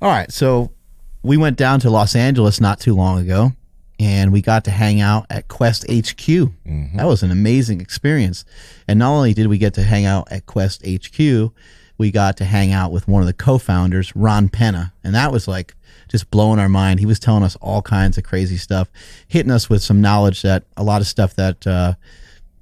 All right, so we went down to Los Angeles not too long ago, and we got to hang out at Quest HQ. That was an amazing experience. And not only did we get to hang out at Quest HQ, we got to hang out with one of the co-founders, Ron Penna, and that was like just blowing our mind. He was telling us all kinds of crazy stuff, hitting us with some knowledge that a lot of stuff that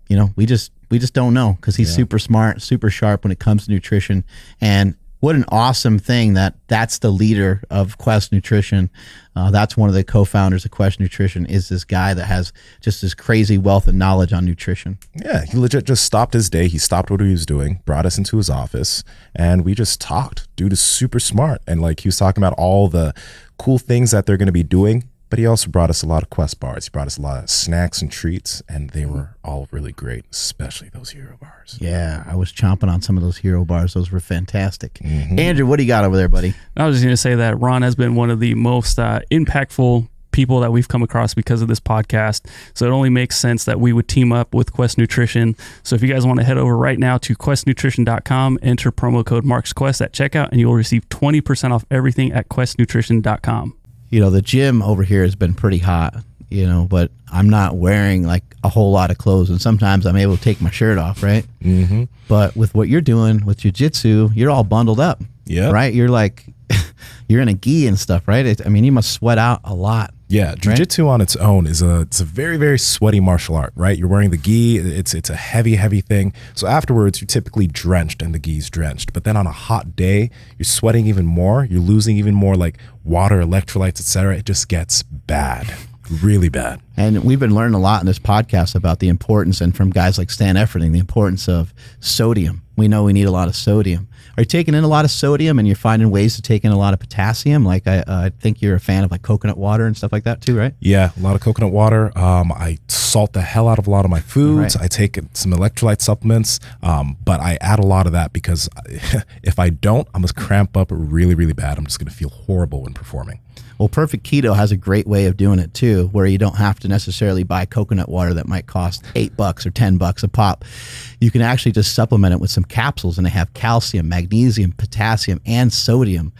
you know, we just don't know, because he's super smart, super sharp when it comes to nutrition. And what an awesome thing that's the leader of Quest Nutrition. That's one of the co-founders of Quest Nutrition, is this guy that has just this crazy wealth of knowledge on nutrition. Yeah, he legit just stopped his day. He stopped what he was doing, brought us into his office, and we just talked. Dude is super smart. And like, he was talking about all the cool things that they're going to be doing. But he also brought us a lot of Quest bars. He brought us a lot of snacks and treats, and they were all really great, especially those hero bars. Yeah, I was chomping on some of those hero bars. Those were fantastic. Andrew, what do you got over there, buddy? I was just going to say that Ron has been one of the most impactful people that we've come across because of this podcast. So it only makes sense that we would team up with Quest Nutrition. So if you guys want to head over right now to questnutrition.com, enter promo code MarksQuest at checkout, and you will receive 20% off everything at questnutrition.com. You know, the gym over here has been pretty hot, you know, but I'm not wearing like a whole lot of clothes, and sometimes I'm able to take my shirt off, right? But with what you're doing with jiu-jitsu, you're all bundled up, right? You're like, you're in a gi and stuff, right? I mean, you must sweat out a lot. Yeah, jiu-jitsu on its own is it's a very, very sweaty martial art, right? You're wearing the gi, it's a heavy, heavy thing. So afterwards, you're typically drenched and the gi's drenched. But then on a hot day, you're sweating even more. You're losing even more like water, electrolytes, etc. It just gets bad, really bad. And we've been learning a lot in this podcast about the importance, and from guys like Stan Efferding, the importance of sodium. We know we need a lot of sodium. Are you taking in a lot of sodium, and you're finding ways to take in a lot of potassium? Like I think you're a fan of like coconut water and stuff like that too, right? Yeah, a lot of coconut water. I salt the hell out of a lot of my foods. I take some electrolyte supplements, but I add a lot of that because if I don't, I'm going to cramp up really, really bad. I'm just going to feel horrible when performing. Well, Perfect Keto has a great way of doing it too, where you don't have to necessarily buy coconut water that might cost $8 or $10 a pop. You can actually just supplement it with some capsules, and they have calcium, magnesium, potassium, and sodium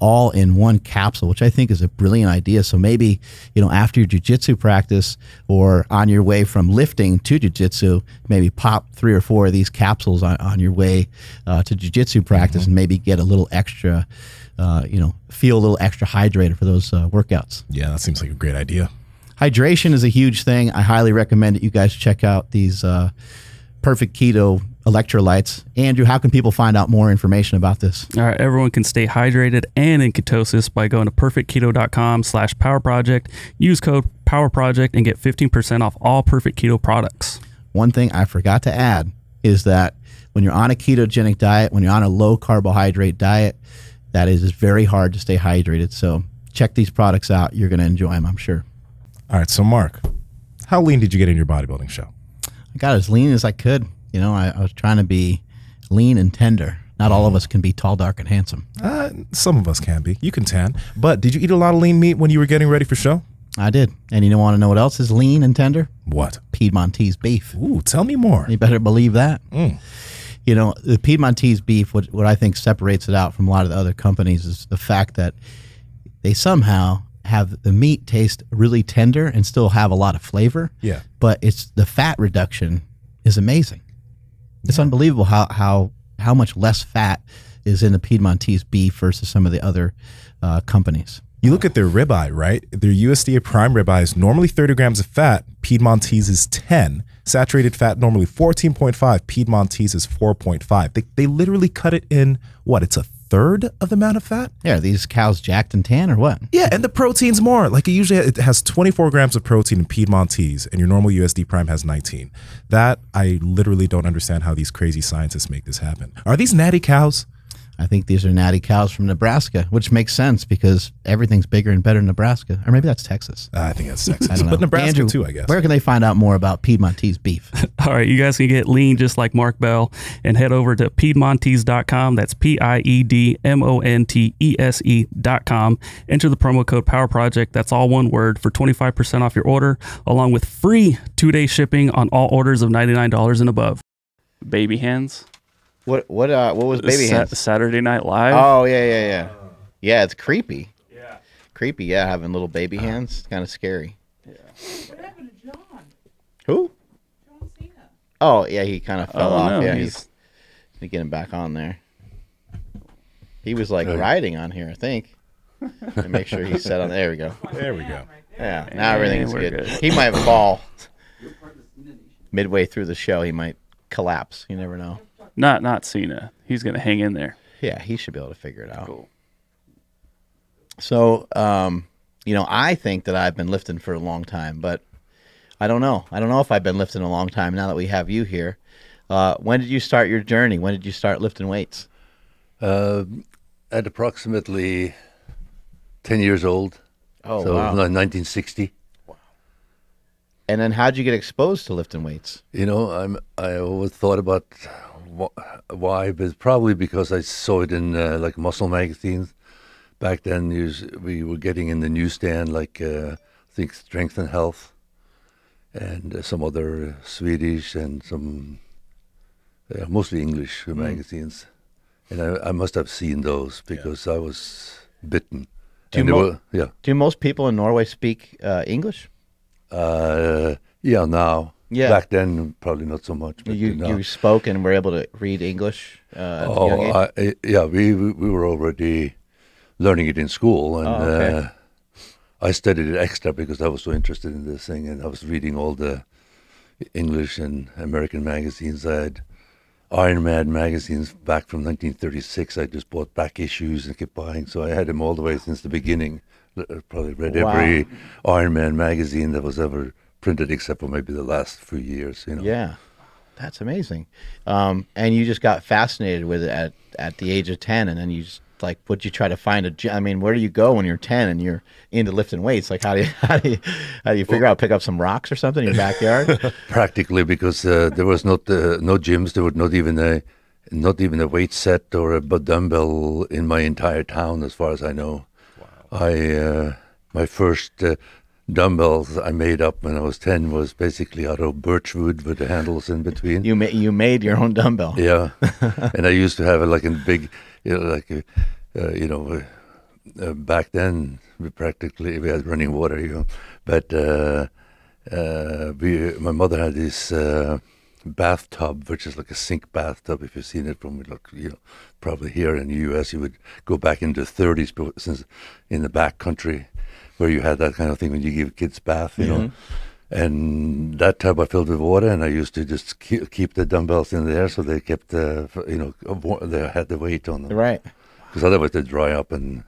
all in one capsule, which I think is a brilliant idea. So maybe, you know, after your jiu-jitsu practice or on your way from lifting to jiu-jitsu, maybe pop 3 or 4 of these capsules on your way to jiu-jitsu practice, and maybe get a little extra you know, feel a little extra hydrated for those workouts. Yeah, that seems like a great idea. Hydration is a huge thing. I highly recommend that you guys check out these Perfect Keto electrolytes. Andrew, how can people find out more information about this? All right, everyone can stay hydrated and in ketosis by going to perfectketo.com/powerproject. Use code POWERPROJECT and get 15% off all Perfect Keto products. One thing I forgot to add is that when you're on a ketogenic diet, when you're on a low carbohydrate diet, that is very hard to stay hydrated. So check these products out. You're going to enjoy them, I'm sure. All right, so Mark, how lean did you get in your bodybuilding show? I got as lean as I could. You know, I was trying to be lean and tender. Not all of us can be tall, dark, and handsome. Some of us can be. You can tan. But did you eat a lot of lean meat when you were getting ready for show? I did. And you want to know what else is lean and tender? What? Piedmontese beef. Ooh, tell me more. You better believe that. You know, the Piedmontese beef, what I think separates it out from a lot of the other companies is the fact that they somehow have the meat taste really tender and still have a lot of flavor. Yeah. But it's the fat reduction is amazing. It's unbelievable how much less fat is in the Piedmontese beef versus some of the other companies. You look at their ribeye, right? Their USDA prime ribeye is normally 30 grams of fat. Piedmontese is 10. Saturated fat normally 14.5. Piedmontese is 4.5. They literally cut it in, what, it's a third of the amount of fat? Yeah, are these cows jacked and tan or what? Yeah, and the protein's more. Like it has 24 grams of protein in Piedmontese, and your normal USD prime has 19. That, I literally don't understand how these crazy scientists make this happen. Are these natty cows? I think these are natty cows from Nebraska, which makes sense because everything's bigger and better in Nebraska. Or maybe that's Texas. I think that's Texas. I don't know. But Nebraska Andrew, too, I guess. Where can they find out more about Piedmontese beef? All right, you guys can get lean just like Mark Bell and head over to Piedmontese.com. That's Piedmontese.com. Enter the promo code POWERPROJECT. That's all one word for 25% off your order, along with free 2-day shipping on all orders of $99 and above. Baby hands. What was Baby Hands? Saturday Night Live. Oh, yeah. Yeah, it's creepy. Yeah. Creepy, yeah, having little baby hands. Kind of scary. Yeah. What happened to John? Who? John Cena. Oh, yeah, he kind of fell off. No, Yeah, he's to get him back on there. He was like riding on here, I think. To make sure he's set on. There we go. There we go. Yeah, now everything's we're good. good. He might fall midway through the show. He might collapse. You never know. Not Cena. He's gonna hang in there. Yeah, he should be able to figure it out. Cool. So, I think that I've been lifting for a long time, but I don't know. I don't know if I've been lifting a long time now that we have you here. When did you start your journey? When did you start lifting weights? At approximately 10 years old. Oh, so wow. 1960. And then how'd you get exposed to lifting weights? I always thought about why, but it's probably because I saw it in like muscle magazines. Back then, we were getting in the newsstand, like I think Strength and Health, and some other Swedish and some mostly English magazines. And I must have seen those because I was bitten. Do most people in Norway speak English? Now. Yeah. Back then, probably not so much. But You spoke and were able to read English at a young age? We were already learning it in school, and okay. I studied it extra because I was so interested in this thing, and I was reading all the English and American magazines. I had Iron Man magazines back from 1936. I just bought back issues and kept buying, so I had them all the way since the beginning. Probably read every Iron Man magazine that was ever printed, except for maybe the last few years. Yeah, that's amazing. And you just got fascinated with it at the age of 10, and then you just would you try to find where do you go when you're 10 and you're into lifting weights? Like how do you figure out, pick up some rocks or something in your backyard? Practically, because there was no gyms. There was not even a weight set or a dumbbell in my entire town, as far as I know. Wow. My first dumbbells I made up when I was 10 was basically out of birch wood with the handles in between. You made your own dumbbell. Yeah, and I used to have it like in big, back then we had running water, but my mother had this bathtub, which is like a sink bathtub. If you've seen it from, probably here in the U.S., you would go back into the 30s, but since in the back country, where you had that kind of thing when you give kids bath, and that tub I filled with water, and I used to just keep the dumbbells in there so they kept, they had the weight on them. Right. Because otherwise they'd dry up and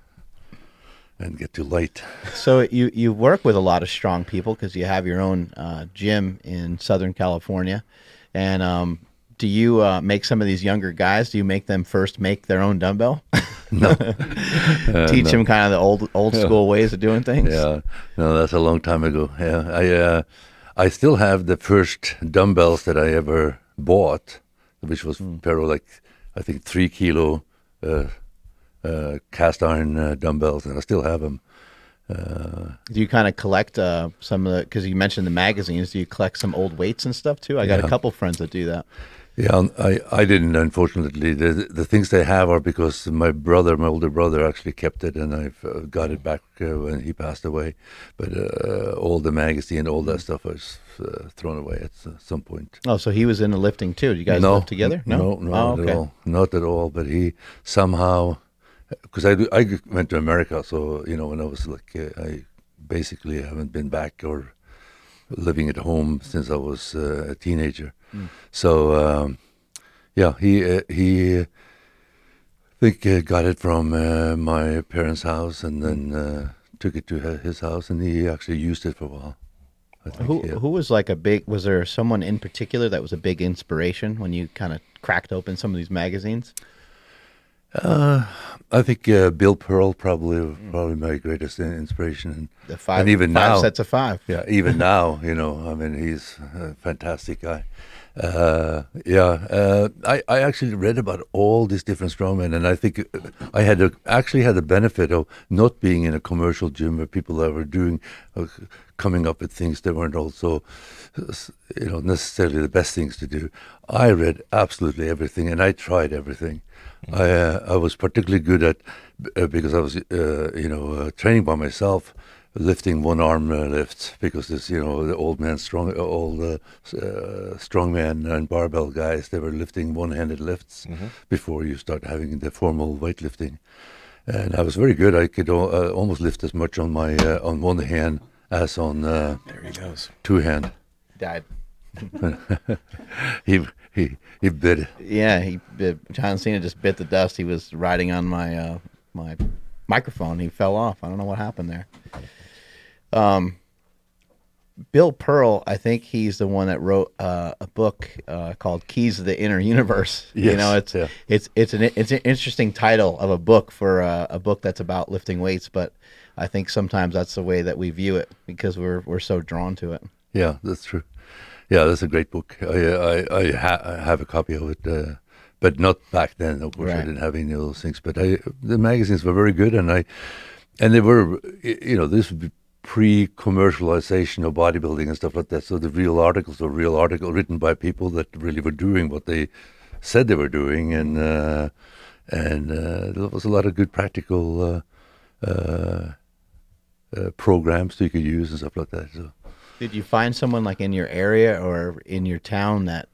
get too light. So you work with a lot of strong people because you have your own gym in Southern California. And do you make some of these younger guys, do you make them first make their own dumbbell? No. Teach them kind of the old school ways of doing things? Yeah. No, that's a long time ago. Yeah. I still have the first dumbbells that I ever bought, which was I think 3 kilo cast iron dumbbells, and I still have them. Do you kind of collect some of the, because you mentioned the magazines, do you collect some old weights and stuff too? I got a couple friends that do that. Yeah, I didn't, unfortunately. The things they have are because my older brother actually kept it, and I've got it back when he passed away. But all the magazine, all that stuff was thrown away at some point. Oh, so he was into lifting too. Did you guys lift together? No, not at all. Not at all. But he somehow, because I went to America, so when I was I basically haven't been back or living at home since I was a teenager. So he I think got it from my parents' house, and then took it to his house, and he actually used it for a while. I think, who was was there someone in particular that was a big inspiration when you kind of cracked open some of these magazines? I think Bill Pearl probably my greatest inspiration, and even five now sets of 5. Yeah, even now, he's a fantastic guy. I actually read about all these different strongmen, and I think I actually had the benefit of not being in a commercial gym where people that were doing, coming up with things that weren't also, necessarily the best things to do. I read absolutely everything, and I tried everything. I was particularly good at because I was training by myself, lifting one arm lifts, because there's the old strongman and barbell guys, they were lifting one-handed lifts before you start having the formal weightlifting, and I was very good. I could almost lift as much on my on one hand as on There he goes. two hand. Died. He bit. Yeah, he bit. John Cena just bit the dust. He was riding on my my microphone. He fell off. I don't know what happened there. Bill Pearl, I think he's the one that wrote a book called Keys to the Inner Universe. Yes, It's an interesting title of a book for a book that's about lifting weights, but I think sometimes that's the way that we view it because we're so drawn to it. Yeah, that's true. Yeah, that's a great book. I have a copy of it, but not back then. Of course, I Right. didn't have any of those things. But the magazines were very good, and they were, this would be pre-commercialization of bodybuilding and stuff like that. So the real articles were real articles written by people that really were doing what they said they were doing, and there was a lot of good practical programs that you could use and stuff like that. So. Did you find someone like in your area or in your town that,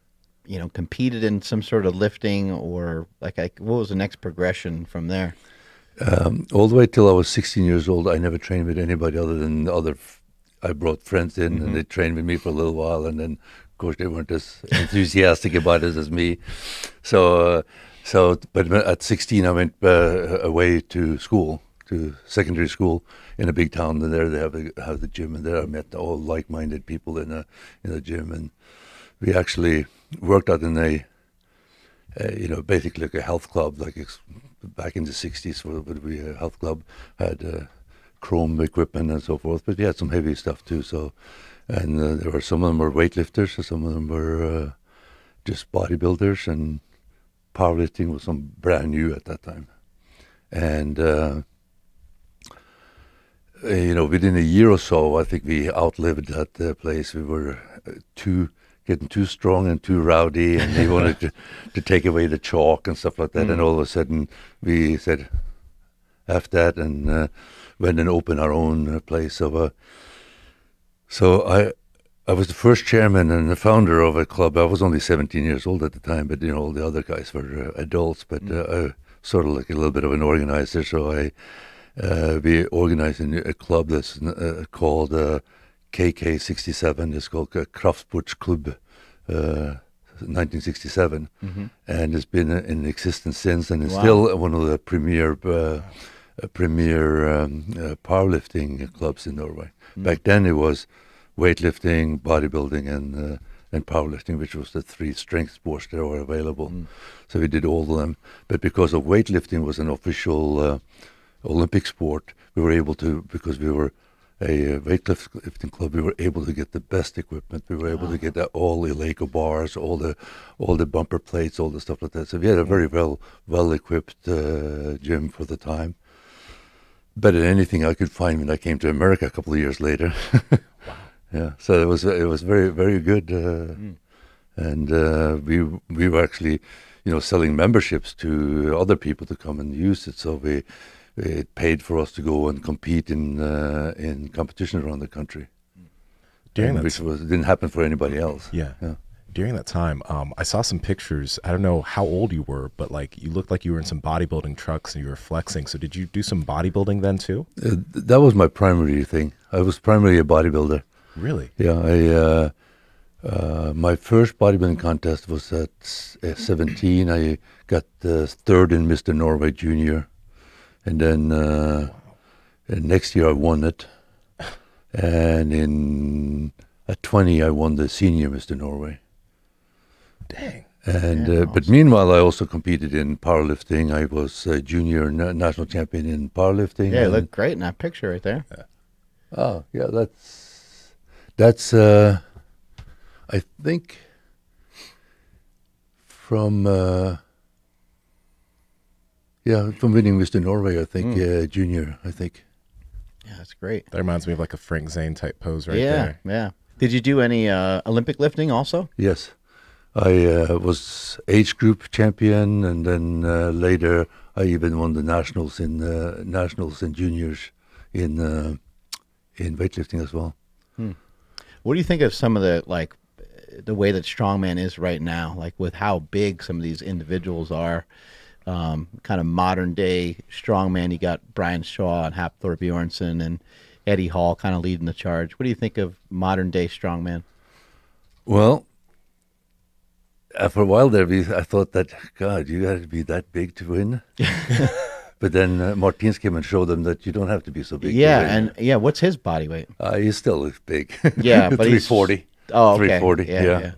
competed in some sort of lifting, or what was the next progression from there? All the way till I was 16 years old, I never trained with anybody other than I brought friends in, and they trained with me for a little while, and then, of course, they weren't as enthusiastic about it as me. But at 16, I went away to school, to secondary school in a big town, and there they have the gym, and there I met all like-minded people in a gym, and we actually worked out in basically like a health club, back in the 60s, would be a health club, had chrome equipment and so forth, but we had some heavy stuff too. So, and there were some of them were weightlifters, and some of them were just bodybuilders, and powerlifting was some brand new at that time. And within a year or so, I think we outlived that place. We were getting too strong and too rowdy, and they wanted to take away the chalk and stuff like that. And all of a sudden, we said, "F that," and went and opened our own place. So I was the first chairman and the founder of a club. I was only 17 years old at the time, but all the other guys were adults. But sort of like a little bit of an organizer. So we organized a club that's called KK67. It's called Kraftsportsklubb 1967, and it's been in existence since, and it's still one of the premier powerlifting clubs in Norway. Back then, it was weightlifting, bodybuilding, and powerlifting, which was the three strength sports that were available. So we did all of them. But because of weightlifting was an official Olympic sport, we were able to, because we were a weightlifting club, we were able to get the best equipment. We were able to get all the Eleiko bars, all the bumper plates, all the stuff like that. So we had a very well equipped gym for the time. Better than anything I could find when I came to America a couple of years later. Yeah, so it was very, very good, and we were actually, selling memberships to other people to come and use it. So it paid for us to go and compete in competition around the country, which didn't happen for anybody else. Yeah. During that time, I saw some pictures. I don't know how old you were, but you looked like you were in some bodybuilding trucks and you were flexing. So did you do some bodybuilding then too? That was my primary thing. I was primarily a bodybuilder. Really? Yeah. My first bodybuilding contest was at 17. I got third in Mr. Norway Junior, and then next year I won it. And at 20 I won the senior Mr. Norway. Dang. And Yeah, but meanwhile, I also competed in powerlifting. I was a junior national champion in powerlifting. Yeah, it looked great in that picture right there. Oh, yeah, that's. I think From from winning Mr. Norway, I think, junior, I think. Yeah, that's great. That reminds me of like a Frank Zane type pose right Yeah, there. yeah. Did you do any Olympic lifting also? Yes. I was age group champion, and then later I even won the nationals and juniors in weightlifting as well. What do you think of some of the way that strongman is right now, like with how big some of these individuals are, kind of modern day strongman? You got Brian Shaw and Hafthor Bjornsson and Eddie Hall kind of leading the charge. What do you think of modern day strongman? Well, for a while there, I thought that, God, you got to be that big to win. But then Martins came and showed them that you don't have to be so big. Yeah, and what's his body weight? He's still big. Yeah, but 340. Oh, okay. 340.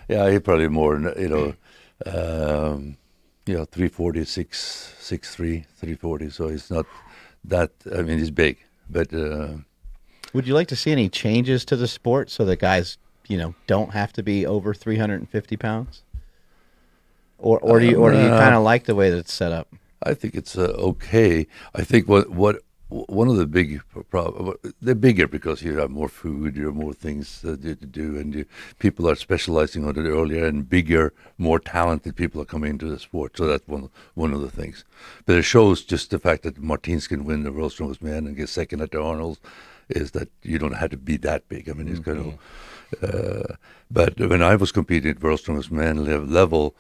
Yeah. He's probably more, 340, 6'3", 340. So he's not that. I mean, he's big, but. Would you like to see any changes to the sport so that guys, don't have to be over 350 pounds? Or do you kind of like the way that it's set up? I think it's okay. I think what one of the big problems, they're bigger because you have more food, you have more things to do, and people are specializing on it earlier, and bigger, more talented people are coming into the sport. So that's one of the things. But it shows just the fact that Martins can win the world's strongest man and get second at the Arnold's, is that you don't have to be that big. I mean, it's kind of. But when I was competing at world's strongest man level,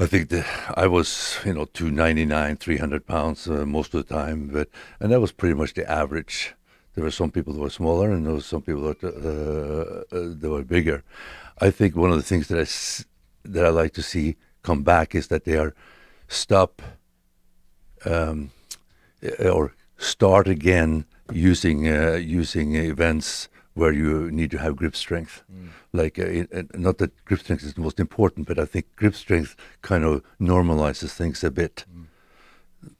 I think that I was, 299, 300 pounds most of the time, and that was pretty much the average. There were some people that were smaller, and there were some people that were bigger. I think one of the things that I like to see come back is that they are stop or start again using events where you need to have grip strength. Like, not that grip strength is the most important, but I think grip strength kind of normalizes things a bit.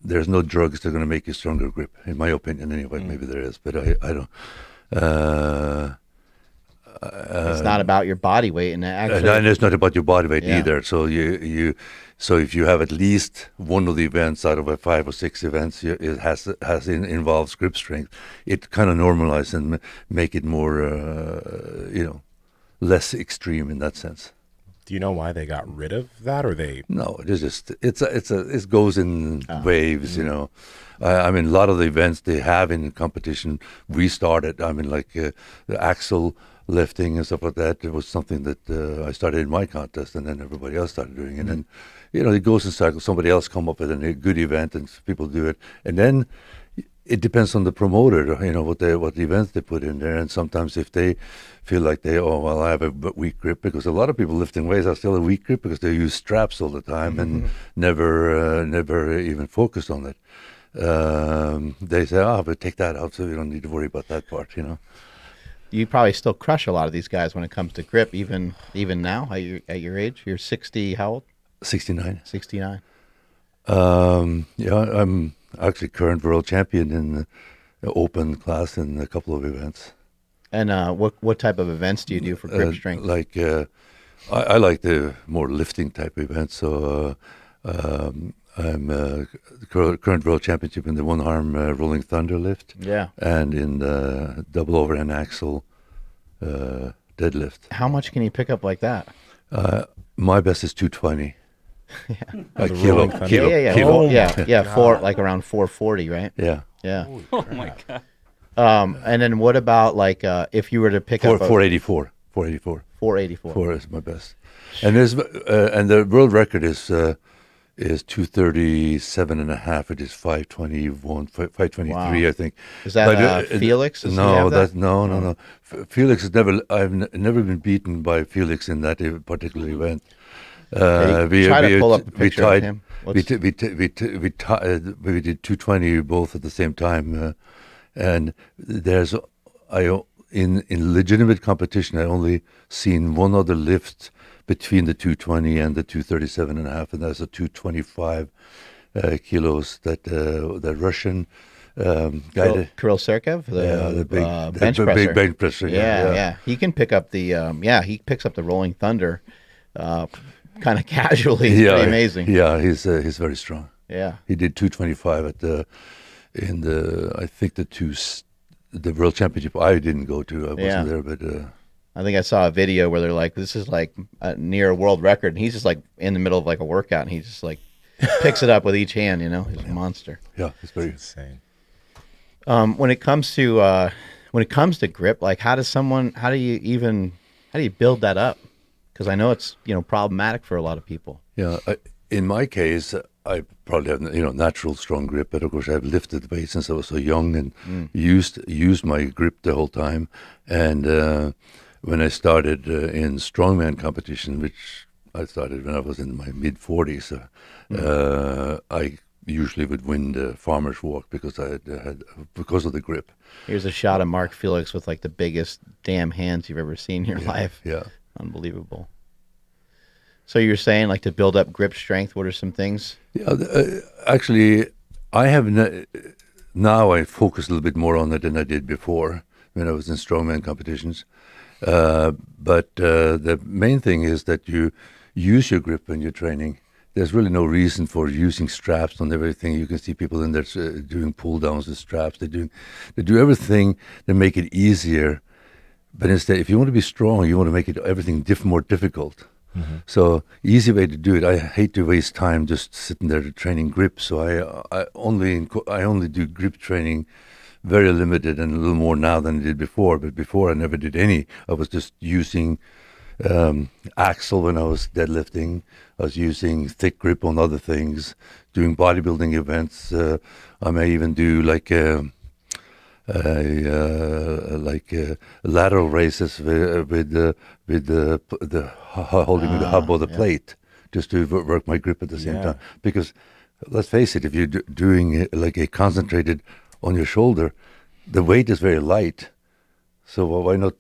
There's no drugs that are going to make you stronger grip, in my opinion anyway. Maybe there is, but I don't. It's not about your body weight, and actually, and it's not about your body weight Yeah. either. So so if you have at least one of the events out of a 5 or 6 events, it involves grip strength. It kind of normalizes and make it more, less extreme in that sense. Do you know why they got rid of that, or they? No, it is just it goes in waves, I mean, a lot of the events they have in competition, we started. I mean, like the Axial Lifting and stuff like that. It was something that I started in my contest, and then everybody else started doing it. And it goes in cycles. Somebody else come up with a good event, and people do it. And then it depends on the promoter, what the events they put in there. And sometimes if they feel like I have a weak grip, because a lot of people lifting weights are still a weak grip because they use straps all the time and never even focused on it. They say, but take that out, so you don't need to worry about that part, you probably still crush a lot of these guys when it comes to grip, even now at your age. You're 60. How old? 69. 69. I'm actually current world champion in the open class in a couple of events. And what type of events do you do for grip strength? Like I like the more lifting type events. So I'm current world championship in the one-arm rolling thunder lift. Yeah. And in the double overhand axle deadlift. How much can you pick up like that? My best is 220. The Kilo. rolling thunder. Yeah. Kilo. Oh, yeah. Like around 440, right? Yeah. Yeah. Oh my god. And then what about if you were to pick up 484. 484. 4 is my best. And the world record is 237 and a half. It is 521, 523, Wow. I think. Is that Felix? Does he have that? No. Felix has I've never been beaten by Felix in that particular event. Try to pull up a picture of him. We did 220 both at the same time, and in legitimate competition I only seen one other lift between the 220 and the 237 and a half, and that's a 225 kilos that Russian guy. Kirill Serkev, the big bench presser. big bench presser. Yeah. He can pick up he picks up the rolling thunder kind of casually. Yeah, Pretty amazing. Yeah, he's very strong. Yeah. He did 225 at the I think the World Championship. I didn't go to. I wasn't there, but I think I saw a video where they're like, this is like near a world record, and he's just like in the middle of like a workout, and he just like picks it up with each hand. You know, he's a monster. yeah, it's very Insane. When it comes to grip, like how do you build that up? Because I know it's problematic for a lot of people. Yeah, in my case, I probably have natural strong grip, but of course I've lifted weights since I was so young and used my grip the whole time. And when I started in strongman competition, which I started when I was in my mid-40s, I usually would win the farmer's walk because because of the grip. Here's a shot of Mark Felix with like the biggest damn hands you've ever seen in your life. Yeah. Unbelievable. So you're saying like to build up grip strength, what are some things? Yeah, actually, I have now I focus a little bit more on it than I did before when I was in strongman competitions. But the main thing is that you use your grip when you're training. There's really no reason for using straps on everything. You can see people in there doing pull downs with straps. They do everything to make it easier. But instead, if you want to be strong, you want to make everything more difficult. Mm-hmm. So easy way to do it. I hate to waste time just sitting there training grip. So I only do grip training, very limited, and a little more now than I did before. But before I never did any. I was just using Axial when I was deadlifting. I was using thick grip on other things, doing bodybuilding events. I may even do like lateral races with the holding the hub or the plate, just to work my grip at the same time. Because let's face it, if you're doing like a concentrated on your shoulder, the weight is very light. So why not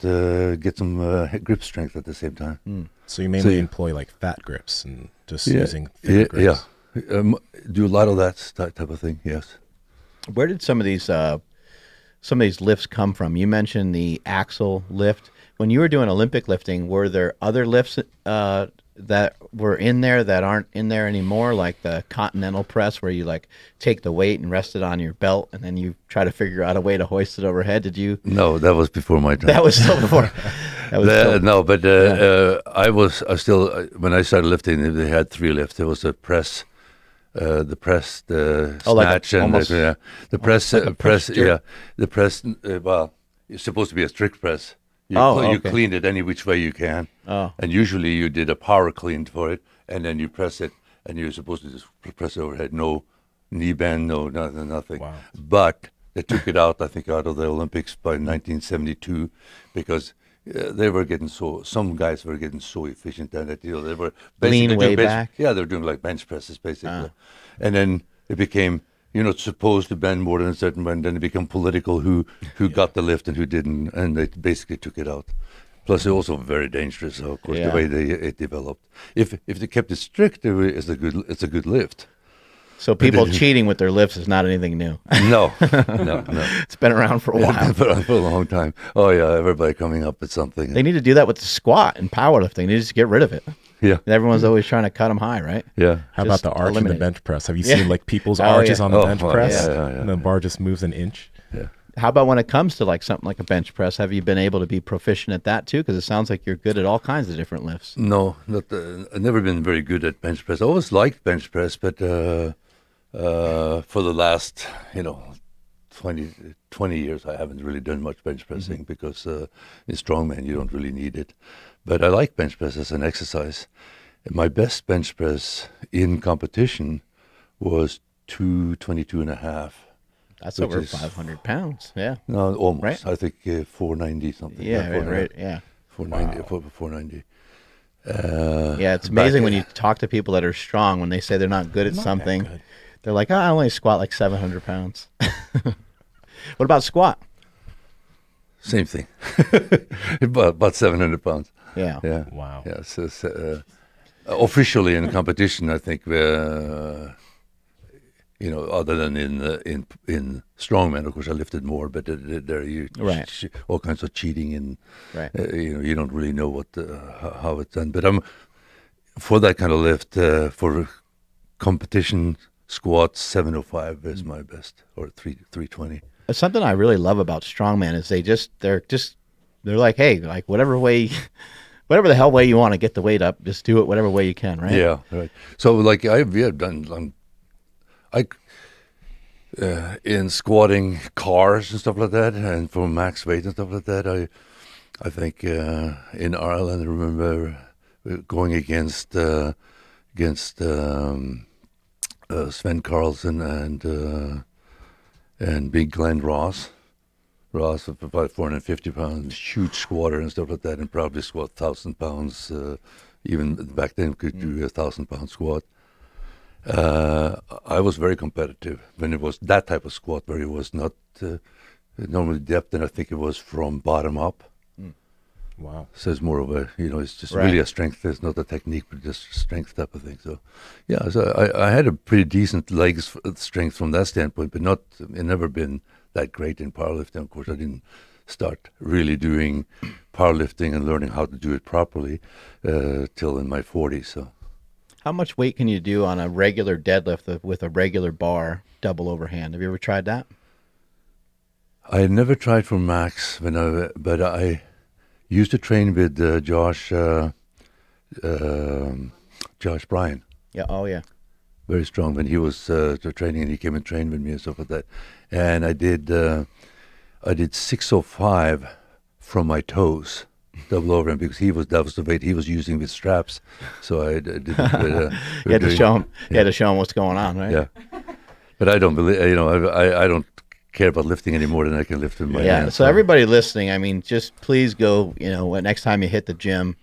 get some grip strength at the same time? Mm. So you mainly employ like fat grips and just using thick grips. Yeah, do a lot of that type of thing. Yes. Where did some of these lifts come from? You mentioned the Axial lift. When you were doing Olympic lifting, were there other lifts that were in there that aren't in there anymore, like the continental press where you like take the weight and rest it on your belt and then you try to figure out a way to hoist it overhead? Did you? No, that was before my time. That was still before. No, but I still when I started lifting, they had three lifts. There was a press, the snatch, and the press. The press. Well, it's supposed to be a strict press. You clean it any which way you can. Oh. And usually you did a power clean for it, and then you press it, and you're supposed to just press it overhead. No knee bend, nothing. Wow. But they took it out, I think, out of the Olympics by 1972 because they were getting some guys were getting so efficient that they were lean way back. Yeah, they were doing like bench presses basically. And then it became, you're not supposed to bend more than a certain way, and then it became political who got the lift and who didn't, and they basically took it out. Plus, it's also very dangerous, so of course, the way it developed. If they kept it strict, it's a good lift. So people cheating with their lifts is not anything new. No. It's been around for a while. It's been around for a long time. Oh yeah, everybody coming up with something. They need to do that with the squat and powerlifting. They need to just get rid of it. Yeah. Everyone's always trying to cut them high, right? Yeah. How about the arch in the bench press? Have you seen like people's arches on the bench press? And the bar just moves an inch. Yeah. How about when it comes to like something like a bench press? Have you been able to be proficient at that too? Because it sounds like you're good at all kinds of different lifts. No, I've never been very good at bench press. I always liked bench press, but for the last 20 years I haven't really done much bench pressing because in strongman you don't really need it. But I like bench press as an exercise. My best bench press in competition was 222.5. That's over 500 pounds. Yeah. No, almost. Right? I think 490 something. Yeah, right. Yeah. 490. Wow. 490. Yeah, it's amazing when you talk to people that are strong, when they say they're not good at something, they're like, I only squat like 700 pounds. What about squat? Same thing. about 700 pounds. Yeah. Yeah. Wow. Yeah. So, officially in competition, I think other than in strongman, of course, I lifted more, but there all kinds of cheating and you don't really know what how it's done. But for that kind of lift, for competition squats, 705 is my best, or 320. Something I really love about Strongman is they're like, hey, like whatever the hell way you want to get the weight up, just do it whatever way you can, right? Yeah, right. So like I've done, in squatting cars and stuff like that, and for max weight and stuff like that, I think in Ireland, I remember going against Sven Carlson and Big Glenn Ross. Ross of about 450 pounds, huge squatter and stuff like that, and probably squat 1,000 pounds. Even back then, could do 1,000-pound squat. I was very competitive when it was that type of squat where it was not normally depth, and I think it was from bottom up. Wow. So it's more of a, it's just Right. really a strength. It's not a technique, but just strength type of thing. So, yeah, so I had a pretty decent legs strength from that standpoint, but it never been that great in powerlifting. Of course, I didn't start really doing powerlifting and learning how to do it properly till in my 40s. So, How much weight can you do on a regular deadlift with a regular bar, double overhand? Have you ever tried that? I never tried for max, but I used to train with Josh Bryan. Yeah. Oh, yeah. Very strong when he was training, and he came and trained with me and stuff like that. And I did 605 from my toes, double overhand, because that was the weight he was using with straps. So I did. You had to show him. You had to show him what's going on, right? Yeah, but I don't believe. I don't care about lifting any more than I can lift with my hands. So everybody listening, I mean, just please go. Next time you hit the gym,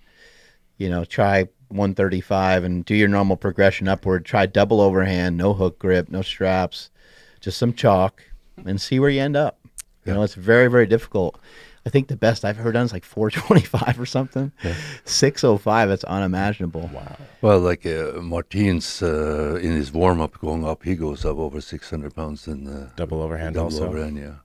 try 135 and do your normal progression upward. Try double overhand, no hook grip, no straps, just some chalk, and see where you end up. It's very, very difficult. I think the best I've ever done is like 425 or something. Yeah. 605, it's unimaginable. Wow. Well, like Martin's in his warm up going up, he goes up over 600 pounds in Double overhand double also? overhand, yeah.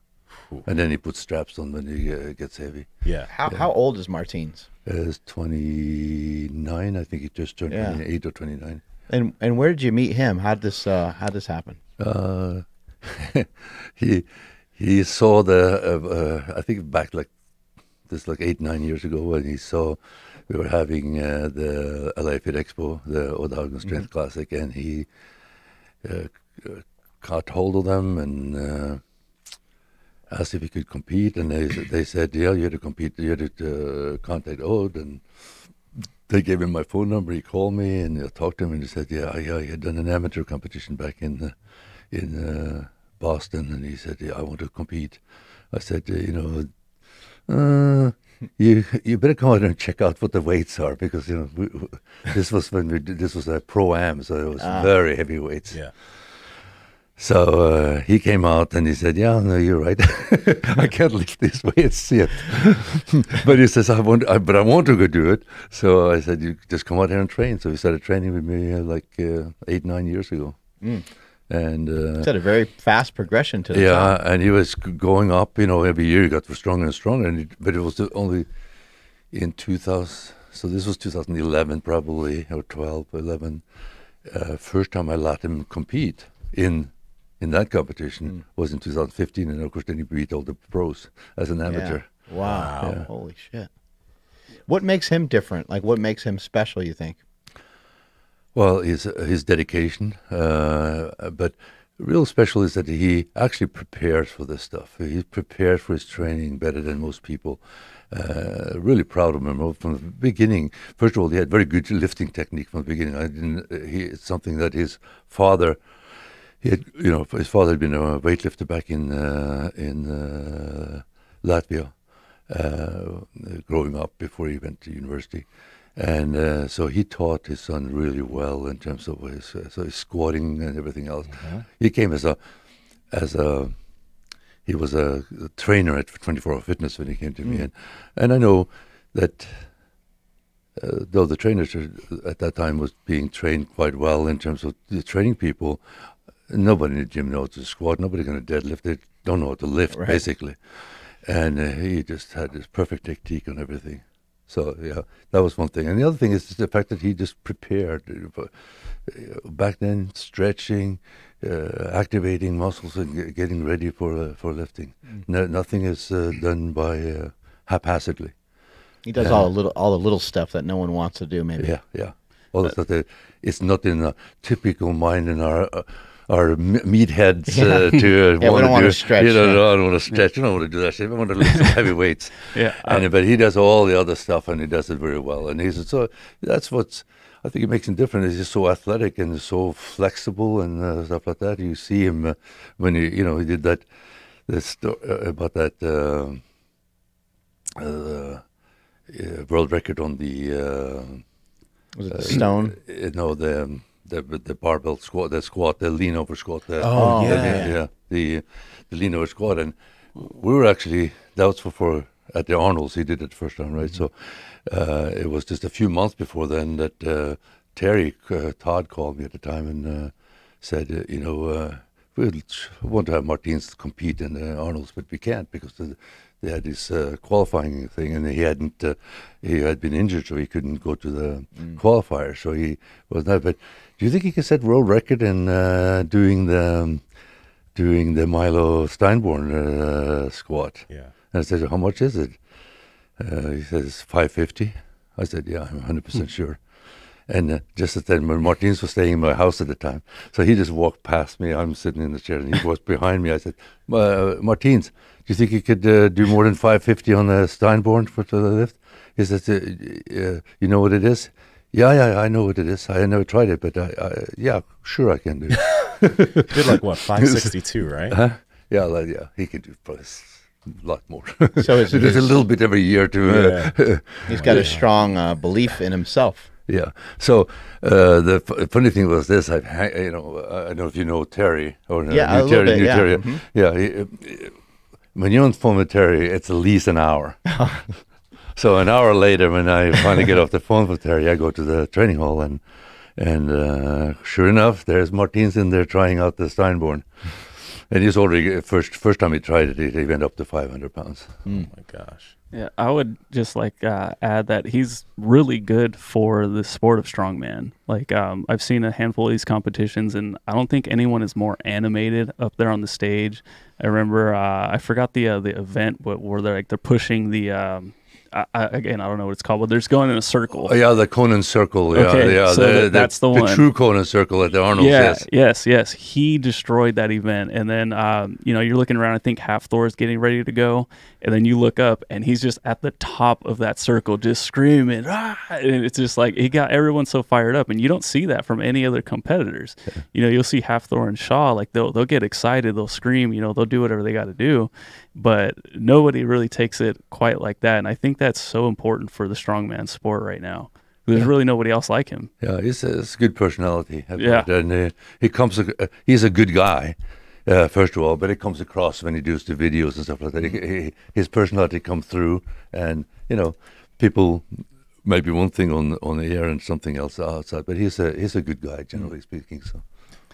And then he puts straps on when he gets heavy. Yeah. How old is Martins? He's 29, I think he just turned 28 or 29. And where did you meet him? How did this happen? He saw I think back like 8-9 years ago, when he saw we were having the LA Fit Expo, the Haugen Strength Classic, and he caught hold of them and asked if he could compete, and they said, yeah, you had to compete, you had to contact Odd, and they gave him my phone number. He called me, and I talked to him, and he said, yeah, he had done an amateur competition back in Boston, and he said, yeah, I want to compete. I said, you better come out and check out what the weights are, because this was this was a pro-am, so it was very heavy weights. Yeah. So he came out and he said, yeah, no, you're right. I can't lift these weights yet. But he says, I want to go do it. So I said, you just come out here and train. So he started training with me 8-9 years ago. And It's had a very fast progression to the top. and he was going up, every year he got stronger and stronger. But it was only in 2000, so this was 2011 probably, or 12, 11. First time I let him compete in that competition was in 2015, and of course then he beat all the pros as an amateur. Yeah. Wow. Yeah. Holy shit. What makes him different? Like, what makes him special, you think? Well, his dedication, but real special is that he actually prepares for this stuff. He prepared for his training better than most people. Really proud of him from the beginning. First of all, he had very good lifting technique from the beginning. It's something that his father. His father had been a weightlifter back in Latvia, growing up before he went to university, and so he taught his son really well in terms of his squatting and everything else. He came he was a trainer at 24-Hour Fitness when he came to me, and I know that. Though the trainers at that time was being trained quite well in terms of the training people, nobody in the gym knows to squat. Nobody going to deadlift. They don't know how to lift, basically. And he just had this perfect technique on everything. So yeah, that was one thing. And the other thing is the fact that he just prepared. Back then, stretching, activating muscles, and getting ready for lifting. Nothing is done by haphazardly. He does all the little stuff that no one wants to do. Maybe. Yeah. All the stuff that it's not in a typical mind in our meatheads to we don't want to stretch. You know, I don't want to stretch. You don't want to do that shit. I want to lift some heavy weights. Yeah. But he does all the other stuff, and he does it very well. And that's what's I think it makes him different. He's just so athletic and so flexible and stuff like that. You see him when he did that about that world record on the was it the stone? No, the barbell squat, the lean over squat. Yeah. The lean over squat, and we were actually that was for at the Arnold's. He did it the first time, right? So it was just a few months before then that Todd called me at the time and said, we want to have Martins compete in the Arnold's, but we can't because they had this qualifying thing, and he had been injured, so he couldn't go to the qualifier. So he was not. But do you think he can set world record in doing the Milo Steinborn squat? Yeah. And I said, how much is it? He says 550. I said, yeah, I'm 100% sure. And just at then, when Martins was staying in my house at the time, so he just walked past me. I'm sitting in the chair, and he was behind me. I said, Martins, do you think you could do more than 550 on the Steinborn for the lift? He said, you know what it is? Yeah, I know what it is. I never tried it, but yeah, sure I can do it. Did like what, 562, right? Huh? Yeah, he could do probably a lot more. So it's there's a little bit every year to. He's got a strong belief in himself. Yeah. So the funny thing was this: I don't know if you know Terry or a little bit, Terry. Mm-hmm. Yeah. When you're on phone with Terry, it's at least an hour. So an hour later, when I finally get off the phone with Terry, I go to the training hall and sure enough, there's Martins in there trying out the Steinborn. And he's already first time he tried it, he went up to 500 pounds. Oh my gosh! Yeah, I would just add that he's really good for the sport of strongman. I've seen a handful of these competitions, and I don't think anyone is more animated up there on the stage. I remember I forgot the event, but where they're pushing the. Again, I don't know what it's called, but they're just going in a circle. Oh, yeah, the Conan circle. Yeah, okay, yeah. So that's the one. The true Conan circle at the Arnold's. Yeah, yes. He destroyed that event. And then, you're looking around, I think Half-Thor is getting ready to go. And then you look up, and he's just at the top of that circle, just screaming. Ah! And it's just he got everyone so fired up. And you don't see that from any other competitors. Yeah. You'll see Half-Thor and Shaw, they'll get excited, they'll scream, they'll do whatever they got to do. But nobody really takes it quite like that. And I think that's so important for the strongman sport right now. There's really nobody else like him. Yeah, he's a good personality. Yeah. And he's a good guy, first of all, but it comes across when he does the videos and stuff like that. His personality comes through, and, people maybe one thing on the air and something else outside, but he's a good guy, generally speaking. So,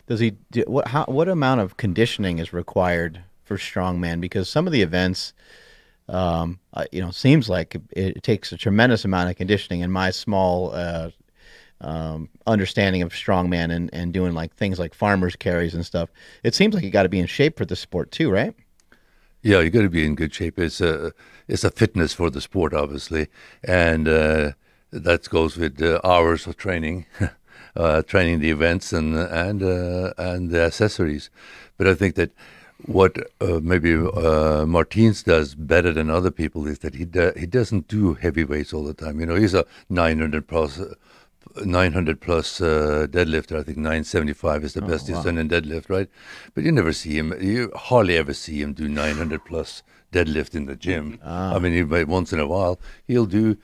does he what amount of conditioning is required for strongman? Because some of the events, seems like it takes a tremendous amount of conditioning. In my small understanding of strongman and doing things like farmers carries and stuff, it seems like you got to be in shape for the sport too, right? Yeah, you got to be in good shape. It's a fitness for the sport, obviously, and that goes with hours of training, training the events and the accessories. But I think that what maybe Martins does better than other people is that he doesn't do heavy weights all the time. He's a 900 plus deadlifter. I think 975 is the best he's done in deadlift, right? But you hardly ever see him do 900 plus deadlift in the gym. I mean, once in a while he'll do.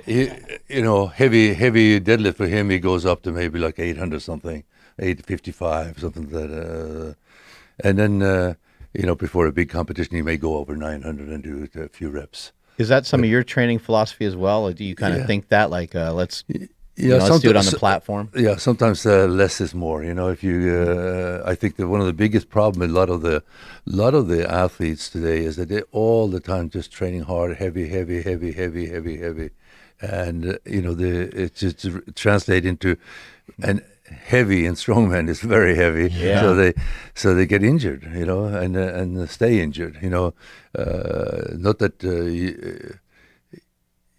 Heavy deadlift for him, he goes up to maybe 800 something, 855 something like that. And then, before a big competition, he may go over 900 and do a few reps. Is that some of your training philosophy as well? Or do you kind of think that let's You know, let's do it on the platform. Yeah, sometimes less is more. You know, if you, I think that one of the biggest problem a lot of the athletes today is that they all the time just training hard, heavy, and you know, it just translate into and heavy and strongman is very heavy. Yeah. So they get injured. You know, and stay injured. You know, not that.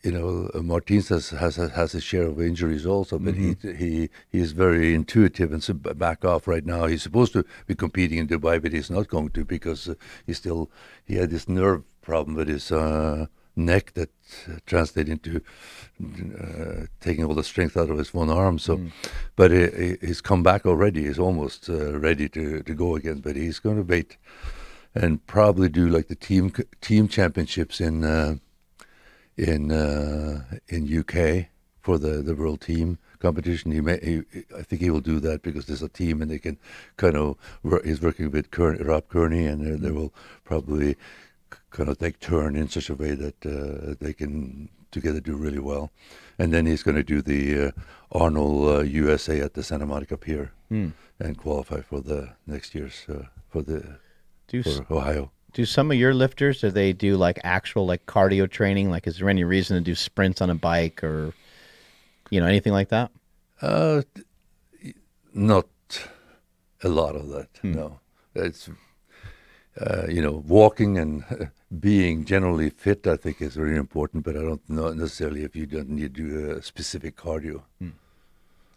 You know, Martins has a share of injuries also, but he is very intuitive and back off right now. He's supposed to be competing in Dubai, but he's not going to because he had this nerve problem with his neck that translated into taking all the strength out of his one arm. So, but he's come back already. He's almost ready to go again. But he's going to wait and probably do like the team championships in UK for the world team competition. I think he will do that because there's a team and they can kind of he's working with Rob Kearney, and they will probably kind of take turn in such a way that they can together do really well. And then he's going to do the Arnold USA at the Santa Monica Pier and qualify for the next year's for Ohio. Do some of your lifters, do they do like actual like cardio training? Like, is there any reason to do sprints on a bike or, you know, anything like that? Not a lot of that. No, it's you know, walking and being generally fit, I think, is very important. But I don't know necessarily if you don't need to do a specific cardio.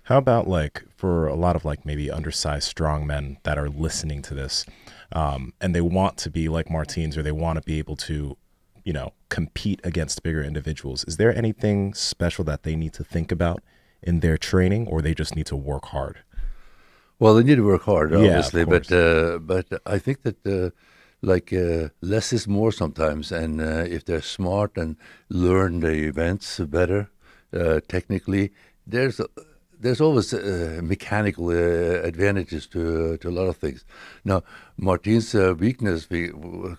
How about like for a lot of like maybe undersized strong men that are listening to this, and they want to be like Martins, or they want to be able to, you know, compete against bigger individuals? Is there anything special that they need to think about in their training, or they just need to work hard? Well, they need to work hard, obviously, yeah, but I think that less is more sometimes, and if they're smart and learn the events better technically, there's always mechanical advantages to a lot of things. Now, Martin's weakness,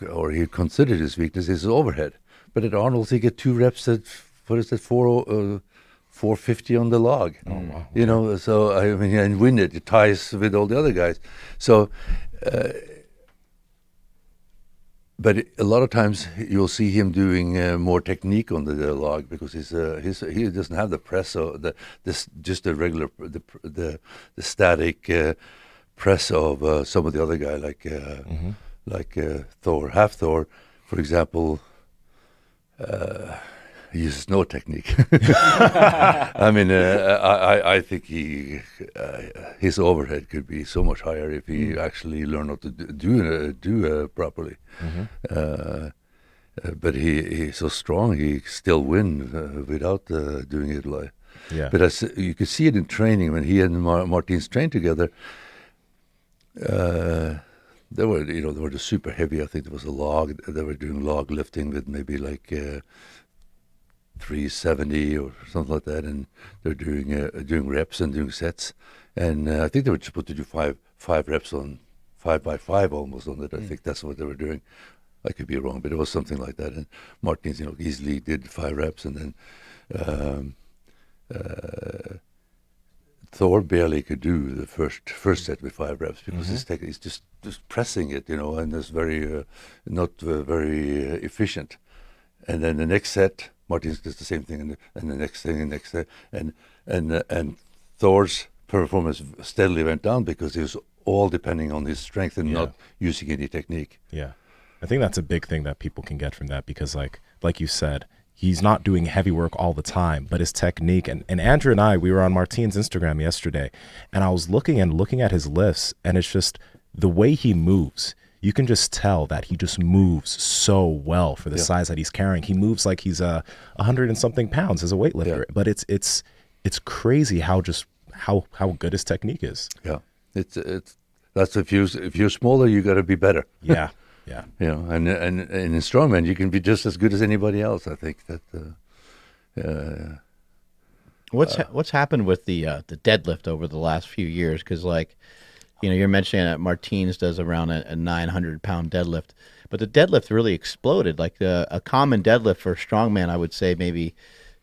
or he considered his weakness, is overhead. But at Arnold's, he get 2 reps at, what is it, 450 on the log. Oh, wow. You know, so I mean, and win it. It ties with all the other guys. So, but a lot of times you'll see him doing more technique on the log because he doesn't have the press, so just the regular the static press of some of the other guy like Thor, half Thor, for example. He uses no technique. I mean, I think his overhead could be so much higher if he actually learned how to do properly. But he's so strong, he still win without doing it live. Yeah. But you could see it in training when he and Martins trained together. They were just super heavy. I think there was a log. They were doing log lifting with maybe like 370 or something like that, and they're doing reps and doing sets. And I think they were supposed to do five reps on 5x5 almost on it. I think that's what they were doing. I could be wrong, but it was something like that. And Martins, easily did 5 reps, and then Thor barely could do the first set with 5 reps because he's just pressing it, and it's very not very efficient. And then the next set, Martins does the same thing, and the next thing, and next set, and Thor's performance steadily went down because he was all depending on his strength and not using any technique. Yeah, I think that's a big thing that people can get from that, because like you said, he's not doing heavy work all the time, but his technique, and Andrew and I, we were on Martin's Instagram yesterday, and I was looking at his lifts, and it's just the way he moves. You can just tell that he just moves so well for the size that he's carrying. He moves like he's 100 and something pounds as a weightlifter, but it's crazy how good his technique is. Yeah, that's if you're smaller, you got to be better. Yeah. Yeah, and in strongman, you can be just as good as anybody else. I think that. What's happened with the deadlift over the last few years? Because you're mentioning that Martins does around a 900-pound deadlift, but the deadlift really exploded. Like a common deadlift for a strongman, I would say maybe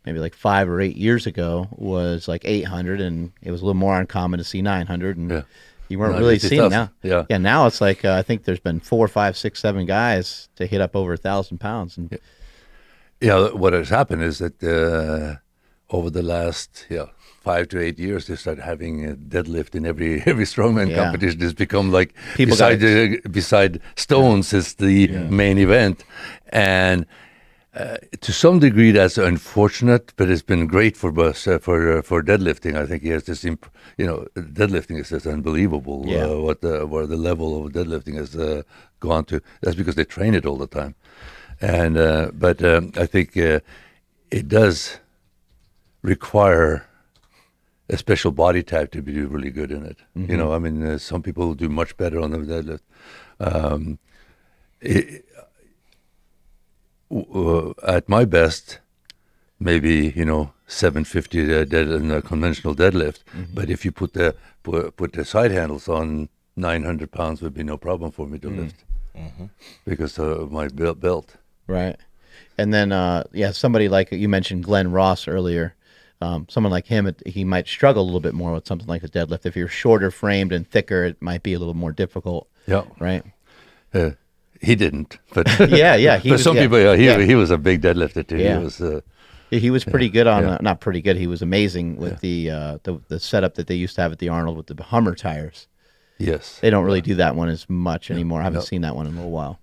maybe like 5 or 8 years ago was like 800, and it was a little more uncommon to see 900, and you weren't really seeing now. Yeah, now it's like I think there's been 4, 5, 6, 7 guys to hit up over 1,000 pounds. And what has happened is that over the last 5 to 8 years, they started having a deadlift in every strongman competition. It's become like beside stones is the main event, and to some degree that's unfortunate, but it's been great for us for deadlifting. I think he has this, deadlifting is just unbelievable. Where the level of deadlifting has gone to. That's because they train it all the time, and but I think it does require a special body type to be really good in it. I mean, some people do much better on the deadlift. At my best, maybe 750 in a conventional deadlift. But if you put the side handles on, 900 pounds would be no problem for me to lift because of my belt. Right, and then somebody like you mentioned Glenn Ross earlier. Someone like him, he might struggle a little bit more with something like the deadlift. If you're shorter framed and thicker, it might be a little more difficult. Yeah, right. He didn't, but some people, he was a big deadlifter too. He was pretty good on not pretty good. He was amazing with the setup that they used to have at the Arnold with the Hummer tires. Yes, they don't really do that one as much anymore. I haven't seen that one in a little while.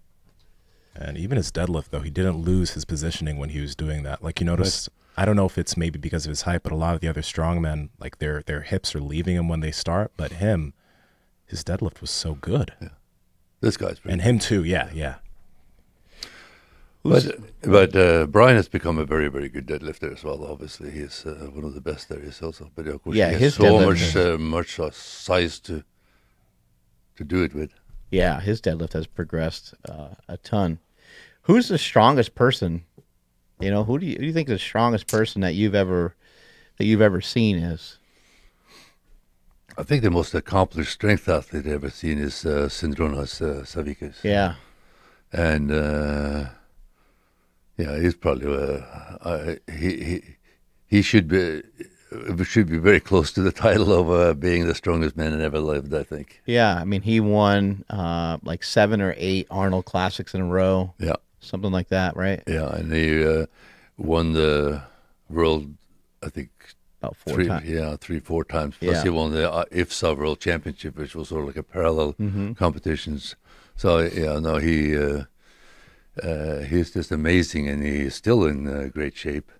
And even his deadlift, though, he didn't lose his positioning when he was doing that. Like you noticed, I don't know if it's maybe because of his height, but a lot of the other strongmen, like their hips are leaving him when they start. But his deadlift was so good. Yeah. This guy's pretty and him too, yeah. But Brian has become a very, very good deadlifter as well. Obviously, he's one of the best there is also. But of course, he has so much size to do it with. Yeah, his deadlift has progressed a ton. Who's the strongest person? Who do you think the strongest person that you've ever seen is? I think the most accomplished strength athlete I've ever seen is Sindronas Savikas. Yeah. And he's probably he should be very close to the title of being the strongest man that ever lived, I think. Yeah, I mean he won like 7 or 8 Arnold Classics in a row. Yeah. Something like that, right? Yeah, and he won the world, I think, about 4 times. Yeah, 3-4 times. Plus he won the IFSA World Championship, which was sort of like a parallel competitions. So he's just amazing, and he's still in great shape.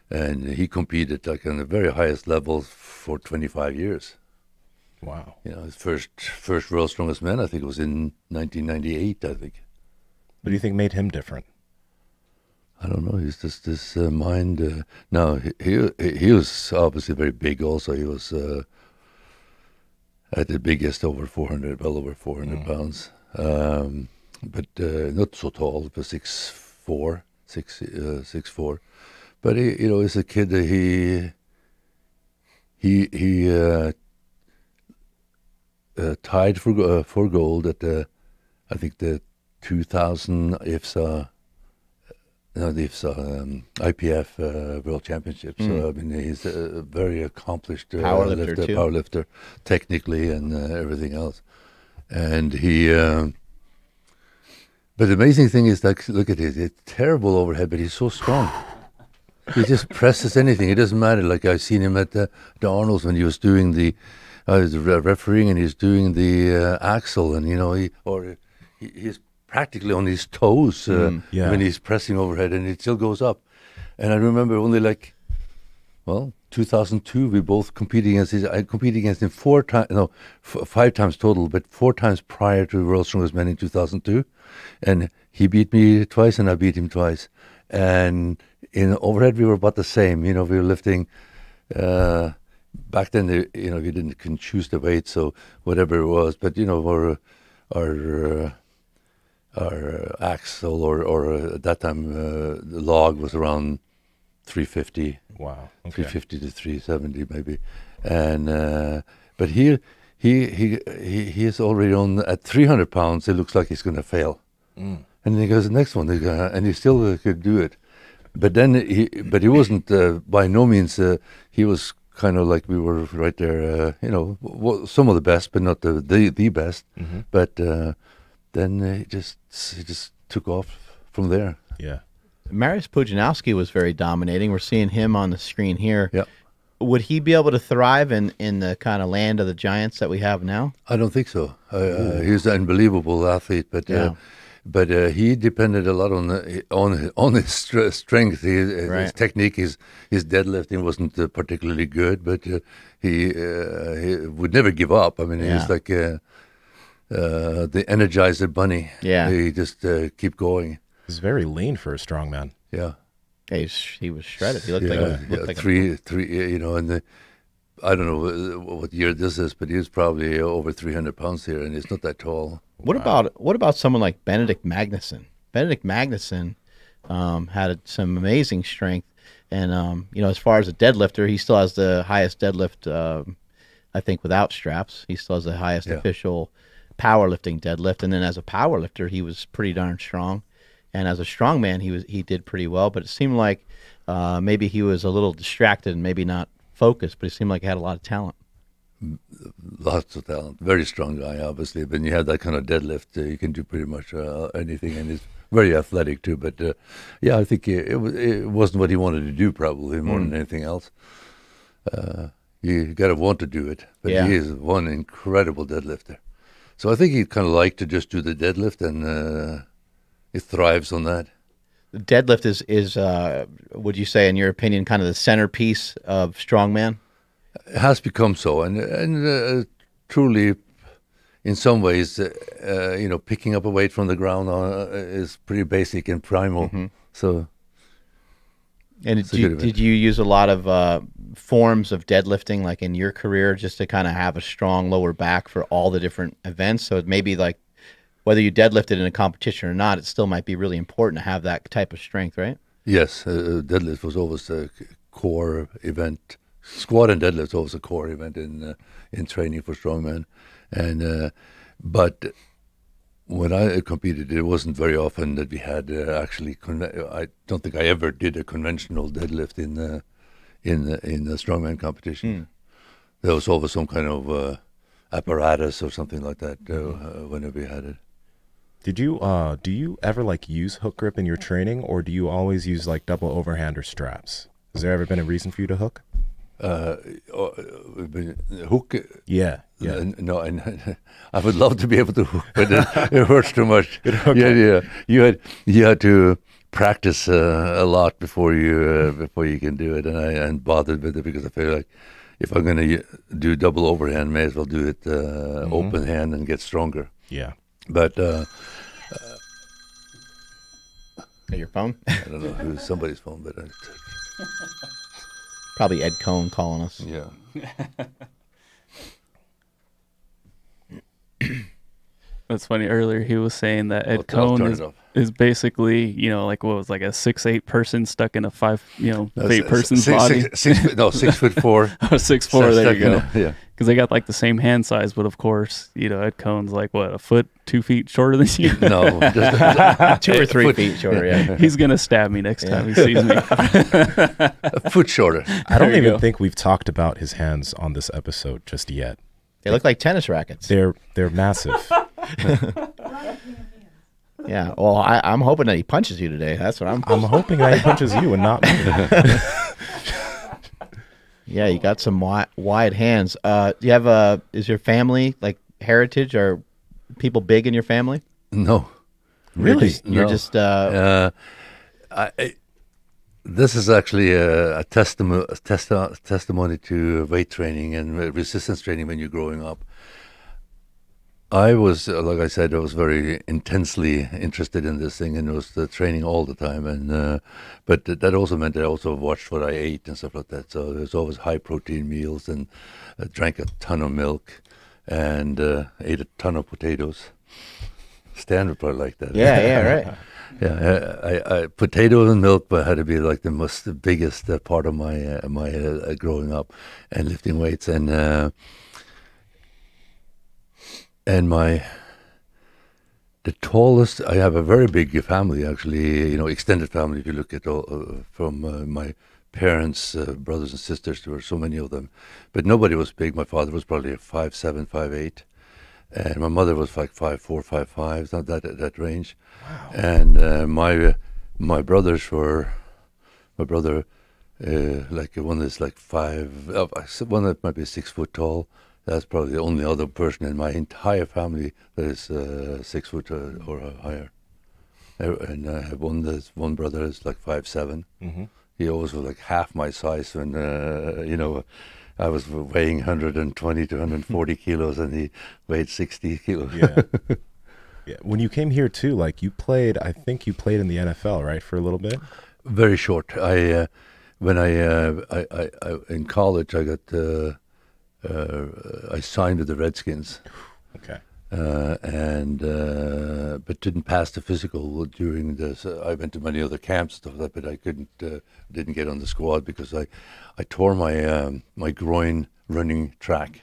And he competed like on the very highest level for 25 years. Wow. His first World's Strongest Man, I think it was in 1998, I think. What do you think made him different? I don't know. He's just this mind. No, he was obviously very big. Also, he was at the biggest well over 400 pounds. But not so tall. But 6'4", 6'4". But he, as a kid, he tied for gold at I think the 2000 IFSA. No, the IPF World Championship. So I mean, he's a very accomplished powerlifter, technically and everything else. And he, but the amazing thing is, like, look at his terrible overhead, but he's so strong. He just presses anything. It doesn't matter. Like I've seen him at the Arnold's when he was doing he was refereeing and he's doing the axle, and he's practically on his toes when he's pressing overhead, and it still goes up. And I remember only 2002 we both competed against I competed against him 5 times total, but 4 times prior to the World's Strongest Man in 2002, and he beat me twice and I beat him twice. And in overhead we were about the same. We were lifting. Back then, you couldn't choose the weight, so whatever it was. But our axle or at that time the log was around 350. Wow. Okay. 350 to 370 maybe, and but he is already on at 300 pounds. It looks like he's going to fail, and then he goes the next one, and he still could do it. But then he wasn't by no means. He was kind of like we were right there. Some of the best, but not the best. Mm-hmm. But then he just took off from there. Yeah. Mariusz Pudzianowski was very dominating. We're seeing him on the screen here. Yeah. Would he be able to thrive in the kind of land of the giants that we have now? I don't think so. He's an unbelievable athlete, but he depended a lot on his strength. His Right. technique, his deadlifting wasn't particularly good, but he would never give up. I mean, he's like the Energizer Bunny. Yeah. He just keep going. He's very lean for a strong man. Yeah. Yeah, he was shredded. He looked like three. And I don't know what year this is, but he was probably over 300 pounds here, and he's not that tall. What about someone like Benedict Magnuson? Benedict Magnuson had some amazing strength, and as far as a deadlifter, he still has the highest deadlift. I think without straps, he still has the highest official powerlifting deadlift. And then as a powerlifter, he was pretty darn strong. And as a strongman, he did pretty well. But it seemed like maybe he was a little distracted and maybe not focused. But he seemed like he had a lot of talent. Lots of talent. Very strong guy, obviously. When you have that kind of deadlift, you can do pretty much anything. And he's very athletic, too. But, I think it wasn't what he wanted to do, probably, more than anything else. You got to want to do it. But he is one incredible deadlifter. So I think he'd kind of like to just do the deadlift, and he thrives on that. The deadlift is would you say, in your opinion, kind of the centerpiece of strongman? It has become so, and truly, in some ways, picking up a weight from the ground is pretty basic and primal. Mm-hmm. So, and did you use a lot of forms of deadlifting, like in your career, just to kind of have a strong lower back for all the different events? So it may be like, whether you deadlifted in a competition or not, it still might be really important to have that type of strength, right? Yes, deadlift was always a core event. Squat and deadlift was always a core event in training for strongman. And but when I competed, it wasn't very often that we had actually. I don't think I ever did a conventional deadlift in the strongman competition. There was always some kind of apparatus or something like that whenever we had it. Did you do you ever like use hook grip in your training, or do you always use like double overhand or straps? Has there ever been a reason for you to hook? Hook? Yeah. No, and I would love to be able to hook, but it hurts too much. Yeah. You had to practice a lot before you can do it, and I'm bothered with it because I feel like if I'm going to do double overhand, may as well do it open hand and get stronger. Yeah. But Your phone? I don't know who's somebody's phone, but Probably Ed Cohn calling us. yeah. That's funny. Earlier he was saying that Ed I'll Cohn turn it off. is basically, like what was like a 6'8" person stuck in a 8 person's body. 6'4". Oh, 6'4", there you go. Yeah. Because they got like the same hand size, but of course, Ed Cohn's like what, a foot, 2 feet shorter than you. No, 2 or 3 feet shorter. Yeah. He's gonna stab me next time he sees me. a foot shorter. I don't There you even go. think we've talked about his hands on this episode just yet. They look like tennis rackets. They're massive. Yeah. Well, I'm hoping that he punches you today. That's what I'm hoping that he punches you and not me. Yeah, you got some wide hands. Do you have is your family like heritage? Are people big in your family? No. Really? You're just This is actually a testimony to weight training and resistance training when you're growing up. I was, like I said, I was very intensely interested in this thing, and it was training all the time. And but that also meant I also watched what I ate and stuff like that. So there's always high protein meals, and drank a ton of milk, and ate a ton of potatoes. Stan would probably like that. yeah, right. Yeah, I potato and milk, but had to be like the biggest part of my growing up and lifting weights, and my the tallest, I have a very big family, actually, extended family, if you look at all, from my parents, brothers and sisters, there were so many of them. But nobody was big. My father was probably 5'7", 5'8". And my mother was like 5'4", 5'5", not that range. Wow. And my brothers were, like one that's like one that might be 6 foot tall. That's probably the only other person in my entire family that is 6 foot or higher. And I have one brother is like 5'7". Mm-hmm. He always was like half my size when, I was weighing 120 to 140 kilos and he weighed 60 kilos. Yeah. Yeah. When you came here too, like I think you played in the NFL, right, for a little bit? Very short. When I in college, I got, I signed with the Redskins. Okay. But didn't pass the physical during this. I went to many other camps and stuff like that, but I didn't get on the squad because I tore my groin running track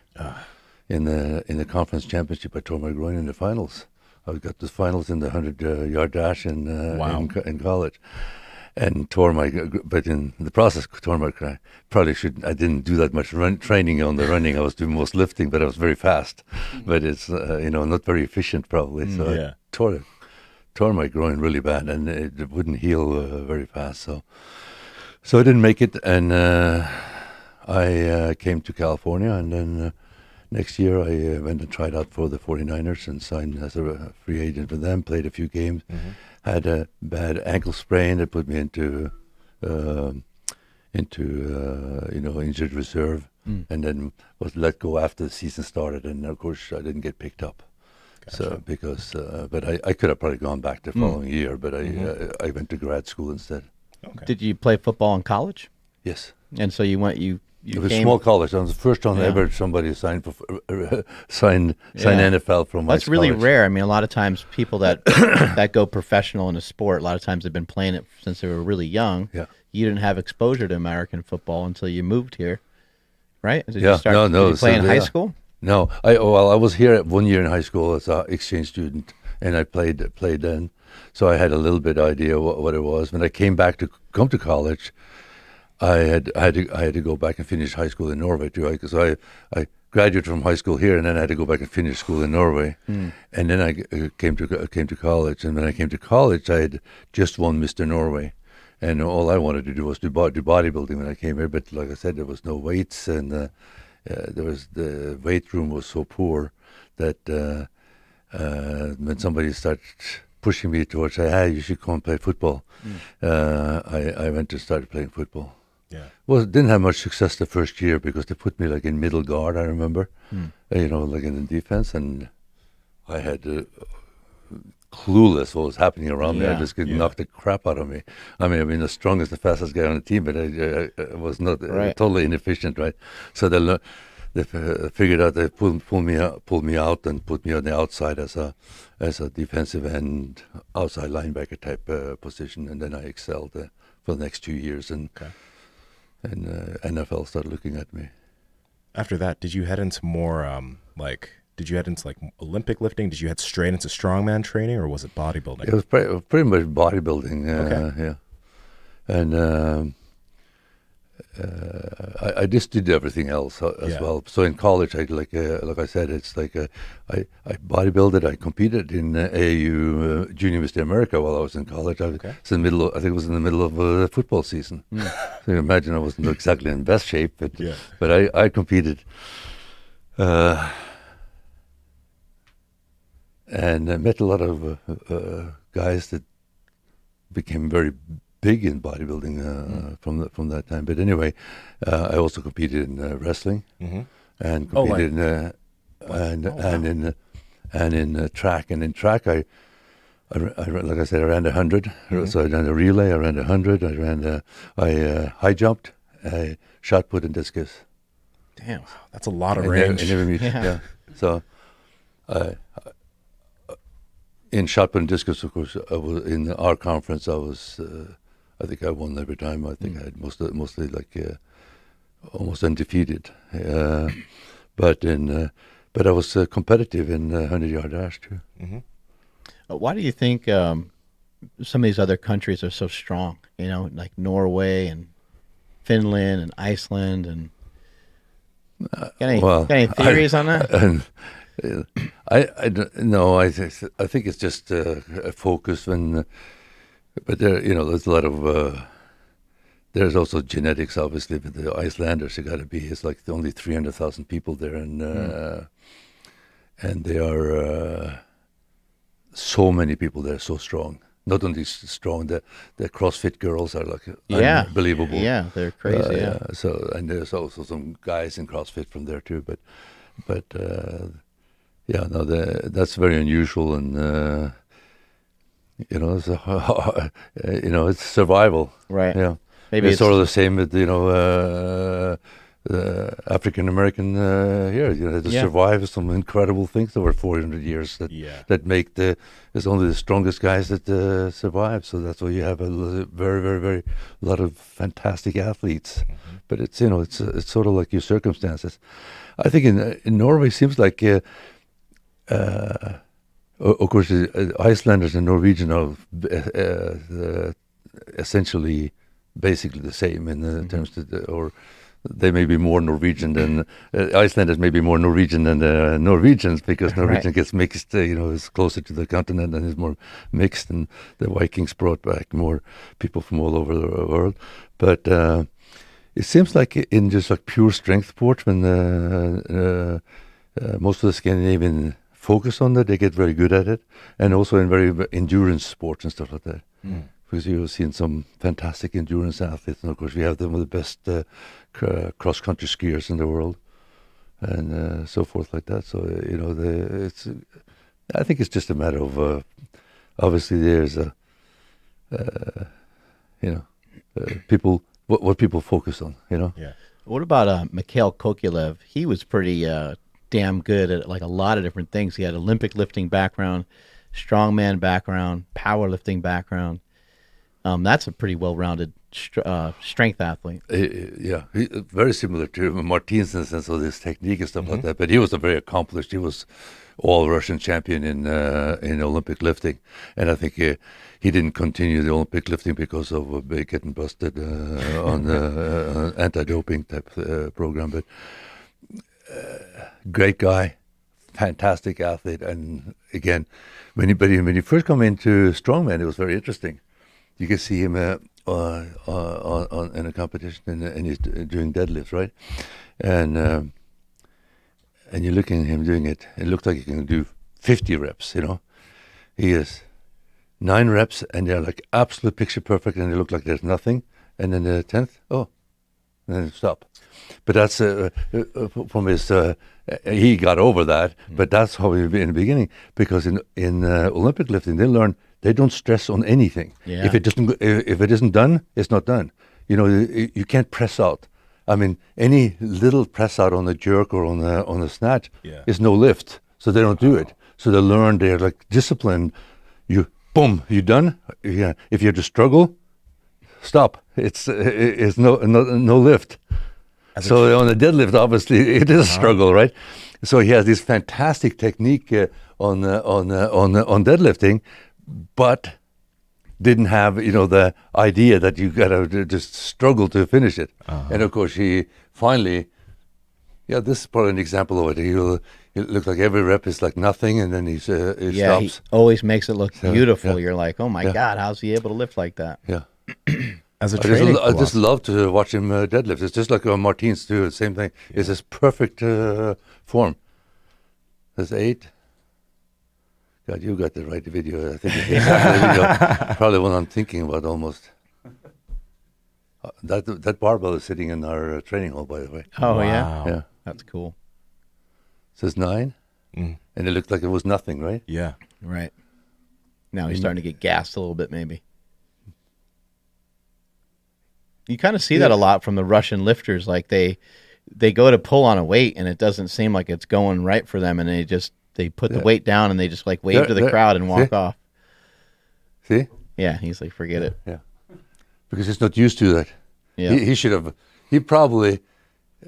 in the conference championship. I tore my groin in the finals. I got the finals in the 100-yard dash in college. And but in the process, tore my crack. I didn't do that much training on the running. I was doing most lifting, but I was very fast. But it's, not very efficient probably. So yeah. I tore my groin really bad and it wouldn't heal very fast. So I didn't make it. And I came to California and then next year I went and tried out for the 49ers and signed as a free agent with them, played a few games. Mm-hmm. Had a bad ankle sprain that put me into injured reserve, and then was let go after the season started. And of course, I didn't get picked up. Gotcha. So because, but I could have probably gone back the following year, but I went to grad school instead. Okay. Did you play football in college? Yes. And so you went. It was a small college. I was the first time ever somebody signed NFL from my That's really college. rare. I mean, a lot of times people that go professional in a sport, a lot of times they've been playing it since they were really young. Yeah. You didn't have exposure to American football until you moved here, right? Did Yeah. you start, No. Did you play in high school? No. I was here 1 year in high school as an exchange student, and I played then. So I had a little bit idea what it was. When I came back to come to college, I had to go back and finish high school in Norway too, because I graduated from high school here, and then I had to go back and finish school in Norway, and then I came to college. And when I came to college, I had just won Mr. Norway, and all I wanted to do was do bodybuilding when I came here. But like I said, there was no weights, and the weight room was so poor that when somebody started pushing me towards, hey, you should come and play football, I went to start playing football. Yeah. Well, didn't have much success the first year because they put me like in middle guard, I remember, like in the defense, and I had clueless what was happening around me. I just could knock the crap out of me. I mean, the strongest, the fastest guy on the team, but I was not totally inefficient, right? So they figured out they pulled me out and put me on the outside as a defensive end, outside linebacker type position, and then I excelled for the next 2 years, and NFL started looking at me. After that, did you head into more Olympic lifting? Did you head straight into strongman training, or was it bodybuilding? It was pretty much bodybuilding. Yeah, and I just did everything else as well. So in college, like I said, it's like I bodybuilded. I competed in AAU Junior Mr. America while I was in college. I think it was in the middle of the football season. So you imagine I wasn't exactly in best shape, but I competed, and I met a lot of guys that became very big in bodybuilding from that time. But anyway, I also competed in wrestling and competed in track. And in track, I like I said, I ran 100. So I ran a relay. I ran 100. I high jumped, shot put, and discus. Damn, that's a lot of range. So in shot put and discus, of course, I was in our conference. I think I won every time. I think I had mostly like almost undefeated. But I was competitive in 100-yard dash too. Why do you think some of these other countries are so strong? You know, like Norway and Finland and Iceland, and got any theories on that? I don't know. I think it's just a focus. But there, there's a lot of. There's also genetics, obviously, but the Icelanders, it's like only 300,000 people there, and they are so many people there, so strong. Not only strong, the CrossFit girls are like unbelievable. Yeah, they're crazy. So, and there's also some guys in CrossFit from there too, but that's very unusual, and it's survival. Right. Yeah. Maybe it's sort of the same with African American here. They survive some incredible things over 400 years that make it's only the strongest guys that survive. So that's why you have a very, very, very lot of fantastic athletes. Mm-hmm. But it's it's sort of like your circumstances. I think in Norway seems like of course Icelanders and Norwegian are essentially basically the same in terms of or they may be more Norwegian than Icelanders may be more Norwegian than Norwegians, because Norwegian gets mixed, is closer to the continent and is more mixed, and the Vikings brought back more people from all over the world. But it seems like in just like pure strength sports, when most of the Scandinavian focus on that, they get very good at it, and also in very endurance sports and stuff like that. Mm. Because you've seen some fantastic endurance athletes, and of course we have them with the best cross-country skiers in the world, and so forth like that. So I think it's just a matter of obviously there's people what people focus on. Yeah. What about Mikhail Kokylev? He was pretty damn good at like a lot of different things. He had Olympic lifting background, strongman background, powerlifting background. That's a pretty well-rounded strength athlete. Very similar to Martins in the sense of his technique and stuff like that. But he was a very accomplished. He was all-Russian champion in Olympic lifting, and I think he didn't continue the Olympic lifting because of getting busted on the anti-doping type program. But great guy, fantastic athlete, and again, when you first come into strongman, it was very interesting. You can see him in a competition, and he's doing deadlifts, right? And you're looking at him doing it. It looks like he can do 50 reps. He is 9 reps, and they're like absolute picture perfect, and they look like there's nothing. And then the 10th, and then stop. But that's from his. He got over that, but that's how he in the beginning. Because in Olympic lifting, they don't stress on anything. Yeah. If it isn't done, it's not done. You can't press out. I mean, any little press out on the jerk or on the snatch is no lift. So they don't do it. So they learn. They're like disciplined. You done. Yeah. If you have to struggle, stop. It's no lift. So on the deadlift, obviously, it is a struggle, right? So he has this fantastic technique on deadlifting, but didn't have the idea that you gotta just struggle to finish it. And of course, he finally, this is probably an example of it. It looks like every rep is like nothing, and then he stops. He always makes it look beautiful. Yeah. You're like, oh my God, how's he able to lift like that? Yeah. As a training I just love to watch him deadlift. It's just like Martins too. The same thing. Yeah. It's his perfect form. There's 8. God, you got the right video. I think it's exactly the video. Probably what I'm thinking about almost. That barbell is sitting in our training hall, by the way. Oh, wow. Yeah. That's cool. It says 9, and it looked like it was nothing, right? Yeah. Right. Now he's starting to get gassed a little bit, maybe. You kind of see that a lot from the Russian lifters. Like they go to pull on a weight, and it doesn't seem like it's going right for them, and they put the weight down, and they just like wave to the crowd and walk off. See? Yeah, he's like, forget it. Yeah, because he's not used to that. Yeah, he should have. He probably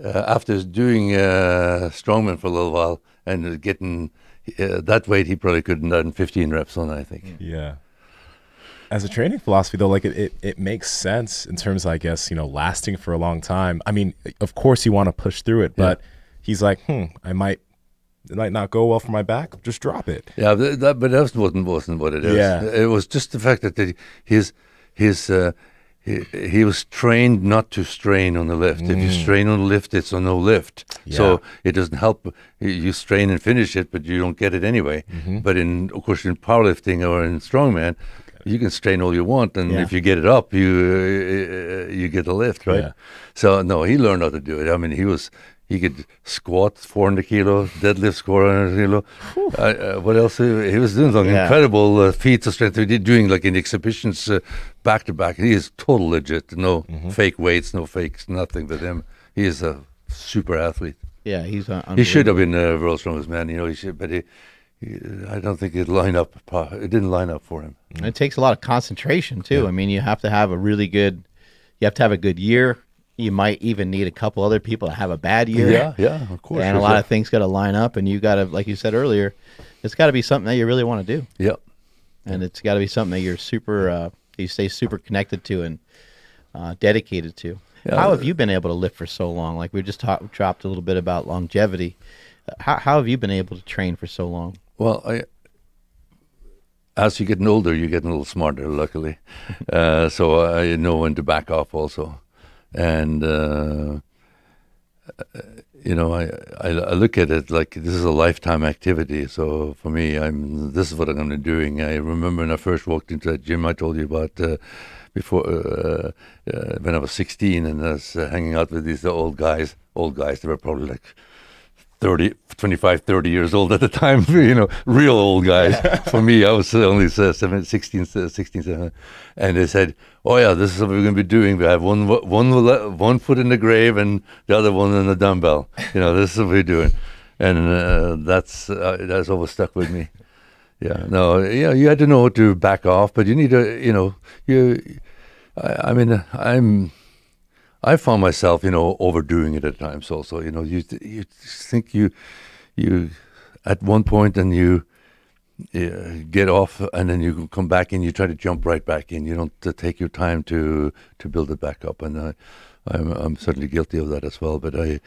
after doing strongman for a little while and getting that weight he probably couldn't done 15 reps on, I think. Yeah. As a training philosophy, though, like it makes sense in terms of, I guess, lasting for a long time. I mean, of course you want to push through it, but he's like, it might not go well for my back. Just drop it. Yeah, but that wasn't what it is. Yeah. It was just the fact that he was trained not to strain on the lift. If you strain on the lift, it's a no lift. Yeah. So it doesn't help. You strain and finish it, but you don't get it anyway. But of course, in powerlifting or in strongman, you can strain all you want, and if you get it up, you get a lift, right? Yeah. So no, he learned how to do it. I mean, he could squat 400 kilos, deadlift 400 kilos. What else? He was doing some incredible feats of strength. He did doing like in exhibitions back to back. He is total legit. No fake weights, no fakes, nothing with him. He is a super athlete. Yeah, he's He should have been the world's strongest man. He should, but I don't think it lined up. It didn't line up for him. It takes a lot of concentration too. Yeah. I mean, you have to have a really good. You have to have a good year. You might even need a couple other people to have a bad year. Yeah, of course. And a lot of things got to line up, and you got to, like you said earlier, it's got to be something that you really want to do. Yeah. And it's got to be something that you're super, you stay super connected to and dedicated to. Yeah. How have you been able to lift for so long? Like we just dropped a little bit about longevity. How have you been able to train for so long? Well, as you're getting older, you're getting a little smarter, luckily. So I know when to back off also. And, I look at it like this is a lifetime activity. So for me, this is what I'm going to be doing. I remember when I first walked into that gym I told you about before, when I was 16 and I was hanging out with these old guys. They were probably like 25, 30 years old at the time, real old guys. For me, I was only 16, 17. And they said, oh yeah, this is what we're going to be doing. We have one foot in the grave and the other one in the dumbbell. This is what we're doing. And that's always stuck with me. Yeah, no, you had to know to back off, but you need to, I found myself, overdoing it at times also. You think you at one point and you get off and then you come back and you try to jump right back in. You don't take your time to build it back up. And I'm certainly guilty of that as well. But I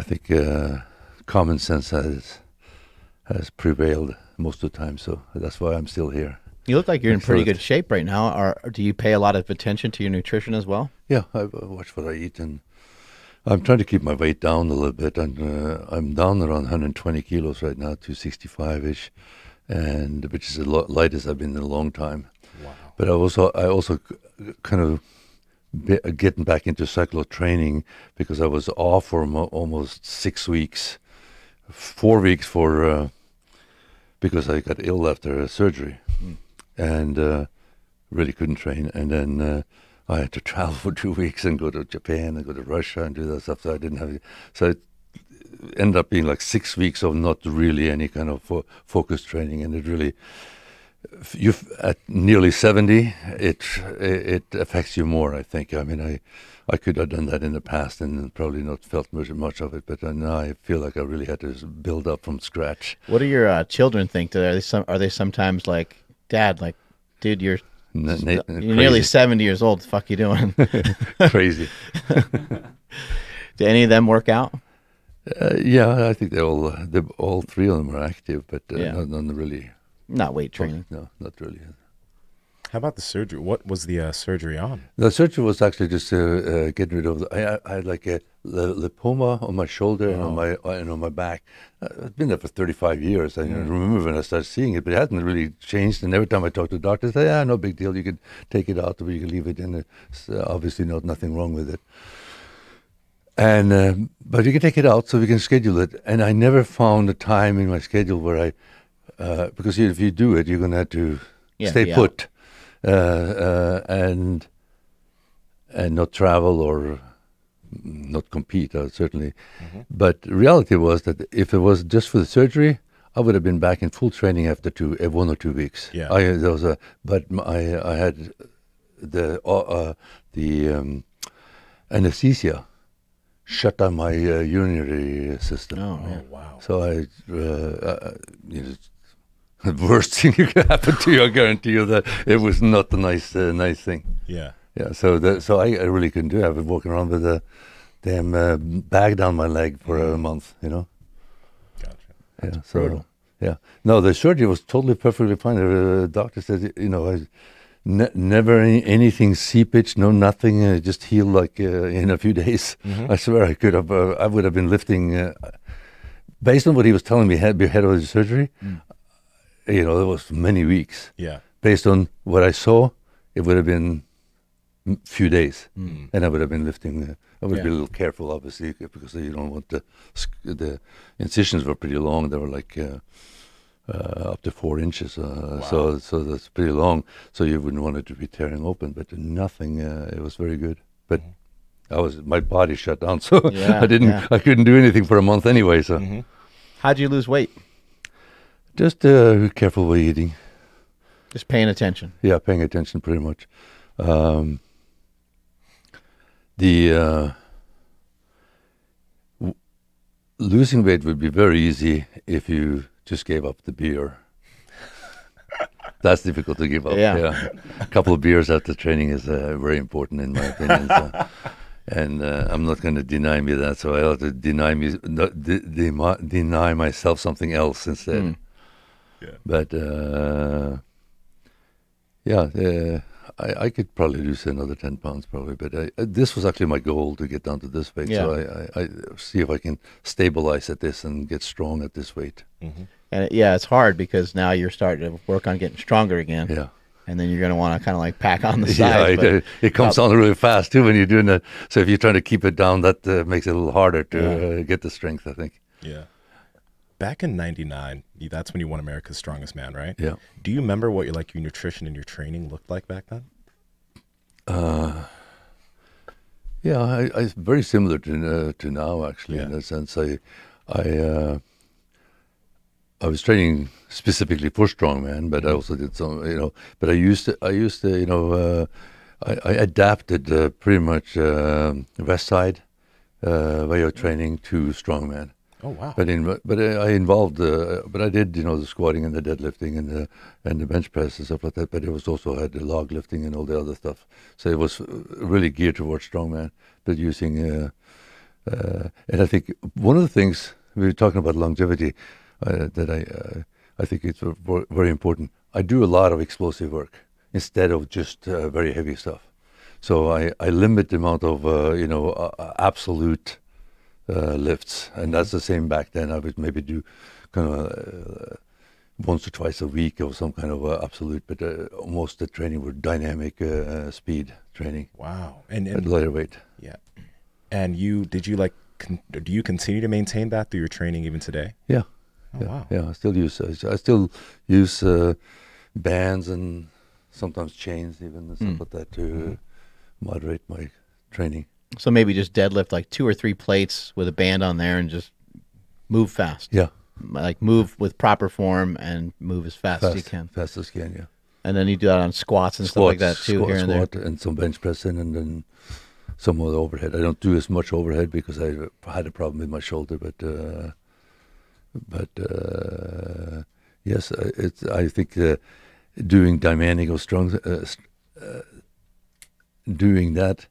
think common sense has prevailed most of the time. So that's why I'm still here. You look like you're in pretty good shape right now. Or do you pay a lot of attention to your nutrition as well? Yeah, I watch what I eat, and I'm trying to keep my weight down a little bit. And I'm down around 120 kilos right now, 265-ish, and which is the lightest I've been in a long time. Wow! But I also kind of getting back into Ciclo training because I was off for almost 6 weeks, 4 weeks because I got ill after surgery. And really couldn't train. And then I had to travel for 2 weeks and go to Japan and go to Russia and do that stuff. So I didn't have it. So it ended up being like 6 weeks of not really any kind of focused training. And it really, at nearly 70, it affects you more, I think. I mean, I could have done that in the past and probably not felt much of it. But now I feel like I really had to build up from scratch. What do your children think? Are they sometimes like, Dad, like, dude, you're nearly 70 years old. The fuck you doing? Crazy. Do any of them work out? Yeah, I think all three of them are active, but none really. Not weight training. No, not really. How about the surgery? What was the surgery on? The surgery was actually just getting rid of. I had like a lipoma on my shoulder and on my back. I've been there for 35 years. I remember when I started seeing it, but it hasn't really changed. And every time I talk to the doctor, they say, "Yeah, no big deal. You can take it out, or you can leave it in. It's obviously nothing wrong with it." And but you can take it out, so we can schedule it. And I never found a time in my schedule where because if you do it, you're going to have to stay put. And not travel or not compete, certainly. But the reality was that if it was just for the surgery, I would have been back in full training after 1 or 2 weeks. Yeah. I had the anesthesia shut down my urinary system. Oh, yeah. Wow. So the worst thing you can happen to you, I guarantee you that it was not a nice thing. Yeah. Yeah, so I really couldn't do it. I've been walking around with a damn bag down my leg for a month, Gotcha. Yeah, brutal. Yeah. No, the surgery was totally perfectly fine. The doctor said, never anything seepage, no nothing. It just healed like in a few days. I swear I could have. I would have been lifting based on what he was telling me ahead of the surgery. It was many weeks. Yeah. Based on what I saw, it would have been a few days, and I would have been lifting. I would be a little careful, obviously, because you don't want the incisions were pretty long. They were like up to 4 inches, so that's pretty long. So you wouldn't want it to be tearing open, but nothing. It was very good, but my body shut down, so I couldn't do anything for a month anyway. So How'd you lose weight? just careful with eating. Just paying attention. Yeah, paying attention pretty much. Losing weight would be very easy if you just gave up the beer. That's difficult to give up. Yeah. A couple of beers after training is very important in my opinion. And I'm not going to deny me that, so I ought to deny myself something else instead. Yeah. But I could probably lose another 10 pounds probably, but this was actually my goal, to get down to this weight. Yeah. So I see if I can stabilize at this and get strong at this weight. And it's hard because now you're starting to work on getting stronger again. Yeah. And then you're going to want to kind of like pack on the Yeah, sides. it comes on really fast too when you're doing that. So if you're trying to keep it down, that makes it a little harder to get the strength, I think. Yeah. Back in '99, that's when you won America's Strongest Man, right? Yeah. Do you remember what your nutrition and your training looked like back then? Yeah, I very similar to now actually, in a sense. I was training specifically for strongman, but I also did some, But I used to, I adapted pretty much West Side way of training to strongman. Oh wow! But I involved, but I did the squatting and the deadlifting and the bench press and stuff like that. But it was also had the log lifting and all the other stuff. So it was really geared towards strongman, but using and I think one of the things we were talking about longevity that I think it's very important. I do a lot of explosive work instead of just very heavy stuff. So I limit the amount of absolute lifts, and that's the same back then. I would maybe do kind of once or twice a week of some kind of absolute, but most of the training were dynamic speed training. Wow! And at lighter weight. Yeah. And do you continue to maintain that through your training even today? Yeah. Oh, wow. Yeah. I still use bands and sometimes chains even and stuff like that to moderate my training. So maybe just deadlift like 2 or 3 plates with a band on there and just move fast. Yeah. Like move with proper form and move as fast as you can. Fast as you can, yeah. And then you do that on squats and stuff like that too, here and there. And some bench pressing and then some of the overhead. I don't do as much overhead because I had a problem with my shoulder, but yes, I think doing dynamic or strong, doing that,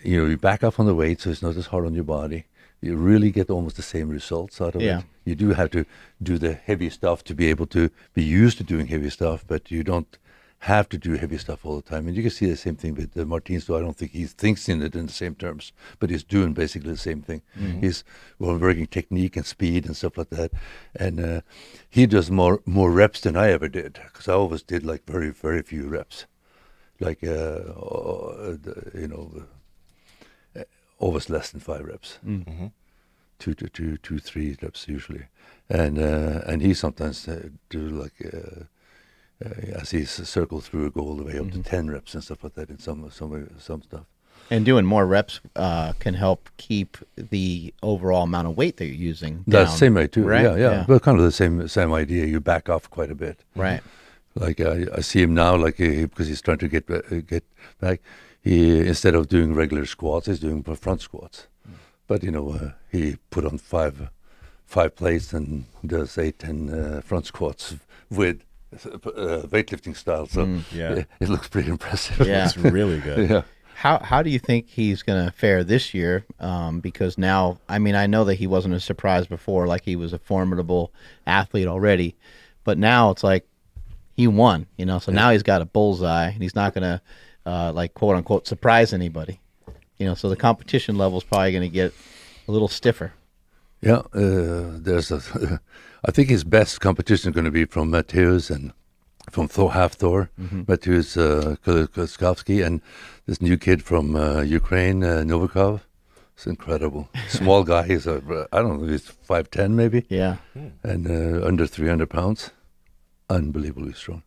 you back off on the weight so it's not as hard on your body. You really get almost the same results out of it. You do have to do the heavy stuff to be able to be used to doing heavy stuff, but you don't have to do heavy stuff all the time. And you can see the same thing with Martin, so I don't think he thinks in it in the same terms, but he's doing basically the same thing. He's working technique and speed and stuff like that. And he does more reps than I ever did, because I always did like very, very few reps. Like, always less than 5 reps. 2 to 3 reps usually. And he sometimes do like... as he's circled through a goal all the way up to 10 reps and stuff like that in some stuff. And doing more reps can help keep the overall amount of weight that you're using down. That's the same way too, right? Yeah. But kind of the same idea. You back off quite a bit. Right. Like I see him now, like because he's trying to get back. He, instead of doing regular squats, he's doing front squats. But he put on five plates and does 8-10 front squats with weightlifting style. So it looks pretty impressive. Yeah. It's really good. Yeah. How do you think he's going to fare this year? Because now, I mean, I know that he wasn't a surprise before, like he was a formidable athlete already, but now it's like he won, so now he's got a bullseye and he's not going to, like, quote unquote, surprise anybody, so the competition level is probably going to get a little stiffer. Yeah. I think his best competition is going to be from Mateusz and from Half Thor, Mateusz Koskowski, and this new kid from Ukraine, Novikov. It's incredible. Small guy. He's I don't know, he's 5'10" maybe. Yeah. And under 300 pounds. Unbelievably strong.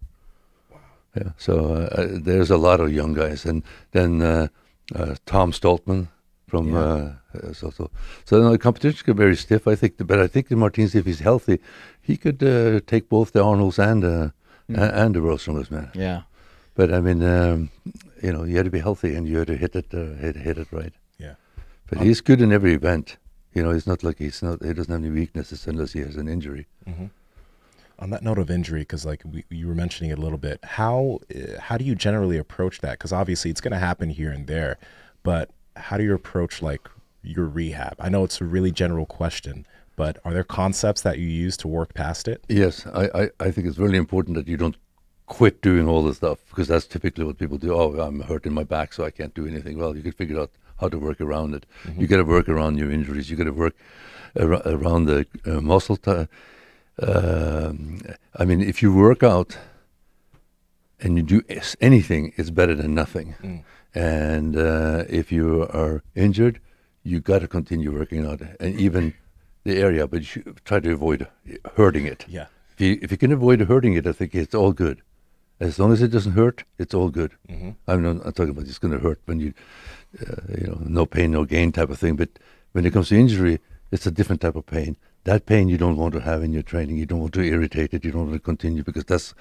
Wow. Yeah. So there's a lot of young guys, and then Tom Stoltman from so the competition could be very stiff. I think, but I think the Martins, if he's healthy, he could take both the Arnolds and the world strongest man. Yeah. But I mean, you had to be healthy and you had to hit it right. Yeah. But he's good in every event. He's not like he doesn't have any weaknesses unless he has an injury. Mm-hmm. On that note of injury, because like you were mentioning it a little bit, how do you generally approach that? Because obviously it's going to happen here and there, but how do you approach like your rehab? I know it's a really general question, but are there concepts that you use to work past it? Yes, I think it's really important that you don't quit doing all the stuff, because that's typically what people do. Oh, I'm hurting my back, so I can't do anything. Well, you can figure out how to work around it. Mm-hmm. You got to work around your injuries. You got to work around the muscle. I mean, if you work out and you do anything, it's better than nothing. Mm. And if you are injured, you got to continue working out, and even the area, but you should try to avoid hurting it. Yeah. If you can avoid hurting it, I think it's all good. As long as it doesn't hurt, it's all good. Mm-hmm. I'm not talking about it's going to hurt when you, no pain, no gain type of thing. But when it comes to injury, it's a different type of pain. That pain you don't want to have in your training. You don't want to irritate it. You don't want to continue, because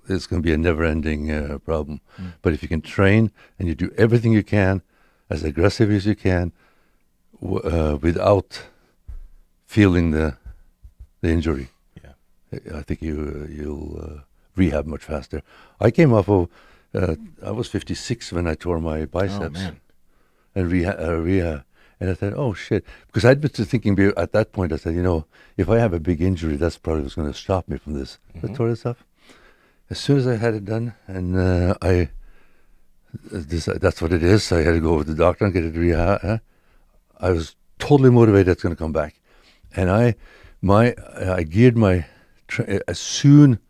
it's going to be a never-ending problem. Mm. But if you can train and you do everything you can, as aggressive as you can, without feeling the injury, I think you'll rehab much faster. I came off of, I was 56 when I tore my biceps, and rehab. And I said, oh, shit. Because I'd been thinking at that point, I said, if I have a big injury, that's probably what's going to stop me from this. Mm-hmm. I tore this up. As soon as I had it done, and that's what it is. I had to go with the doctor and get it rehab. I was totally motivated it's going to come back. And I geared my, as soon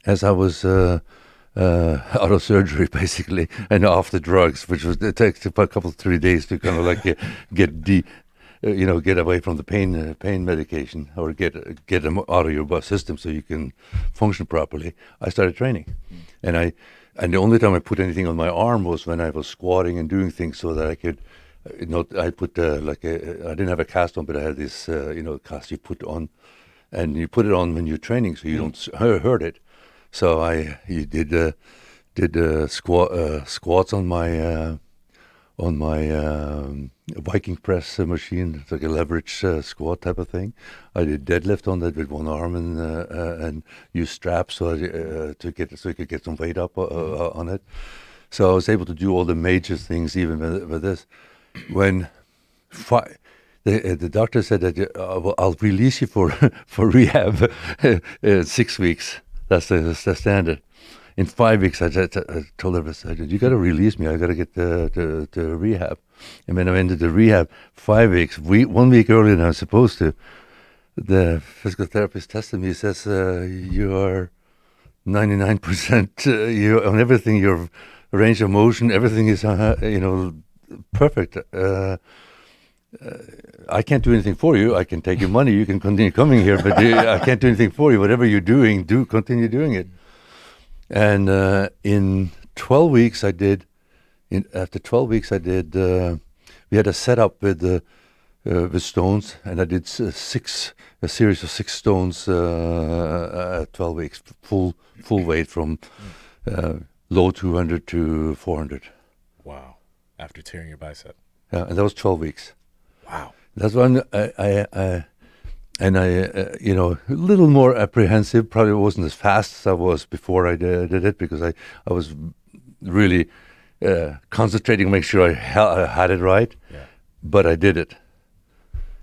as I was out of surgery, basically, and off the drugs, which it takes a couple 3 days to kind of like get away from the pain medication, or get them out of your system so you can function properly. I started training, and the only time I put anything on my arm was when I was squatting and doing things so that I could. I put I didn't have a cast on, but I had this cast you put on, and you put it on when you're training so you don't hurt it. So I did squats on my Viking press machine. It's like a leverage squat type of thing. I did deadlift on that with one arm and used straps so you could get some weight up on it. So I was able to do all the major things even with this. When the doctor said that I'll release you for rehab 6 weeks. That's the standard. In 5 weeks, I told her, I said, you got to release me. I got to get to rehab. And when I went into rehab, 5 weeks, 1 week earlier than I was supposed to, the physical therapist tested me. He says, you are 99%, you on everything, your range of motion, everything is, perfect. I can't do anything for you. I can take your money. You can continue coming here, but I can't do anything for you. Whatever you're doing, continue doing it. And in 12 weeks, after 12 weeks, we had a setup with stones, and I did a series of 6 stones at 12 weeks, full weight from low 200 to 400. Wow. After tearing your bicep. Yeah, and that was 12 weeks. Wow. That's one you know, a little more apprehensive. Probably wasn't as fast as I was before I did it, because I was really concentrating to make sure I had it right. Yeah. But I did it.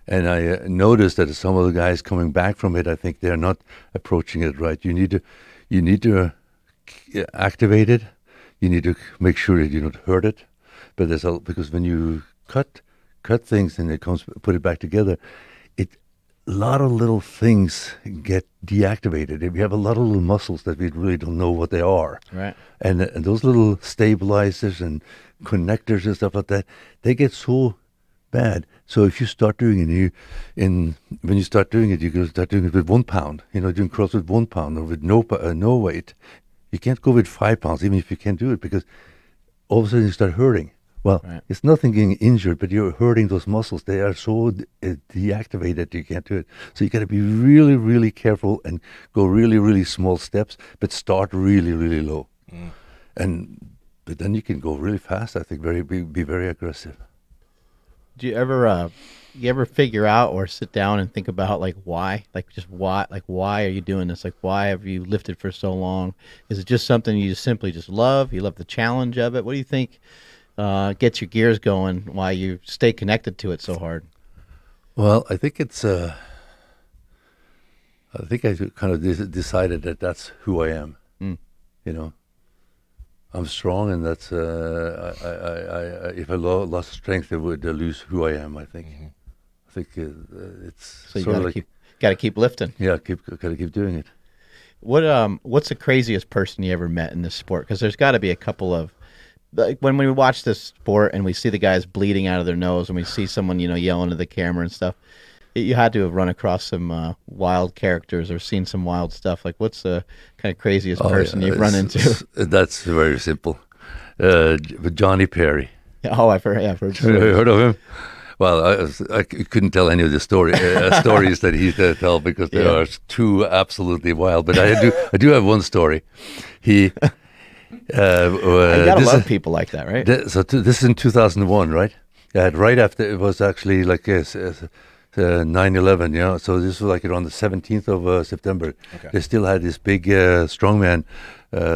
And I noticed that some of the guys coming back from it, I think they're not approaching it right. You need to activate it. You need to make sure that you don't hurt it. But because when you cut things and put it back together, a lot of little things get deactivated. We have a lot of little muscles that we really don't know what they are. Right. And those little stabilizers and connectors and stuff like that, they get so bad. So if you start doing it, when you start doing it, you can start doing it with 1 pound. You know, doing curls with 1 pound or with no weight. You can't go with 5 pounds, even if you can do it, because all of a sudden you start hurting. Well, Right. It's nothing getting injured, but you're hurting those muscles. They are so deactivated you can't do it. So you got to be really, really careful and go really, really small steps, but start really, really low. But then you can go really fast. I think be very aggressive. Do you ever figure out or sit down and think about like why? Like just why? Like why are you doing this? Like why have you lifted for so long? Is it just something you simply just love? You love the challenge of it? What do you think gets your gears going? Why you stay connected to it so hard? Well, I think it's. I think I kind of decided that that's who I am. You know, I'm strong, and that's. If I lost strength, I would lose who I am. I think. I think it's. So you sort of gotta keep lifting. Yeah, gotta keep doing it. What's the craziest person you ever met in this sport? Because there's got to be a couple of. Like when we watch this sport and we see the guys bleeding out of their nose and we see someone, you know, yelling at the camera and stuff, you had to have run across some wild characters or seen some wild stuff. Like what's the kind of craziest person you've run into? That's very simple. Johnny Perry. Oh, I've heard Heard of him? Well, I couldn't tell any of the stories that he tell because they are too absolutely wild. But I do have one story. He. You gotta love people like that, right? This is in 2001, right? Yeah, right after it was actually like 9/11. Yeah, so this was like around the 17th of September. Okay. They still had this big strongman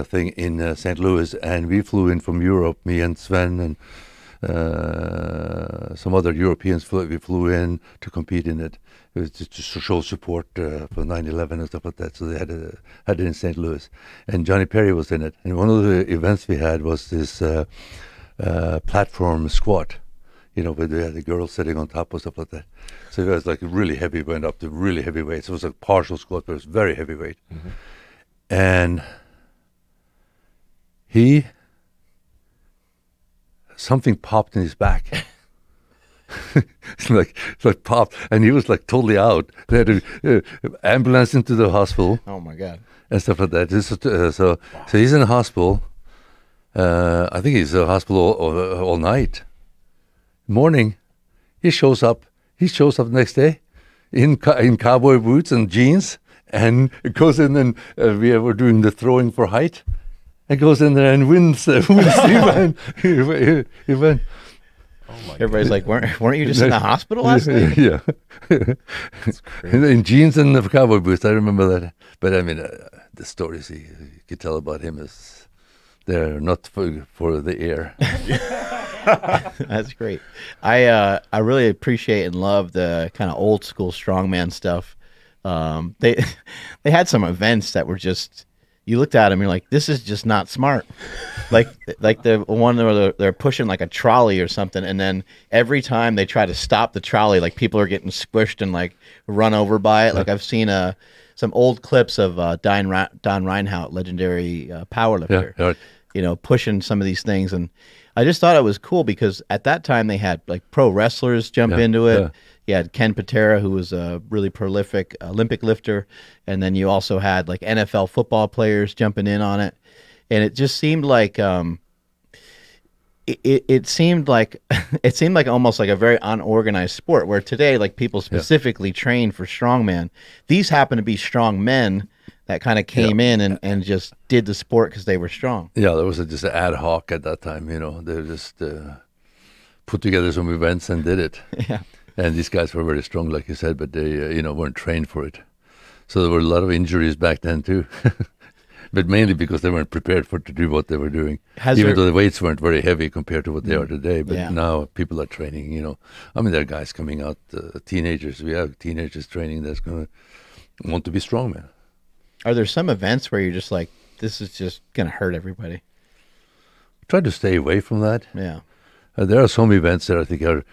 thing in St. Louis, and we flew in from Europe. Me and Sven and some other Europeans. We flew in to compete in it. It was just to show support for 9/11 and stuff like that. So they had it in St. Louis, and Johnny Perry was in it. And one of the events we had was this platform squat, you know, where they had the girls sitting on top or stuff like that. So it was like really heavy, went up to really heavy weights. It was a partial squat, but it was very heavy weight. And something popped in his back. it's like popped, and he was like totally out. They had an ambulance into the hospital. Oh my God! And stuff like that. So he's in the hospital. I think he's in the hospital all night. Morning, he shows up. He shows up the next day in cowboy boots and jeans, and goes in and we were doing the throwing for height. And goes in there and wins. He went. Everybody's like, weren't you just in the hospital last night? Yeah. In jeans and the cowboy boots, I remember that. But I mean, the stories you could tell about him they're not for the air. That's great. I really appreciate and love the kind of old school strongman stuff. They had some events that were just. You looked at them, you're like, this is just not smart. like the one where they're pushing like a trolley or something, and then every time they try to stop the trolley, like people are getting squished and like run over by it. Like I've seen some old clips of Don Reinhardt, legendary powerlifter, you know, pushing some of these things, and I just thought it was cool because at that time they had like pro wrestlers jump into it. Yeah. You had Ken Patera, who was a really prolific Olympic lifter, and then you also had like NFL football players jumping in on it, and it just seemed like it seemed like almost like a very unorganized sport. Where today, like people specifically train for strongman, these happen to be strong men that kind of came in and just did the sport because they were strong. Yeah, there was just ad hoc at that time. You know, they just put together some events and did it. Yeah. And these guys were very strong, like you said, but they, weren't trained for it. So there were a lot of injuries back then too. But mainly because they weren't prepared to do what they were doing. Even though the weights weren't very heavy compared to what they are today. But now people are training, there are guys coming out, teenagers. We have teenagers training that's going to want to be strongman. Are there some events where you're just like, this is just going to hurt everybody? Try to stay away from that. Yeah. There are some events that I think are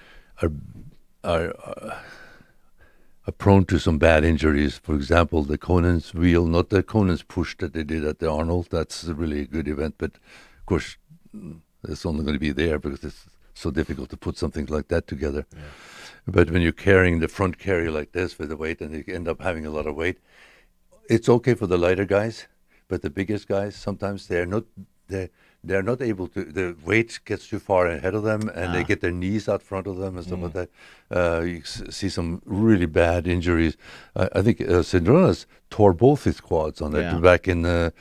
prone to some bad injuries. For example, the Conan's wheel, not the Conan's push that they did at the Arnold. That's a really good event, but of course, it's only going to be there because it's so difficult to put something like that together. Yeah. But when you're carrying the front carry like this with the weight and you end up having a lot of weight, it's okay for the lighter guys, but the biggest guys, sometimes they're not able to, the weight gets too far ahead of them and they get their knees out front of them and stuff like that. You see some really bad injuries. I think Cindronas tore both his quads on it back in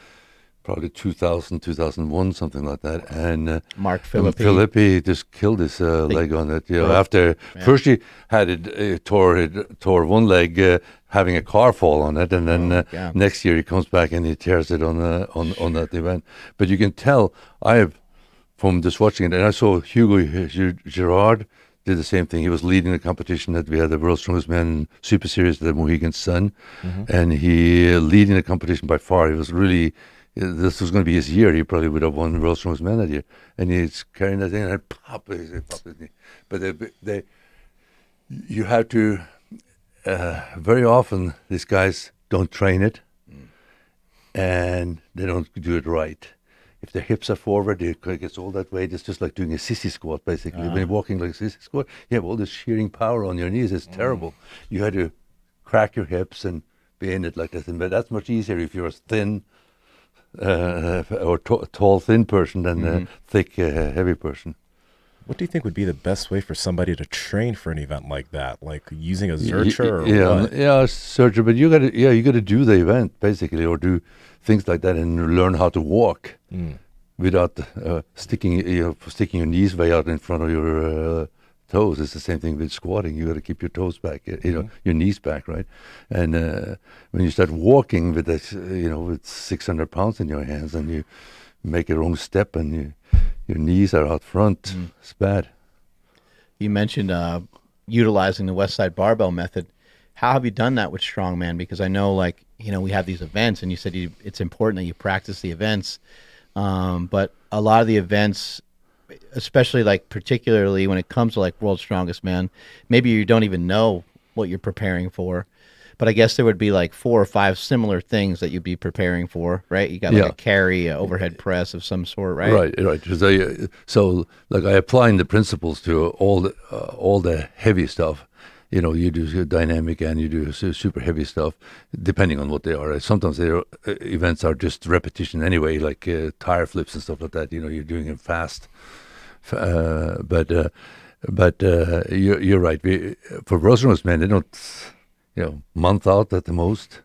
probably 2000, 2001, something like that. And Mark Filippi just killed his leg on it. After first he had it tore one leg having a car fall on it, and then next year he comes back and he tears it on that event. But you can tell from just watching it, and I saw Hugo Girard did the same thing. He was leading the competition that we had the World's Strongest Man Super Series, the Mohegan Sun, and he leading the competition by far. He was really. This was going to be his year. He probably would have won World's Strongest Man that year. And he's carrying that thing and pop his knee. But you have to, very often, these guys don't train it and they don't do it right. If their hips are forward, it gets all that weight. It's just like doing a sissy squat, basically. When you're walking like a sissy squat, you have all this shearing power on your knees. It's terrible. You had to crack your hips and be in it like this. But that's much easier if you're a thin, or tall, thin person than a thick, heavy person. What do you think would be the best way for somebody to train for an event like that? Like using a Zercher or what? Yeah, Zercher, but you got to do the event basically, or do things like that and learn how to walk without sticking your knees way out in front of your toes. It's the same thing with squatting. You got to keep your toes back, your knees back, right? And when you start walking with this, with 600 pounds in your hands, and you make a wrong step, and your knees are out front, it's bad. You mentioned utilizing the West Side Barbell method. How have you done that with Strongman? Because I know, we have these events, and you said it's important that you practice the events, but a lot of the events, especially particularly when it comes to World's Strongest Man, maybe you don't even know what you're preparing for, but I guess there would be 4 or 5 similar things that you'd be preparing for, right? You got a carry, a overhead press of some sort, right? Right. So I applying the principles to all the heavy stuff. You do dynamic and you do super heavy stuff, depending on what they are. Sometimes their events are just repetition anyway, like tire flips and stuff like that. You're doing them fast. But you're right. For World's Strongest Man, they don't, month out at the most,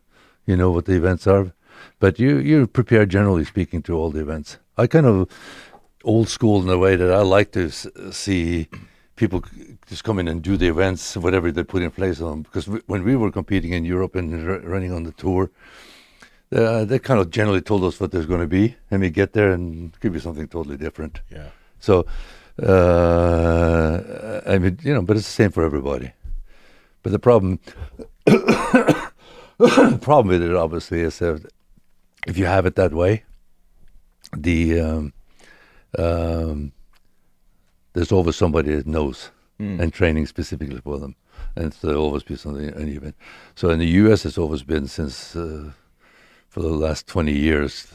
what the events are. But you prepare, generally speaking, to all the events. I kind of old school in a way that I like to see people just come in and do the events, whatever they put in place on them. Because when we were competing in Europe and running on the tour, they kind of generally told us what there's going to be, and we get there and give you something totally different. Yeah. So, but it's the same for everybody. But the problem with it, obviously, is that if you have it that way, there's always somebody that knows and training specifically for them, and so there'll always be something uneven. So in the U.S., it's always been since for the last 20 years,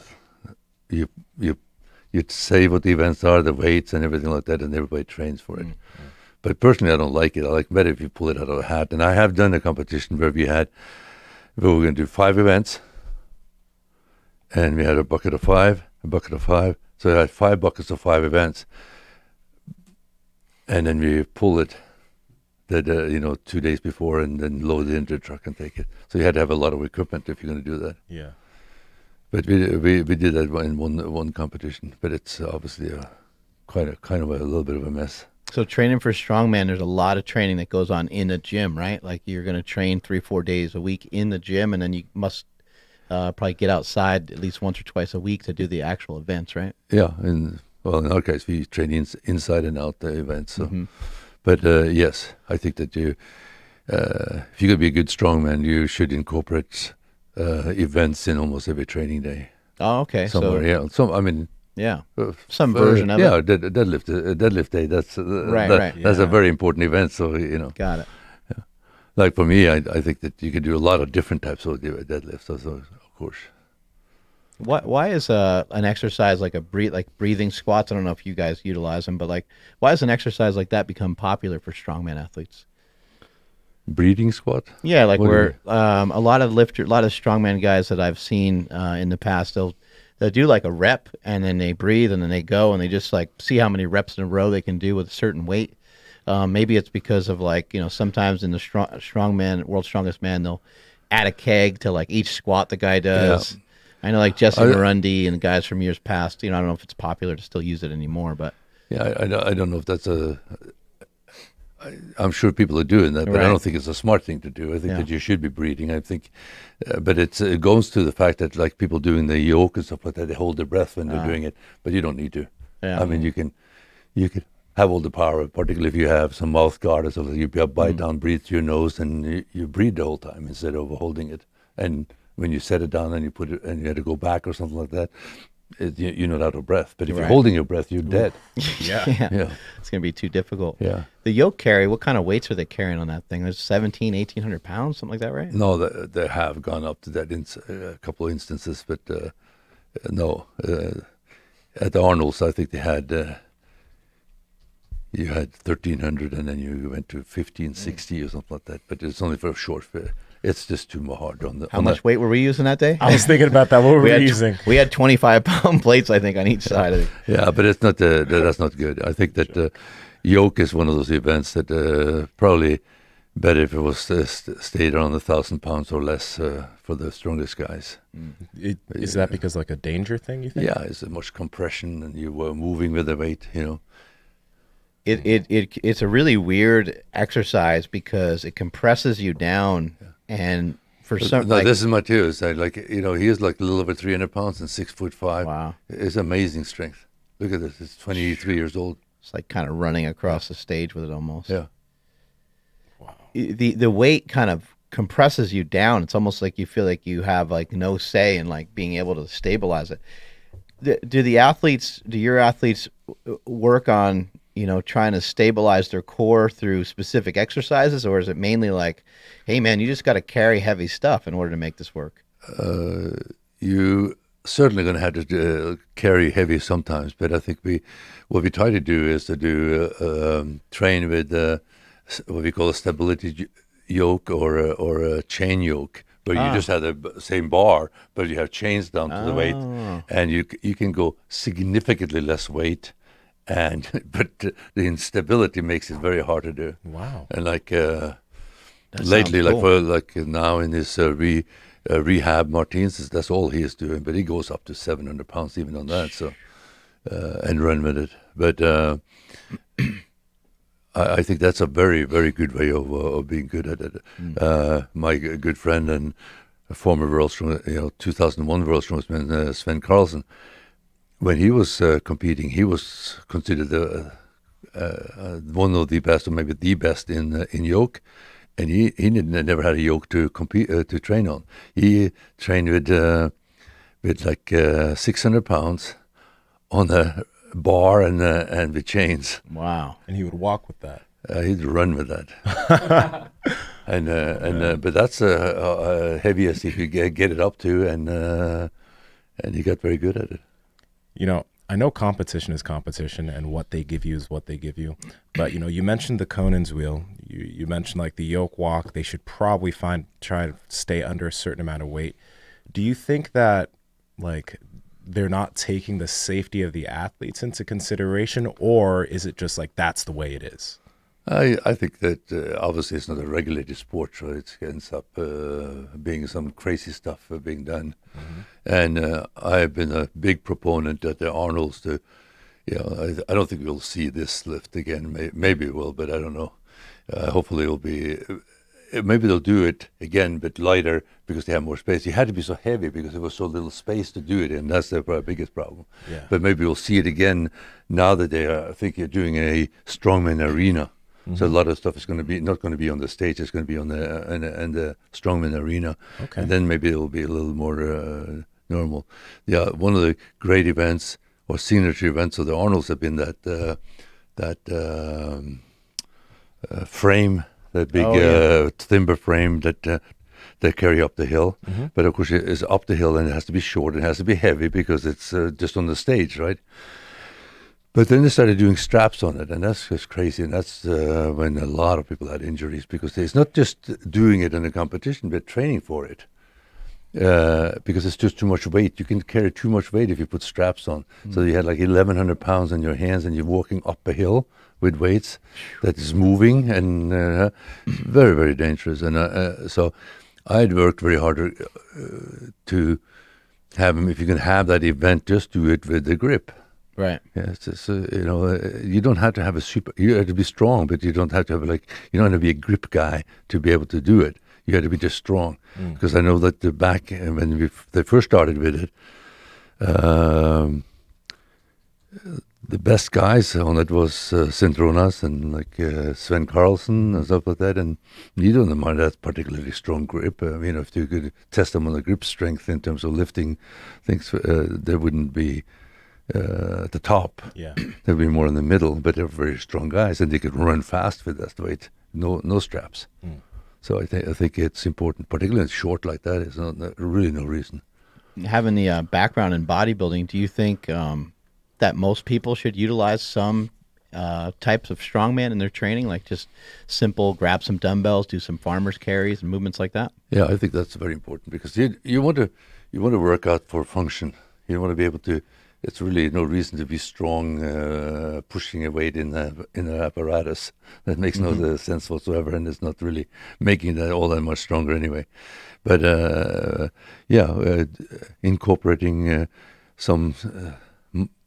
you say what the events are, the weights and everything like that, and everybody trains for it. But personally, I don't like it. I like better if you pull it out of a hat. And I have done a competition where we were going to do 5 events, and we had a bucket of 5. So I had 5 buckets of 5 events. And then we pull it, 2 days before, and then load it into the truck and take it. So you had to have a lot of equipment if you're going to do that. Yeah. But we did that in one competition. But it's obviously kind of a little bit of a mess. So training for strongman, there's a lot of training that goes on in the gym, right? Like you're going to train 3-4 days a week in the gym, and then you must probably get outside at least once or twice a week to do the actual events, right? Yeah, in our case, we train inside and out the events. So, but yes, I think that if you're gonna be a good strongman, you should incorporate events in almost every training day. Oh, okay. Somewhere, yeah. Yeah, some version of it. Yeah, deadlift day. That's Right. That's a very important event. So Got it. like for me, I think that you can do a lot of different types of deadlifts. So of course. Why is an exercise like breathing squats? I don't know if you guys utilize them, but like, why has an exercise like that become popular for strongman athletes? Breathing squat? Yeah, like What do you where a lot of strongman guys that I've seen in the past, they'll do like a rep and then they breathe and then they go and they just like see how many reps in a row they can do with a certain weight. Maybe it's because of like, sometimes in the strongman, world's strongest man, they'll add a keg to like each squat the guy does. Yeah. I know like Jesse Marundi and guys from years past, I don't know if it's popular to still use it anymore, but. Yeah, I don't know if that's I'm sure people are doing that, but I don't think it's a smart thing to do. I think that you should be breathing. I think, but it goes to the fact that like people doing the yoke and stuff like that, they hold their breath when they're doing it, but you don't need to. Yeah. I mean, you can have all the power, particularly if you have some mouth guard or something. You bite down, breathe through your nose, and you breathe the whole time instead of holding it. And when you set it down and you put it, and you had to go back or something like that, you're not out of breath. But if you're holding your breath, you're dead. Yeah. It's going to be too difficult. Yeah. The yoke carry, what kind of weights are they carrying on that thing? There's 1,800 pounds, something like that, right? No, they have gone up to that in a couple of instances, but no. At the Arnold's, I think they had, you had 1,300 and then you went to 1,560 or something like that, but it's only for a short fit. It's just too hard on the. How much weight were we using that day? I was thinking about that. What were we using? We had 25-pound plates, I think, on each side of it. Yeah, but it's not. That's not good. I think that yoke is one of those events that probably better if it was stayed around 1,000 pounds or less for the strongest guys. Is that because like a danger thing? You think? Yeah, it's much compression and you were moving with the weight. It's a really weird exercise because it compresses you down. And for some, this is Mathieu's. He is like a little over 300 pounds and 6'5". Wow, it's amazing strength. Look at this. It's 23 years old. It's like kind of running across the stage with it almost. Yeah. Wow. The weight kind of compresses you down. It's almost like you feel like you have like no say in like being able to stabilize it. Do your athletes work on trying to stabilize their core through specific exercises, or is it mainly like, hey man, you just got to carry heavy stuff in order to make this work? You certainly going to have to carry heavy sometimes, but I think what we try to do is to train with what we call a stability yoke or a chain yoke, where you just have the same bar, but you have chains down to the weight, and you can go significantly less weight. But the instability makes it very hard to do. Wow! And lately, cool. Now in this Rehab Martinez, that's all he is doing. But he goes up to 700 pounds even on that. So and run with it. But I think that's a very, very good way of being good at it. My good friend and former world strong, 2001 world strongest man, Sven Karlsson. When he was competing, he was considered one of the best, or maybe the best in yoke, and he never had a yoke to compete to train on. He trained with 600 pounds on a bar and with chains. Wow! And he would walk with that. He'd run with that. But that's heaviest he could get it up to, and he got very good at it. I know competition is competition and what they give you is what they give you. But, you mentioned the Conan's wheel. You mentioned like the yoke walk. They should probably try to stay under a certain amount of weight. Do you think that like they're not taking the safety of the athletes into consideration, or is it just like that's the way it is? I think that obviously it's not a regulated sport, so it ends up being some crazy stuff being done. Mm-hmm. And I've been a big proponent at the Arnold's to I don't think we'll see this lift again. Maybe we will, but I don't know. Hopefully it'll be. Maybe they'll do it again, but lighter because they have more space. You had to be so heavy because there was so little space to do it in. That's their biggest problem. Yeah. But maybe we'll see it again now that they are. I think you're doing a strongman arena. So a lot of stuff is going to be not going to be on the stage. It's going to be on the strongman arena. Okay. And then maybe it'll be a little more normal. Yeah, one of the great events or signature events of the Arnolds have been that frame, that big timber frame that they carry up the hill. But of course, it's up the hill and it has to be short. And it has to be heavy because it's just on the stage, right? But then they started doing straps on it, and that's just crazy. And that's when a lot of people had injuries because it's not just doing it in a competition, but training for it. Because it's just too much weight. You can carry too much weight if you put straps on. So you had like 1,100 pounds on your hands and you're walking up a hill with weights that is moving and very, very dangerous. And so I had worked very hard to have them. If you can have that event, just do it with the grip. Right. Yeah, it's just, you don't have to have you have to be strong, but you don't have to have you don't have to be a grip guy to be able to do it. You have to be just strong. Because I know that when they first started with it, the best guys on it was Sindronas and Sven Carlson and stuff like that, and neither of them are that particularly strong grip. If you could test them on the grip strength in terms of lifting things, they wouldn't be at the top. Yeah. They'd be more in the middle, but they're very strong guys, and they could run fast with that weight. No straps. So I think it's important, particularly in short like that. It's really no reason. Having the background in bodybuilding, do you think that most people should utilize some types of strongman in their training, like just simple grab some dumbbells, do some farmer's carries and movements like that? Yeah, I think that's very important because you want to work out for function. You want to be able to. It's really no reason to be strong pushing a weight in an apparatus. That makes no sense whatsoever, and it's not really making that all that much stronger anyway. But incorporating some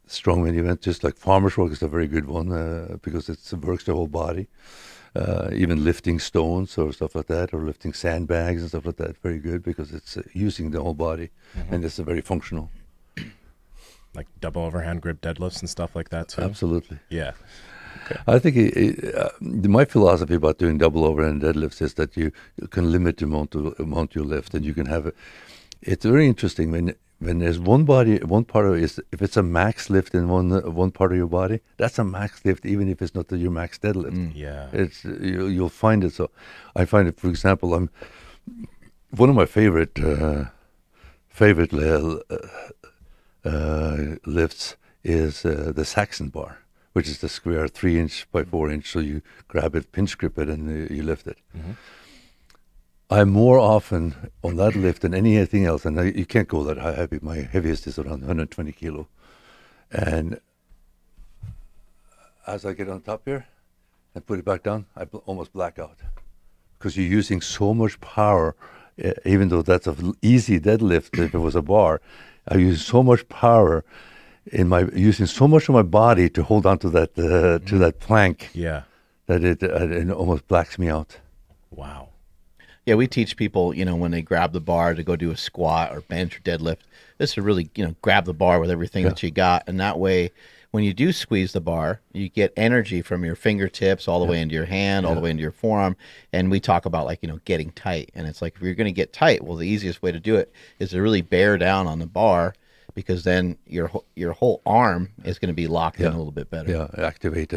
strongman event, just like farmer's walk is a very good one because it works the whole body. Even lifting stones or stuff like that, or lifting sandbags and stuff like that, very good because it's using the whole body, and it's very functional. Like double overhand grip deadlifts and stuff like that too? Absolutely. Yeah. Okay. I think my philosophy about doing double overhand deadlifts is that you can limit the amount you lift, and you can have it's very interesting when there's one part of it is, if it's a max lift in one part of your body, that's a max lift even if it's not your max deadlift. Yeah. It's you'll find it. So I find it, for example, one of my favorite lifts is the Saxon bar, which is the square 3-inch by 4-inch. So you grab it, pinch grip it, and you lift it. I'm more often on that lift than anything else, and you can't go that high heavy. My heaviest is around 120 kilo. And as I get on top here and put it back down, I almost black out because you're using so much power, even though that's an easy deadlift if it was a bar. I use so much power using so much of my body to hold on to that plank. Yeah. That it almost blacks me out. Wow. Yeah, we teach people, when they grab the bar to go do a squat or bench or deadlift, this to really, grab the bar with everything that you got. And that way, when you do squeeze the bar, you get energy from your fingertips all the way into your hand, all the way into your forearm. And we talk about getting tight. And it's like, if you're going to get tight, well, the easiest way to do it is to really bear down on the bar, because then your whole arm is going to be locked in a little bit better. Yeah, activate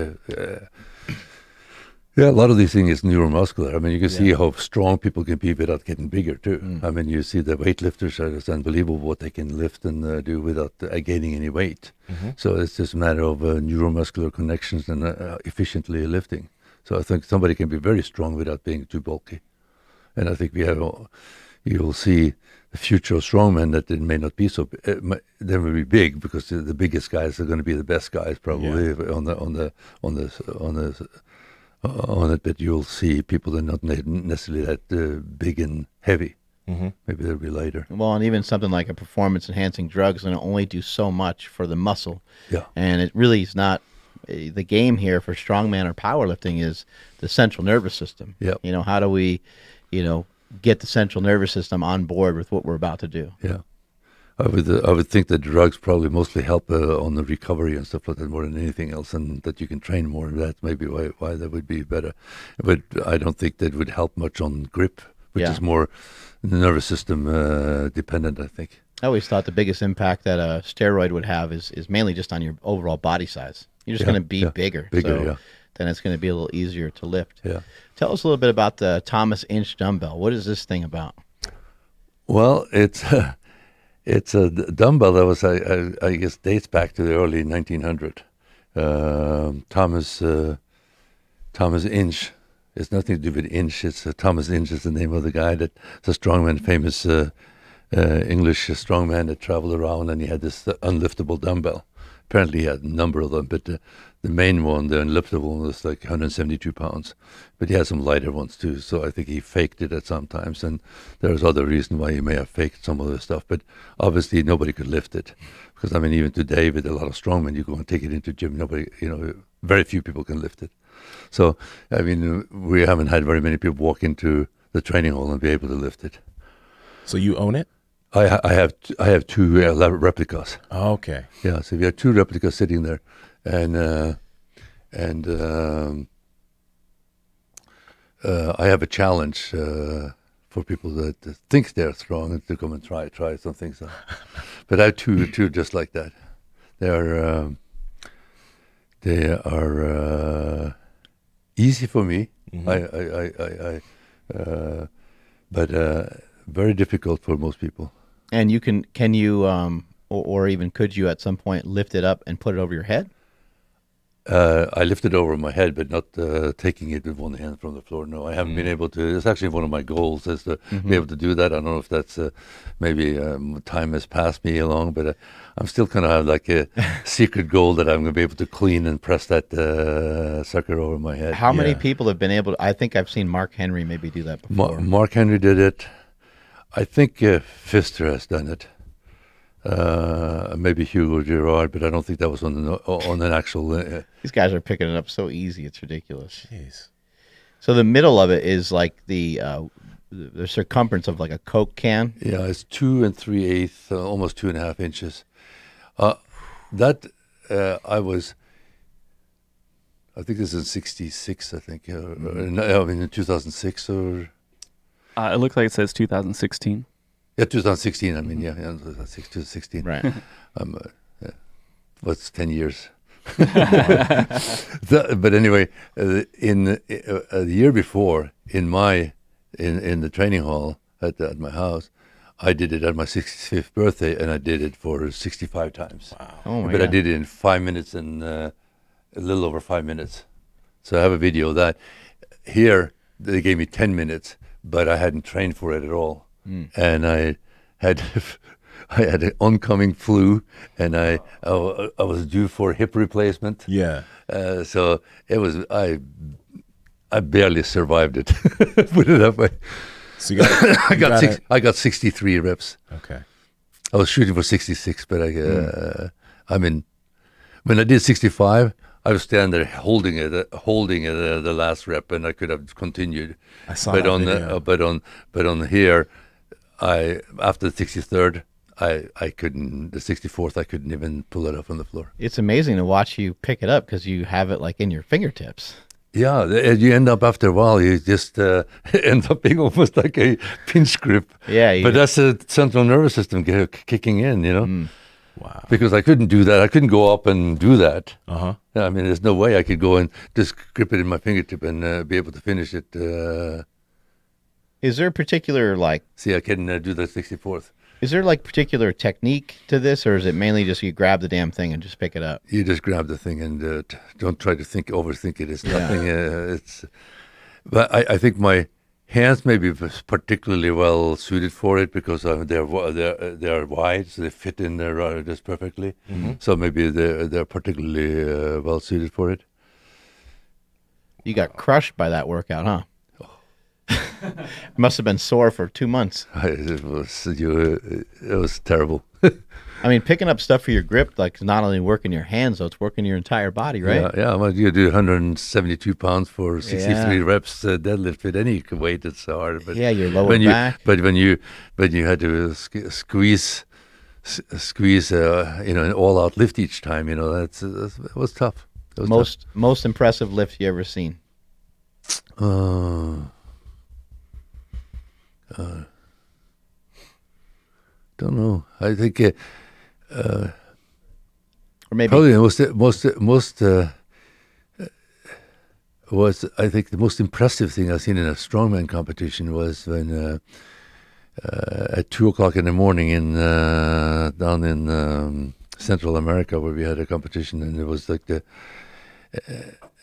a lot of these things is neuromuscular. I mean, you can see how strong people can be without getting bigger too. I mean, you see the weightlifters, it's unbelievable what they can lift and do without gaining any weight. So it's just a matter of neuromuscular connections and efficiently lifting. So I think somebody can be very strong without being too bulky. And I think you'll see the future of strongmen that it may not be so. They will be big because the biggest guys are going to be the best guys probably on it, but you'll see people that are not necessarily that big and heavy. Maybe they'll be lighter. Well, and even something like a performance-enhancing drug is going to only do so much for the muscle. Yeah. And it really is not the game here for strongman or powerlifting is the central nervous system. Yep. You know, how do we, get the central nervous system on board with what we're about to do? Yeah. I would think that drugs probably mostly help on the recovery and stuff like that more than anything else, and that you can train more. That's maybe why that would be better. But I don't think that would help much on grip, which is more nervous system dependent, I think. I always thought the biggest impact that a steroid would have is mainly just on your overall body size. You're just going to be bigger. So then it's going to be a little easier to lift. Yeah. Tell us a little bit about the Thomas Inch Dumbbell. What is this thing about? Well, it's a dumbbell that was, I guess, dates back to the early 1900. Thomas Inch. It's nothing to do with Inch. It's Thomas Inch is the name of the guy that's a strongman, famous English strongman that traveled around, and he had this unliftable dumbbell. Apparently he had a number of them, but the main one, the unliftable one, was like 172 pounds. But he had some lighter ones too, so I think he faked it at some times, and there's other reason why he may have faked some of the stuff. But obviously nobody could lift it, because I mean, even today with a lot of strongmen, you go and take it into gym, nobody, very few people can lift it. So, I mean, we haven't had very many people walk into the training hall and be able to lift it. So you own it? I have two replicas. Oh, okay. Yeah, so we have two replicas sitting there, and I have a challenge for people that think they're strong and to come and try some things. But I have two just like that. They are easy for me. But very difficult for most people. And can you or even could you at some point lift it up and put it over your head? I lift it over my head, but not taking it with one hand from the floor. No, I haven't been able to. It's actually one of my goals is to be able to do that. I don't know if that's maybe time has passed me along, but I'm still kind of like a secret goal that I'm going to be able to clean and press that sucker over my head. How many people have been able to? I think I've seen Mark Henry maybe do that before. Mark Henry did it. I think Pfister has done it. Maybe Hugo Girard, but I don't think that was on an actual. These guys are picking it up so easy; it's ridiculous. Jeez. So the middle of it is like the circumference of like a Coke can. Yeah, it's 2 3/8, almost 2.5 inches. I think this is 66. I think, I mean in 2006 or. It looks like it says 2016. Yeah, 2016. I mean, yeah, 2016. Right. What's 10 years? But anyway, in the year before, in the training hall at my house, I did it at my 65th birthday, and I did it for 65 times. Wow. Oh my but God. I did it in 5 minutes and a little over 5 minutes. So I have a video of that. Here, they gave me 10 minutes, but I hadn't trained for it at all. And I had an oncoming flu, and I was due for hip replacement. Yeah. So it was I barely survived it. Put it that way. So you got I got 63 reps. Okay. I was shooting for 66, but I mean, when I did 65, I was standing there holding it the last rep, and I could have continued. I saw but that on video. but on here, after the 63rd, I couldn't. The 64th, I couldn't even pull it up on the floor. It's amazing to watch you pick it up because you have it like in your fingertips. Yeah, you end up after a while, you just end up being almost like a pinch grip. Yeah, but that's the central nervous system kicking in, Wow. Because I couldn't do that. I couldn't go up and do that. Uh-huh. I mean, there's no way I could go and just grip it in my fingertip and be able to finish it. Is there a particular See, I can do the 64th. Is there particular technique to this, or is it mainly just you grab the damn thing and just pick it up? You just grab the thing and don't try to overthink it. It's nothing. But I think my hands may be particularly well suited for it because they're wide, so they fit in there just perfectly. Mm-hmm. So maybe they're particularly well suited for it. You got crushed by that workout, huh? Must have been sore for 2 months. It was terrible. I mean, picking up stuff for your grip, like not only working your hands, though, it's working your entire body, right? Yeah. Well, you do 172 pounds for 63 Yeah. reps deadlift with any weight. It's hard. But Yeah, your lower when back. But when you had to squeeze, an all-out lift each time, it was tough. It was Most impressive lift you ever seen? tough. Don't know. I think Or maybe probably the was I think the most impressive thing I've seen in a strongman competition was when at 2:00 in the morning down in Central America, where we had a competition, and it was like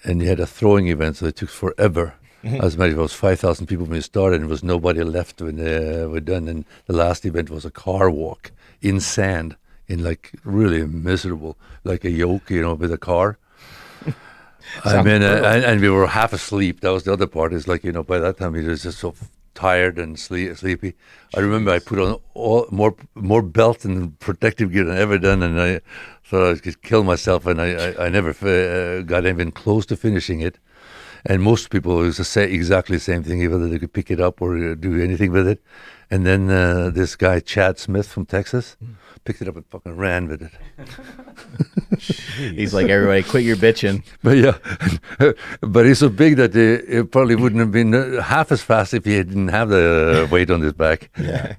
and you had a throwing event, so it took forever. As a matter of fact, it was 5,000 people when we started, and there was nobody left when we're done. And the last event was a car walk in sand, in like really miserable, like a yoke, with a car. I mean, and we were half asleep. That was the other part. Is like, by that time we were just so tired and sleepy. I remember I put on more belt and protective gear than I ever done, and I thought I could kill myself, and I never got even close to finishing it. And most people used to say exactly the same thing, whether they could pick it up or do anything with it. And then this guy, Chad Smith from Texas, picked it up and fucking ran with it. he's like, everybody, quit your bitching. But yeah, but he's so big that it probably wouldn't have been half as fast if he didn't have the weight on his back. Yeah.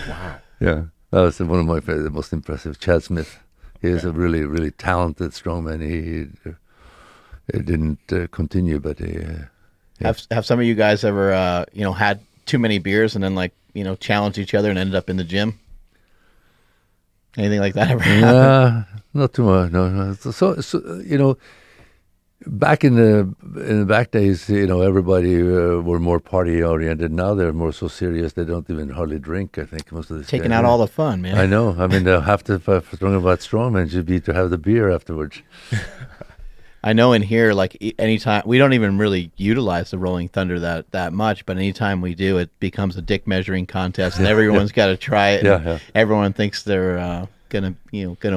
Wow. Yeah, that was one of my the most impressive. Chad Smith. He is a really, really talented strongman. He didn't continue, but Have some of you guys ever, had too many beers and then challenged each other and ended up in the gym? Anything like that ever happen? not too much. No. So back in the back days, everybody were more party oriented. Now they're more so serious. They don't even hardly drink. I think most of the Taking out all the fun, man. I know. I mean, half the strong about strongman should be to have the beer afterwards. I know in here, like anytime, we don't even really utilize the Rolling Thunder that much, but anytime we do, it becomes a dick measuring contest, and everyone's got to try it. Yeah. Everyone thinks they're gonna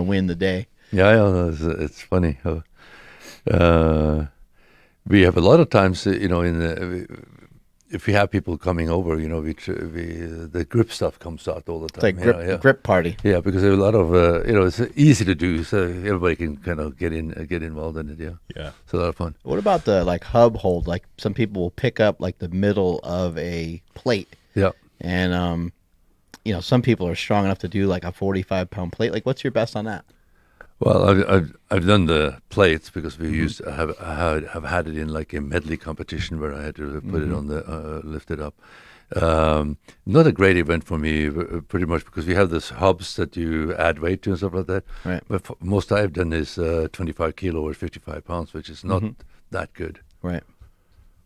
win the day. Yeah, it's funny. We have a lot of times, if we have people coming over, the grip stuff comes out all the time. It's like grip party. Yeah, because there's a lot of, it's easy to do, so everybody can kind of get involved in it. Yeah, Yeah. it's a lot of fun. What about the hub hold? Like some people will pick up the middle of a plate, Yeah. and some people are strong enough to do a 45-pound plate. Like, what's your best on that? Well, I've done the plates because we have had it in a medley competition where I had to put it on the lift it up. Not a great event for me, pretty much because we have these hubs that you add weight to and stuff like that. Right. But most I've done is 25 kilo or 55 pounds, which is not that good. Right.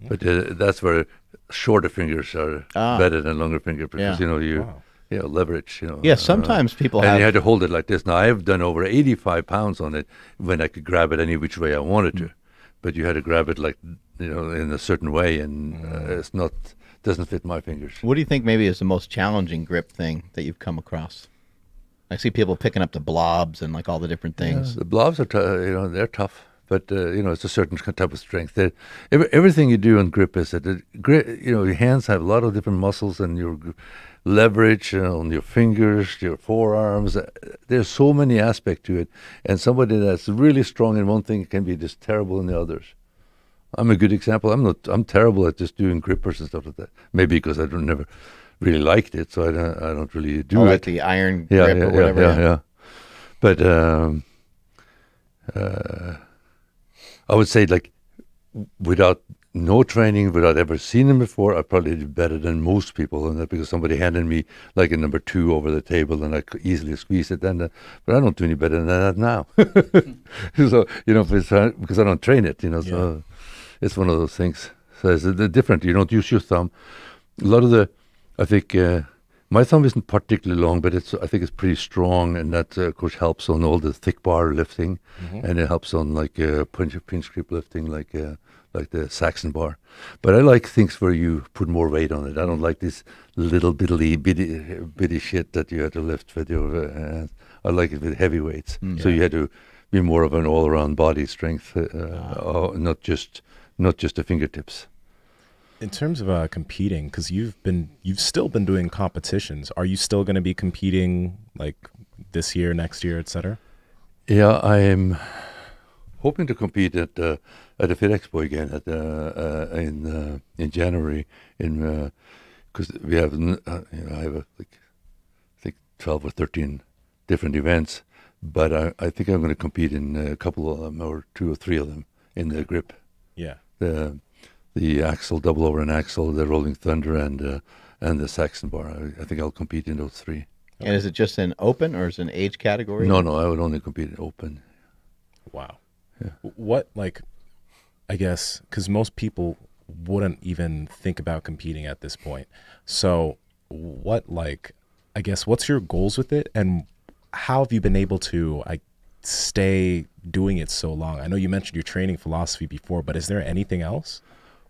But that's where shorter fingers are better than longer fingers because Wow. leverage. Yeah, sometimes people and have. you had to hold it like this. Now I have done over 85 pounds on it when I could grab it any which way I wanted to, but you had to grab it in a certain way, and it's not doesn't fit my fingers. What do you think maybe is the most challenging grip thing that you've come across? I see people picking up the blobs and all the different things. The blobs are they're tough, but it's a certain type of strength. Everything you do on grip is that your hands have a lot of different muscles, and your leverage on your fingers, your forearms. There's so many aspects to it, and somebody that's really strong in one thing can be just terrible in the others. I'm a good example. I'm terrible at just doing grippers and stuff like that. Maybe because I never really liked it, so I don't really do it. Like the iron grip or whatever. Yeah. But I would say without no training, without ever seeing them before, I probably did better than most people, and that because somebody handed me a number 2 over the table, and I could easily squeeze it. Then, but I don't do any better than that now. So because I don't train it, So it's one of those things. So it's different. You don't use your thumb. A lot of I think My thumb isn't particularly long, but I think it's pretty strong, and that of course helps on all the thick bar lifting, and it helps on like pinch grip lifting, like the Saxon bar. But I like things where you put more weight on it. I don't like this little bitty shit that you have to lift with your hands. I like it with heavy weights. So you had to be more of an all-around body strength, not just the fingertips. In terms of competing, because you've still been doing competitions. Are you still going to be competing like this year, next year, etc.? Yeah, I am hoping to compete at the Fit Expo again in January. Because we have I have I think 12 or 13 different events, but I think I'm going to compete in a couple of them, or 2 or 3 of them, in the grip. Yeah. The Axel, double over an Axel, the Rolling Thunder, and the Saxon bar. I think I'll compete in those 3. And is it just an open or is it an age category? No, I would only compete in open. Wow. Yeah. What, like, I guess, because most people wouldn't even think about competing at this point. So what, like, I guess, what's your goals with it? And how have you been able to, stay doing it so long? I know you mentioned your training philosophy before, but is there anything else?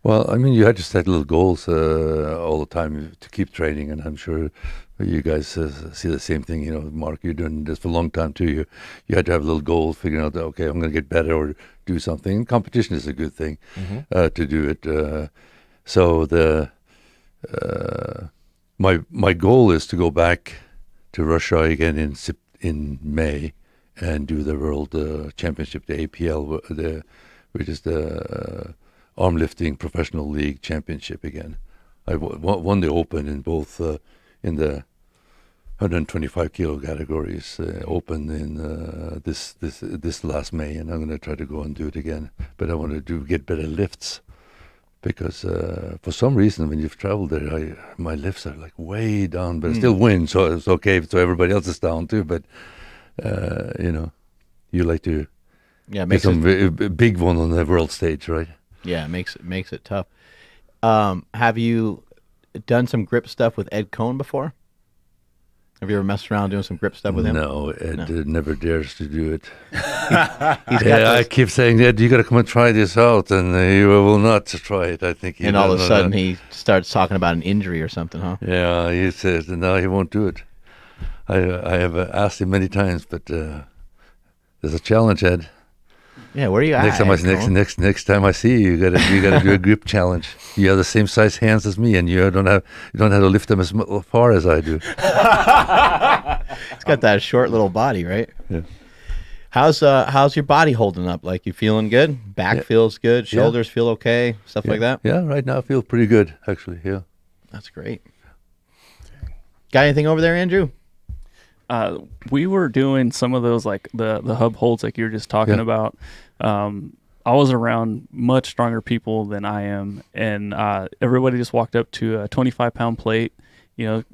Well, I mean, you had to set little goals all the time to keep training, and I'm sure you guys see the same thing. You know, Mark, you're doing this for a long time too. You had to have a little goal, figuring out that, okay, I'm going to get better or do something. And competition is a good thing to do it. So my goal is to go back to Russia again in May and do the World Championship, the APL, which is the arm lifting professional league championship again. I won the open in both in the 125 kilo categories, open in this last May, and I'm going to try to go and do it again. But I want to get better lifts, because for some reason when you've traveled there, my lifts are like way down, but I still win, so it's okay. So everybody else is down too, but you like to get some big one on the world stage, right? Yeah, it makes it tough. Have you done some grip stuff with Ed Cohn before? Have you ever messed around doing some grip stuff with him? No, Ed never dares to do it. I keep saying, Ed, you got to come and try this out, and he will not try it. I think. And all of a sudden, he starts talking about an injury or something, huh? Yeah, he says no, he won't do it. I have asked him many times, but there's a challenge, Ed. Yeah, where are you at? Next time I see you, you gotta do a grip challenge. You have the same size hands as me, and you don't have to lift them as far as I do. It's got that short little body, right? Yeah. How's your body holding up? Like, you feeling good? Back feels good. Shoulders feel okay. Stuff like that. Yeah, right now I feel pretty good, actually. Yeah, that's great. Got anything over there, Andrew? We were doing some of those, like the hub holds, like you were just talking about. I was around much stronger people than I am, and everybody just walked up to a 25-pound plate,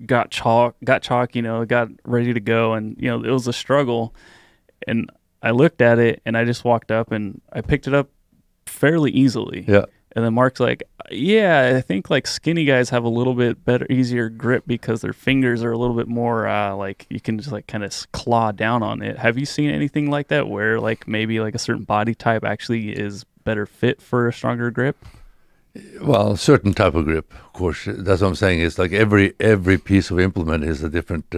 got chalk, got ready to go, and it was a struggle. And I looked at it, and I just walked up and I picked it up fairly easily. Yeah. And then Mark's like, yeah, I think like skinny guys have a little bit better, easier grip because their fingers are a little bit more like you can just like kind of claw down on it. Have you seen anything like that where like maybe like a certain body type actually is better fit for a stronger grip? Well, a certain type of grip, of course. That's what I'm saying. It's like every piece of implement is a different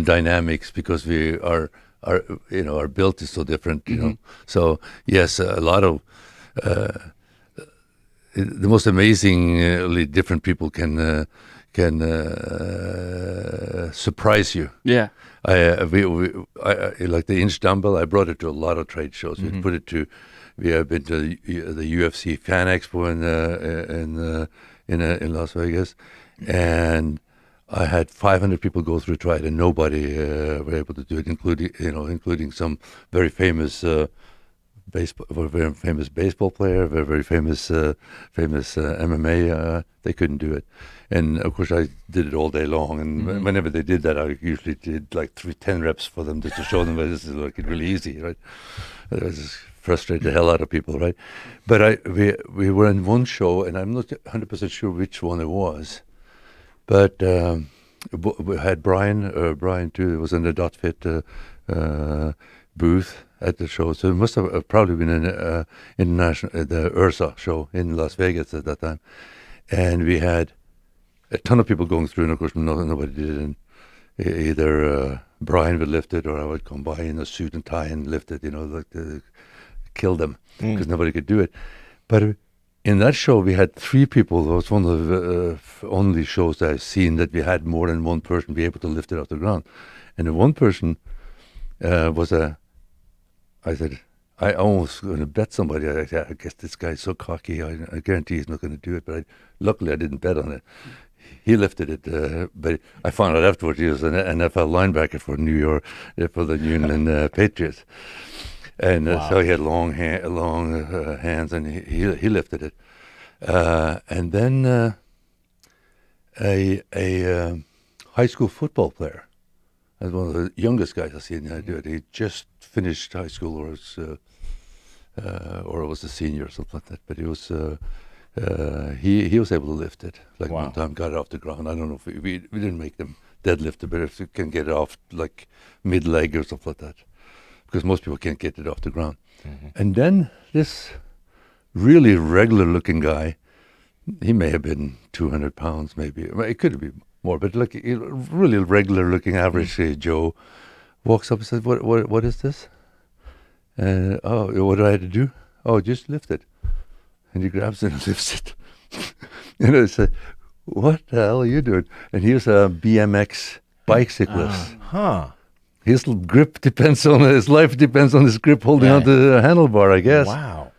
dynamics, because we are our build is so different. So yes, a lot of. The most amazingly different people can surprise you. Yeah. I like the Inch Dumbell. I brought it to a lot of trade shows. We have been to the UFC Fan Expo in Las Vegas, and I had 500 people go through try it, and nobody were able to do it, including some very famous. Very famous baseball player, very famous MMA. They couldn't do it, and of course I did it all day long. And whenever they did that, I usually did like 10 reps for them just to show them that this is like really easy, right? It was just frustrate the hell out of people, right? But we were in one show, and I'm not 100% sure which one it was, but we had Brian too. It was in the .fit booth at the show. So it must have probably been an international, the URSA show in Las Vegas at that time. And we had a ton of people going through, and of course nobody did it. And either Brian would lift it, or I would come by in a suit and tie and lift it, like to kill them, because nobody could do it. But in that show, we had 3 people. It was one of the only shows that I've seen that we had more than one person be able to lift it off the ground. And the one person I said, I almost going to bet somebody. I guess this guy's so cocky. I guarantee he's not going to do it. But luckily, I didn't bet on it. He lifted it, but I found out afterwards he was an NFL linebacker for for the New England Patriots. And so he had long hands, and he lifted it. And then a high school football player, as one of the youngest guys I've seen do it. He just finished high school, or was a senior or something like that. But he was able to lift it. Like one time, got it off the ground. I don't know if we didn't make them deadlift it, but if you can get it off like mid leg or something like that, because most people can't get it off the ground. And then this really regular looking guy, he may have been 200 pounds, maybe. It could be more, but like really regular looking average Joe walks up and says, what is this? What do I have to do? Oh, just lift it. And he grabs it and lifts it. And I said, what the hell are you doing? And he was a BMX bike cyclist. His grip depends on his life depends on his grip holding onto the handlebar, I guess. Wow.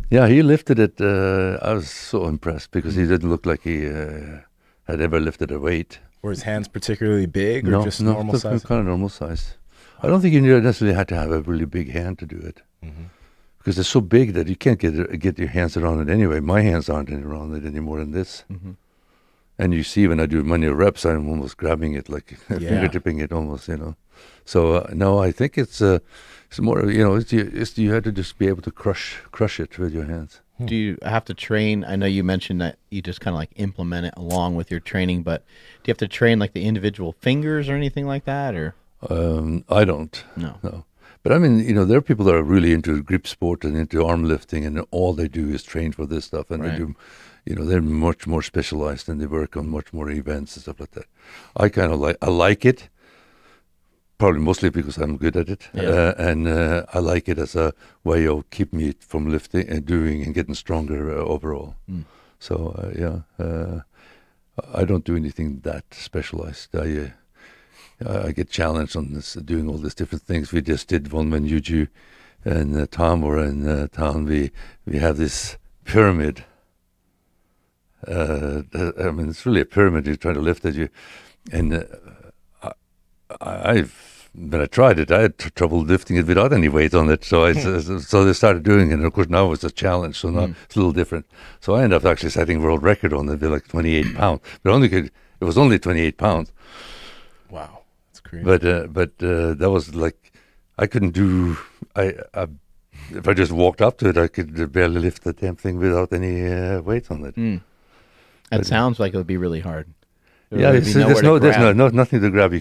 Yeah, he lifted it. I was so impressed because he didn't look like he had ever lifted a weight. Were his hands particularly big, or just normal size? Kind of normal size. I don't think you necessarily had to have a really big hand to do it, because it's so big that you can't get your hands around it anyway. My hands aren't around it any more than this. And you see when I do manual reps, I'm almost grabbing it, like fingertipping it almost, So no, I think it's more, it's you had to just be able to crush it with your hands. Do you have to train? I know you mentioned that you just kind of like implement it along with your training, but do you have to train like the individual fingers or anything like that, or? I don't. No. But I mean, there are people that are really into grip sport and into arm lifting, and all they do is train for this stuff, and they do, they're much more specialized, and they work on much more events and stuff like that. I like it, probably mostly because I'm good at it, and I like it as a way of keep me from lifting and doing and getting stronger overall. So I don't do anything that specialized. I get challenged on this, doing all these different things. We just did one when Yuju and Tom were in town. We have this pyramid. I mean, it's really a pyramid. You're trying to lift it. And when I tried it, I had trouble lifting it without any weight on it. So so they started doing it. And of course, now it's a challenge. So now it's a little different. So I ended up actually setting world record on it. They're like 28 pounds. But it was only 28 pounds. Wow. But that was like, I couldn't do. If I just walked up to it, I could barely lift the damn thing without any weight on it. That sounds like it would be really hard. There's nothing to grab.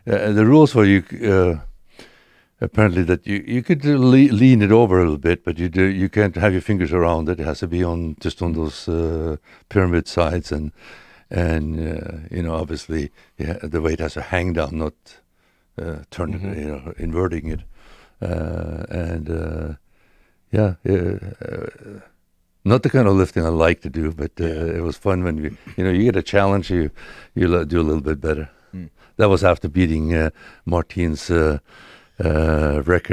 The rules for you apparently that you could lean it over a little bit, but you can't have your fingers around it. It has to be on those pyramid sides and. Obviously, the weight has to hang down, not turn it, inverting it. Not the kind of lifting I like to do, but it was fun when you get a challenge, you do a little bit better. That was after beating Martin's record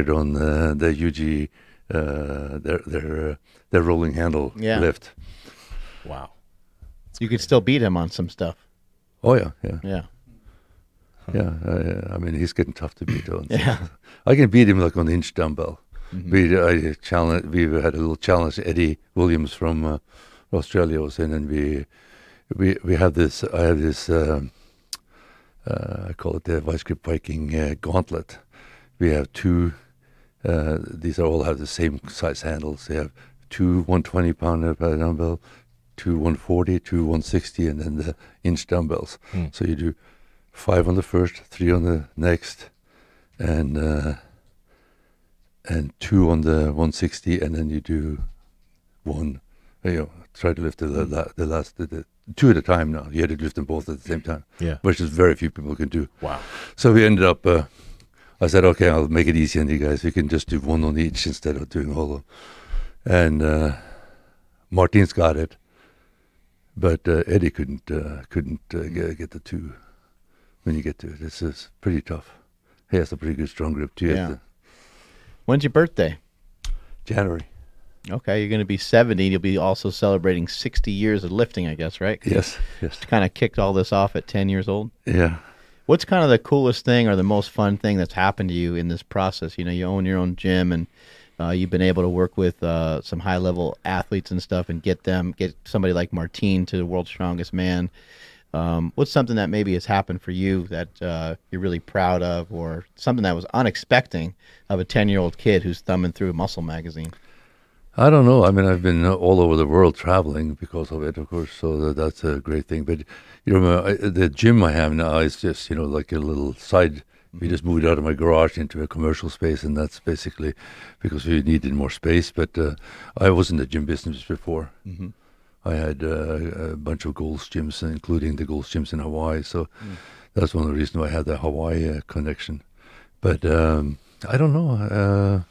on the UG, their rolling handle lift. Wow. You could still beat him on some stuff. Oh yeah. I mean, he's getting tough to beat on. I can beat him like on the Inch Dumbell. We had a little challenge. Eddie Williams from Australia was in, and we have this. I have this. I call it the Visegrip Viking gauntlet. We have two. These all have the same size handles. They have two 120-pounder dumbbell, two 140, two 160, and then the Inch dumbbells. So you do 5 on the first, 3 on the next, and 2 on the 160, and then you do 1. Try to lift the last 2 at a time. Now you had to lift them both at the same time, which is very few people can do. Wow. So we ended up. I said, okay, I'll make it easy on you guys. We can just do 1 on each instead of doing all of them. And Martin's got it, but Eddie couldn't get the 2 when you get to it. This is pretty tough. He has a pretty good strong grip too. Yeah. When's your birthday? January. Okay, you're going to be 70. You'll be also celebrating 60 years of lifting, I guess, right? Yes. Kind of kicked all this off at 10 years old. Yeah. What's kind of the coolest thing or the most fun thing that's happened to you in this process? You know, you own your own gym, and you've been able to work with some high-level athletes and stuff, and get somebody like Martin to the world's strongest man. What's something that maybe has happened for you that you're really proud of, or something that was unexpected of a 10-year-old kid who's thumbing through a muscle magazine? I don't know. I mean, I've been all over the world traveling because of it, of course, so that's a great thing. But, the gym I have now is just, like a little side. We just moved out of my garage into a commercial space, and that's basically because we needed more space. But I was in the gym business before. Mm-hmm. I had a bunch of Gold's gyms, including the Gold's gyms in Hawaii. So that's one of the reasons why I had that Hawaii connection. But I don't know.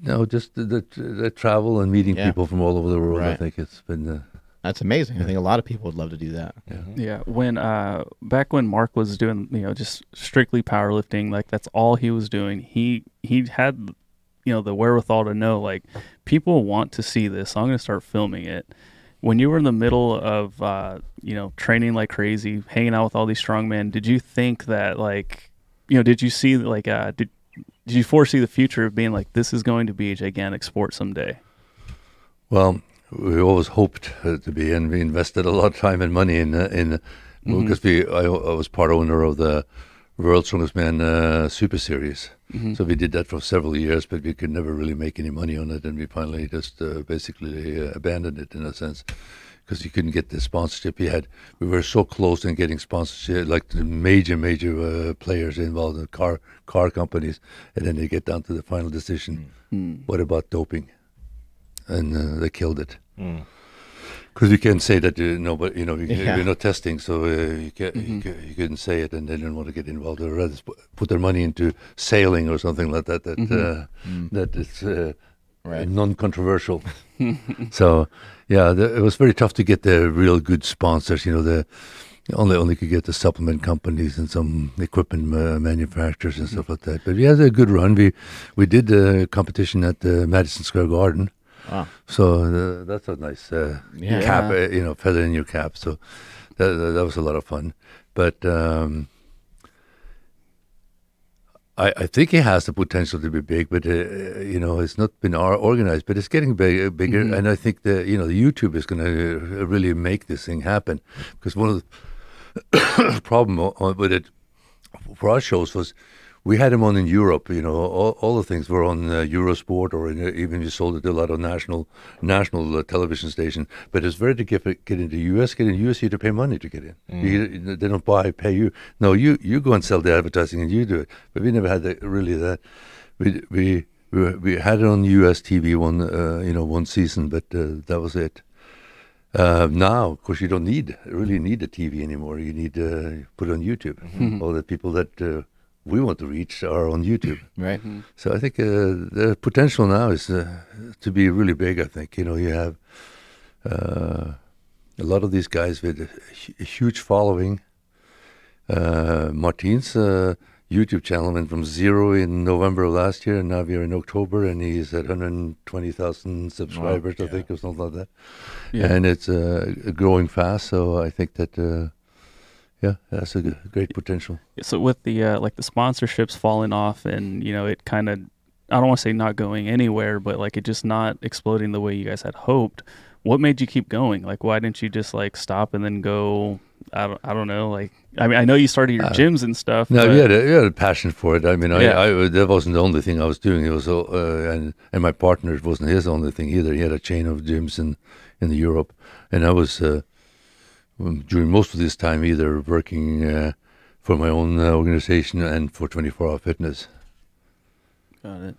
No, just the travel and meeting people from all over the world. Right. I think it's been... That's amazing. I think a lot of people would love to do that. Yeah. When back when Mark was doing, just strictly powerlifting, like that's all he was doing. He had, the wherewithal to know, like, people want to see this, so I'm going to start filming it. When you were in the middle of, training like crazy, hanging out with all these strongmen, did you think that, like, did you see, like, did you foresee the future of being like, this is going to be a gigantic sport someday? Well, we always hoped to be, and we invested a lot of time and money in because I was part owner of the World's Strongest Man Super Series. Mm-hmm. So we did that for several years, but we could never really make any money on it, and we finally just basically abandoned it in a sense, because you couldn't get the sponsorship. We were so close in getting sponsorship, like the major players involved in car companies, and then they get down to the final decision. What about doping? And they killed it. Because you can't say that, but you're not testing, so you couldn't say it, and they didn't want to get involved. They'd rather put their money into sailing or something like that. That is non-controversial. So, it was very tough to get the real good sponsors. Only could get the supplement companies and some equipment manufacturers and stuff like that. But we had a good run. We did a competition at the Madison Square Garden. Wow. So that's a nice cap, feather in your cap. So that was a lot of fun. But I think it has the potential to be big, but it's not been organized. But it's getting bigger, and I think the YouTube is going to really make this thing happen. Because one of the problem with it for our shows was, we had them on in Europe, all the things were on Eurosport, or even you sold it to a lot of national television station. But it's very to get into the US. Get in the US, you have to pay money to get in. They don't pay you. No, you go and sell the advertising and you do it. But we never had that. We had it on US TV one season, but that was it. Now, of course, you don't really need the TV anymore. You need to put it on YouTube. All the people that we want to reach are on YouTube. Right. So I think the potential now is to be really big. I think, you have a lot of these guys with a huge following. Martin's YouTube channel went from 0 in November of last year, and now we're in October, and he's at 120,000 subscribers, I think, or something like that. Yeah. And it's growing fast, so I think that... that's a great potential. So with the the sponsorships falling off, and it kind of, I don't want to say not going anywhere, but like it just not exploding the way you guys had hoped. What made you keep going? Like, why didn't you just like stop and then go? I don't know. Like, I mean, I know you started your gyms and stuff. No, we had a passion for it. I mean, that wasn't the only thing I was doing. It was and my partner, it wasn't his only thing either. He had a chain of gyms in Europe, and I was. during most of this time either working for my own organization and for 24-hour fitness. Got it.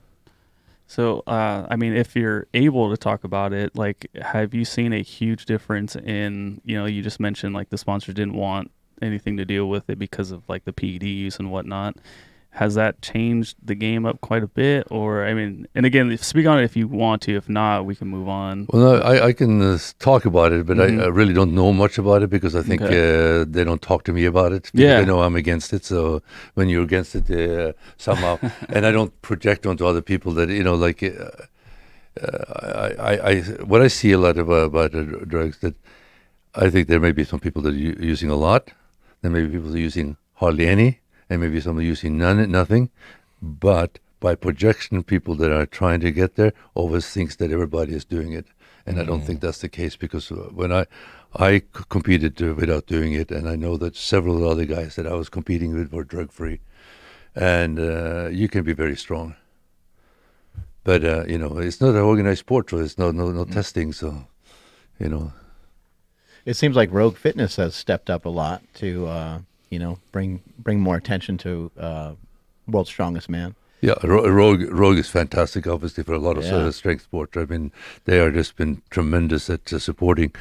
So, I mean, if you're able to talk about it, like, have you seen a huge difference in, you just mentioned like the sponsor didn't want anything to deal with it because of like the PED use and whatnot. Has that changed the game up quite a bit? Or, I mean, and again, speak on it if you want to. If not, we can move on. Well, no, I can talk about it, but I really don't know much about it because I think they don't talk to me about it. Because they know I'm against it. So when you're against it, somehow, and I don't project onto other people that, like, what I see a lot about drugs, that I think there may be some people that are using a lot. There may be people that are using hardly any. And maybe some are using nothing, but by projection, people that are trying to get there always thinks that everybody is doing it, and I don't think that's the case, because when I competed without doing it, and I know that several other guys that I was competing with were drug free, and you can be very strong, but it's not an organized sport, so there's no testing, so It seems like Rogue Fitness has stepped up a lot to bring more attention to World's Strongest Man. Yeah, Rogue is fantastic, obviously, for a lot of strength sports. I mean, they are just been tremendous at supporting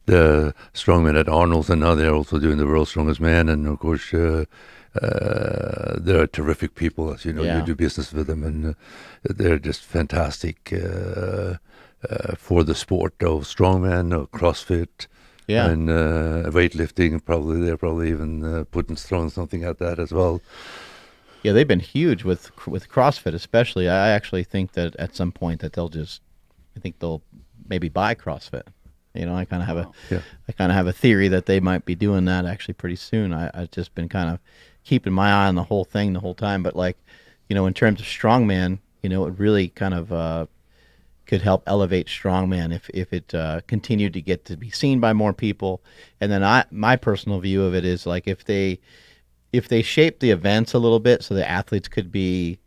the strongmen at Arnold's, and now they're also doing the World's Strongest Man. And of course, they're terrific people, as you know. You do business with them, and they're just fantastic for the sport of strongman, of CrossFit. Yeah, and weightlifting, they're probably even throwing something at that as well. Yeah, they've been huge with CrossFit, especially. I actually think that at some point that they'll maybe buy CrossFit. I kind of have a theory that they might be doing that actually pretty soon. I've just been kind of keeping my eye on the whole thing the whole time. But like, in terms of strongman, it really kind of could help elevate strongman if it continued to get to be seen by more people. And then my personal view of it is, like, if they shape the events a little bit so the athletes could be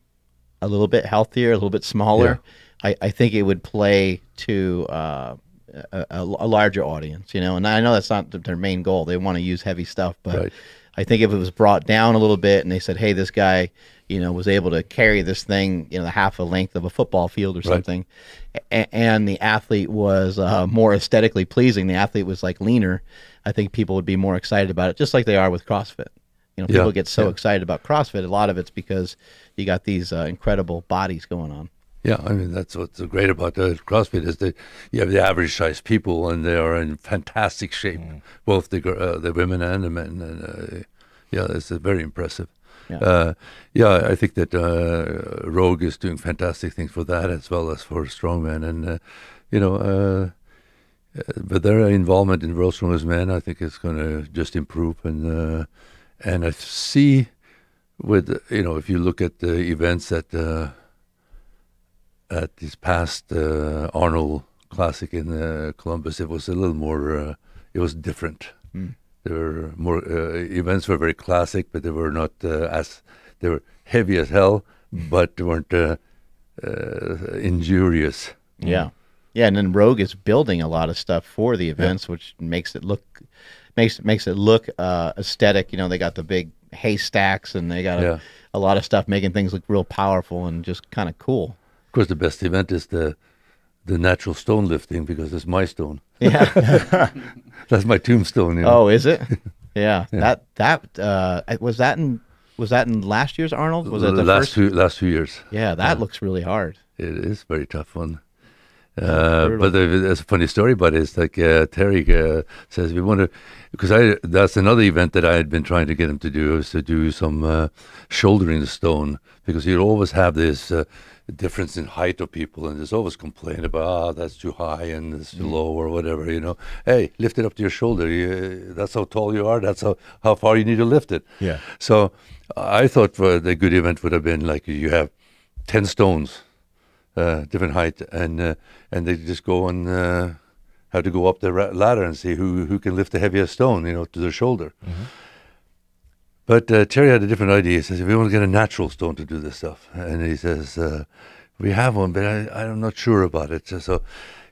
a little bit healthier, a little bit smaller, I think it would play to a larger audience, and I know that's not their main goal. They want to use heavy stuff, but I think if it was brought down a little bit and they said, hey, this guy was able to carry this thing, the half a length of a football field or something, and the athlete was more aesthetically pleasing, the athlete was like leaner, I think people would be more excited about it, just like they are with CrossFit. People get so excited about CrossFit. A lot of it's because you got these incredible bodies going on. Yeah, I mean, that's what's great about CrossFit is that you have the average size people, and they are in fantastic shape, both the women and the men. And it's very impressive. I think that Rogue is doing fantastic things for that, as well as for strongman, and but their involvement in World's Strongest Man, I think, is going to just improve, and I see with if you look at the events at this past Arnold Classic in Columbus, it was a little more, it was different. There were more events were very classic, but they were not they were heavy as hell, but they weren't injurious. Yeah, and then Rogue is building a lot of stuff for the events, which makes it look aesthetic. They got the big haystacks, and they got a lot of stuff making things look real powerful and just kind of cool. Of course, the best event is the natural stone lifting, because it's my stone. Yeah, that's my tombstone. Oh, is it? Yeah. That was that in last year's Arnold? Was that the last 2 years? Yeah, that looks really hard. It is very tough one. But there's a funny story about it. It's like Terry says, we want to, because that's another event that I had been trying to get him to do, is to do some shouldering the stone, because you always have this difference in height of people, and there's always complaint about, that's too high and it's too low or whatever, Hey, lift it up to your shoulder. That's how tall you are. That's how far you need to lift it. Yeah. So I thought the good event would have been like you have 10 stones, different height, and they just go and have to go up the ladder and see who can lift the heaviest stone, to their shoulder. Mm-hmm. But Terry had a different idea. He says, we want to get a natural stone to do this stuff. And he says, we have one, but I'm not sure about it. So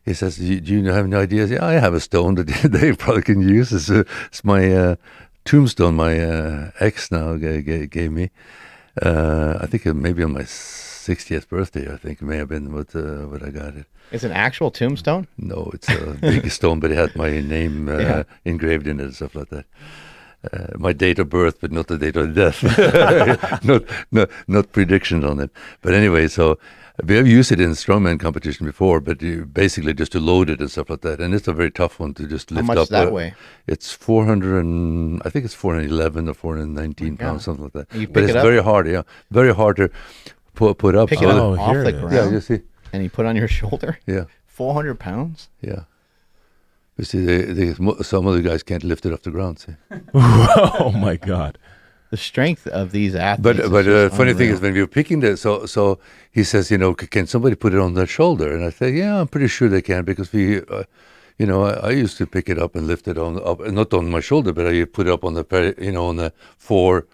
he says, do you have any ideas? Yeah, I have a stone that they probably can use. It's my tombstone my ex now gave me. I think maybe on my 60th birthday, I think it may have been what I got it. It's an actual tombstone? No, it's a big stone, but it had my name engraved in it and stuff like that. My date of birth, but not the date of death. not predictions on it. But anyway, so we have used it in strongman competition before, but you basically just to load it and stuff like that. And it's a very tough one to just lift up. How much does that weigh? It's 400 and I think it's 411 or 419 pounds, something like that. You But pick it's it up? very hard, very hard to put up. Pick so it that- up off here the it is. ground, Yeah, you see, and you put it on your shoulder? yeah. 400 pounds? Yeah. You see, some of the guys can't lift it off the ground. See? Oh my God. The strength of these athletes. But is the just funny thing unreal. is when we were picking this, so he says, can somebody put it on their shoulder? And I say, yeah, I'm pretty sure they can because we, I used to pick it up and lift it up, not on my shoulder, but I put it up on the, on the 4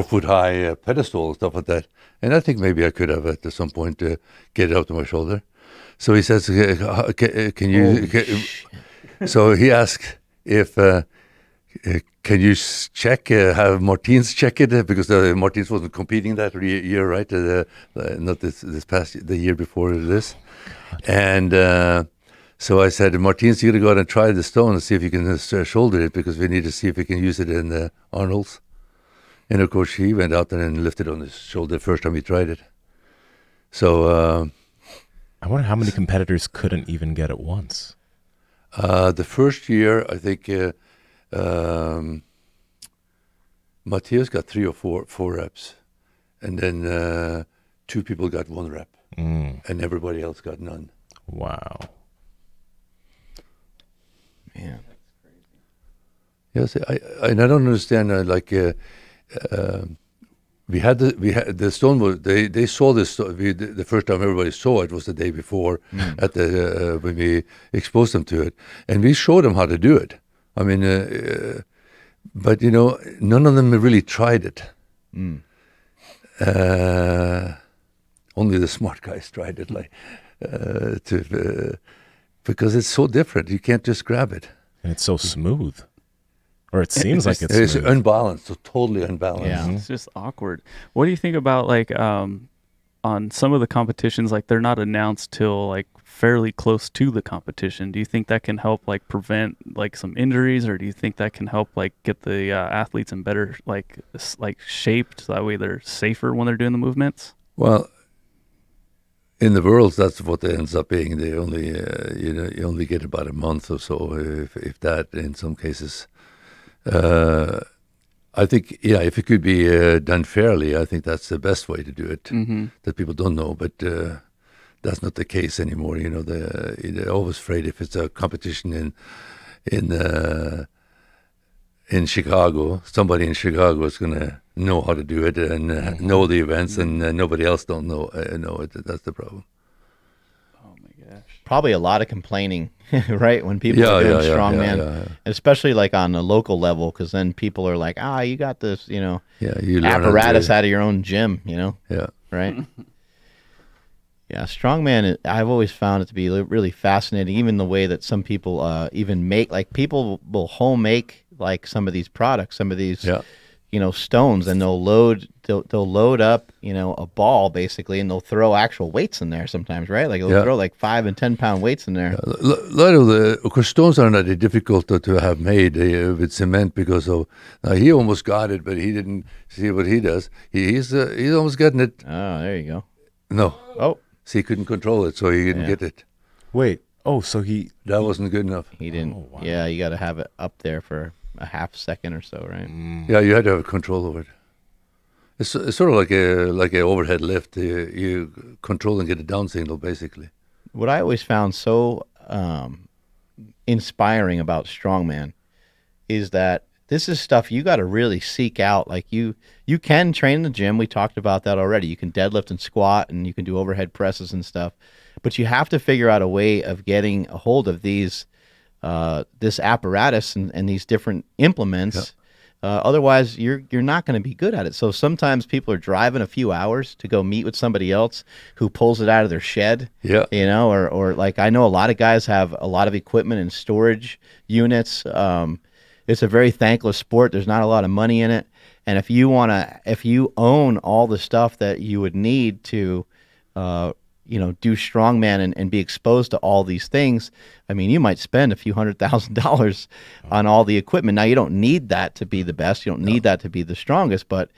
foot high pedestal and stuff like that. And I think maybe I could have at some point get it up to my shoulder. So he says, can you? So he asked if can you check, have Martins check it because Martins wasn't competing that year, right? Not this past the year before this, and so I said, Martins, you got to go out and try the stone and see if you can shoulder it because we need to see if we can use it in Arnold's. And of course, he went out there and lifted on his shoulder the first time he tried it. So. I wonder how many competitors couldn't even get it once. The first year, I think Matthias got 3 or 4 reps, and then 2 people got 1 rep, and everybody else got none. Wow. Man. Yes, I don't understand. We had the stone. They saw this. The first time everybody saw it was the day before at the when we exposed them to it, and we showed them how to do it. I mean, but none of them really tried it. Only the smart guys tried it, because it's so different. You can't just grab it. And it's so smooth. Or it seems like it's It's smooth. unbalanced, so totally unbalanced. Yeah. It's just awkward. What do you think about on some of the competitions, they're not announced till fairly close to the competition? Do you think that can help prevent some injuries, or do you think that can help get the athletes in better shaped so that way they're safer when they're doing the movements? Well, in the worlds, that's what it ends up being. They only you only get about a month or so, if that, in some cases. I think, if it could be done fairly, I think that's the best way to do it. That people don't know, but that's not the case anymore. They're always afraid if it's a competition in Chicago, somebody in Chicago is going to know how to do it and know the events, and nobody else don't know it. That's the problem. Oh my gosh. Probably a lot of complaining, right? When people are doing strongman, yeah. especially on a local level, because then people are like, you got this, Yeah, you learn how apparatus to- out of your own gym, Yeah. right? Yeah, strongman, I've always found it to be really fascinating, even the way that some people even make, people will home make some of these products, some of these, stones, and they'll load up, a ball basically, and they'll throw actual weights in there sometimes, right? They'll throw 5 and 10 pound weights in there. A lot of course, stones are not difficult to have made with cement because of, he almost got it, but he didn't see what he does. He's almost getting it. Oh, there you go. No. Oh, So he couldn't control it, so he didn't get it. Wait. Oh, so he... That wasn't good enough. he didn't. Oh, wow. Yeah, you got to have it up there for a half second or so, right? Yeah, you had to have control over it. It's sort of like a overhead lift. You control and get a down signal, basically. What I always found so inspiring about strongman is that this is stuff you got to really seek out. You can train in the gym. We talked about that already. You can deadlift and squat, and you can do overhead presses and stuff. But you have to figure out a way of getting a hold of these, this apparatus and these different implements Otherwise, you're not going to be good at it. So sometimes people are driving a few hours to go meet with somebody else who pulls it out of their shed. Yeah. You know, or like I know a lot of guys have a lot of equipment and storage units. It's a very thankless sport. There's not a lot of money in it. And if you own all the stuff that you would need to, do strongman and be exposed to all these things, I mean, you might spend a few $100,000 on all the equipment. Now, you don't need that to be the best. You don't need that to be the strongest, but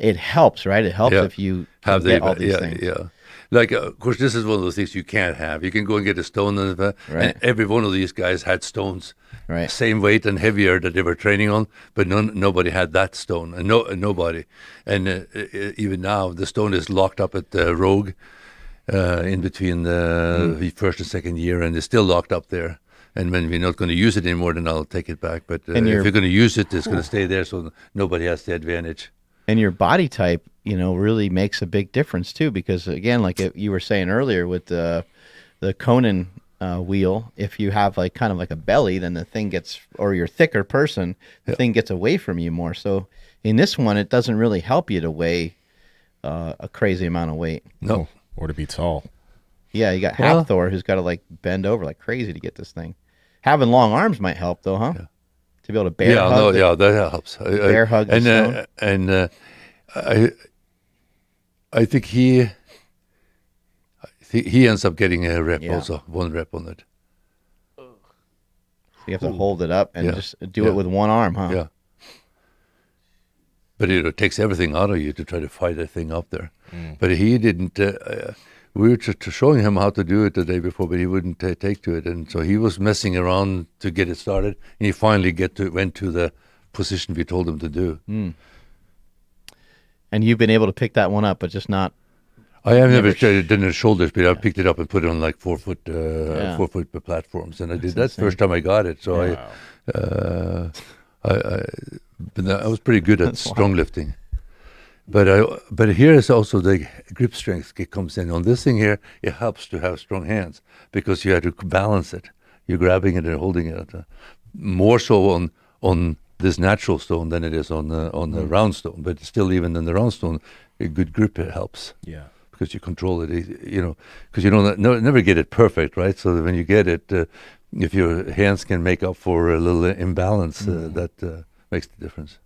it helps, right? It helps if you have get all these things. Yeah. Like, of course, this is one of those things you can't have. You can go and get a stone, and every one of these guys had stones, same weight and heavier that they were training on, but nobody had that stone, and nobody. And even now, the stone is locked up at the Rogue in between the first and second year, and it's still locked up there. And when we're not going to use it anymore, then I'll take it back. But if you're going to use it, it's going to stay there, so nobody has the advantage. And your body type, really makes a big difference too, because again, like you were saying earlier with the Conan wheel, if you have like kind of like a belly, then the thing gets, or you're a thicker person, the thing gets away from you more. So in this one, it doesn't really help you to weigh a crazy amount of weight. No. Or to be tall. Yeah, you got Hafthor who's got to like bend over like crazy to get this thing. Having long arms might help though, huh? Yeah. To be able to bear hug. That helps. Bear hug. And I think he ends up getting a rep also, 1 rep on it. So you have to hold it up and just do it with one arm, huh? Yeah. But it takes everything out of you to try to fight that thing up there. But he didn't. We were just showing him how to do it the day before, but he wouldn't take to it, and so he was messing around to get it started. And he finally went to the position we told him to do. And you've been able to pick that one up, but just not. I have never done the shoulders, but I picked it up and put it on like 4 foot platforms, and I did that the first time I got it. So I was pretty good at strong lifting. But here is also the grip strength comes in. On this thing here, it helps to have strong hands because you have to balance it. You're grabbing it and holding it. More so on this natural stone than it is on the round stone. But still, even in the round stone, a good grip helps. Yeah. Because you control it, because you don't never get it perfect, right? So that when you get it, if your hands can make up for a little imbalance, that makes the difference.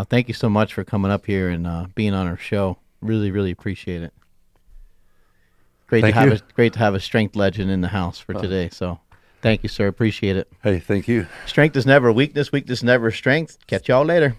Thank you so much for coming up here and being on our show. Really, really appreciate it. Great to have a strength legend in the house for today. So, thank you, sir. Appreciate it. Hey, thank you. Strength is never weakness. Weakness never strength. Catch y'all later.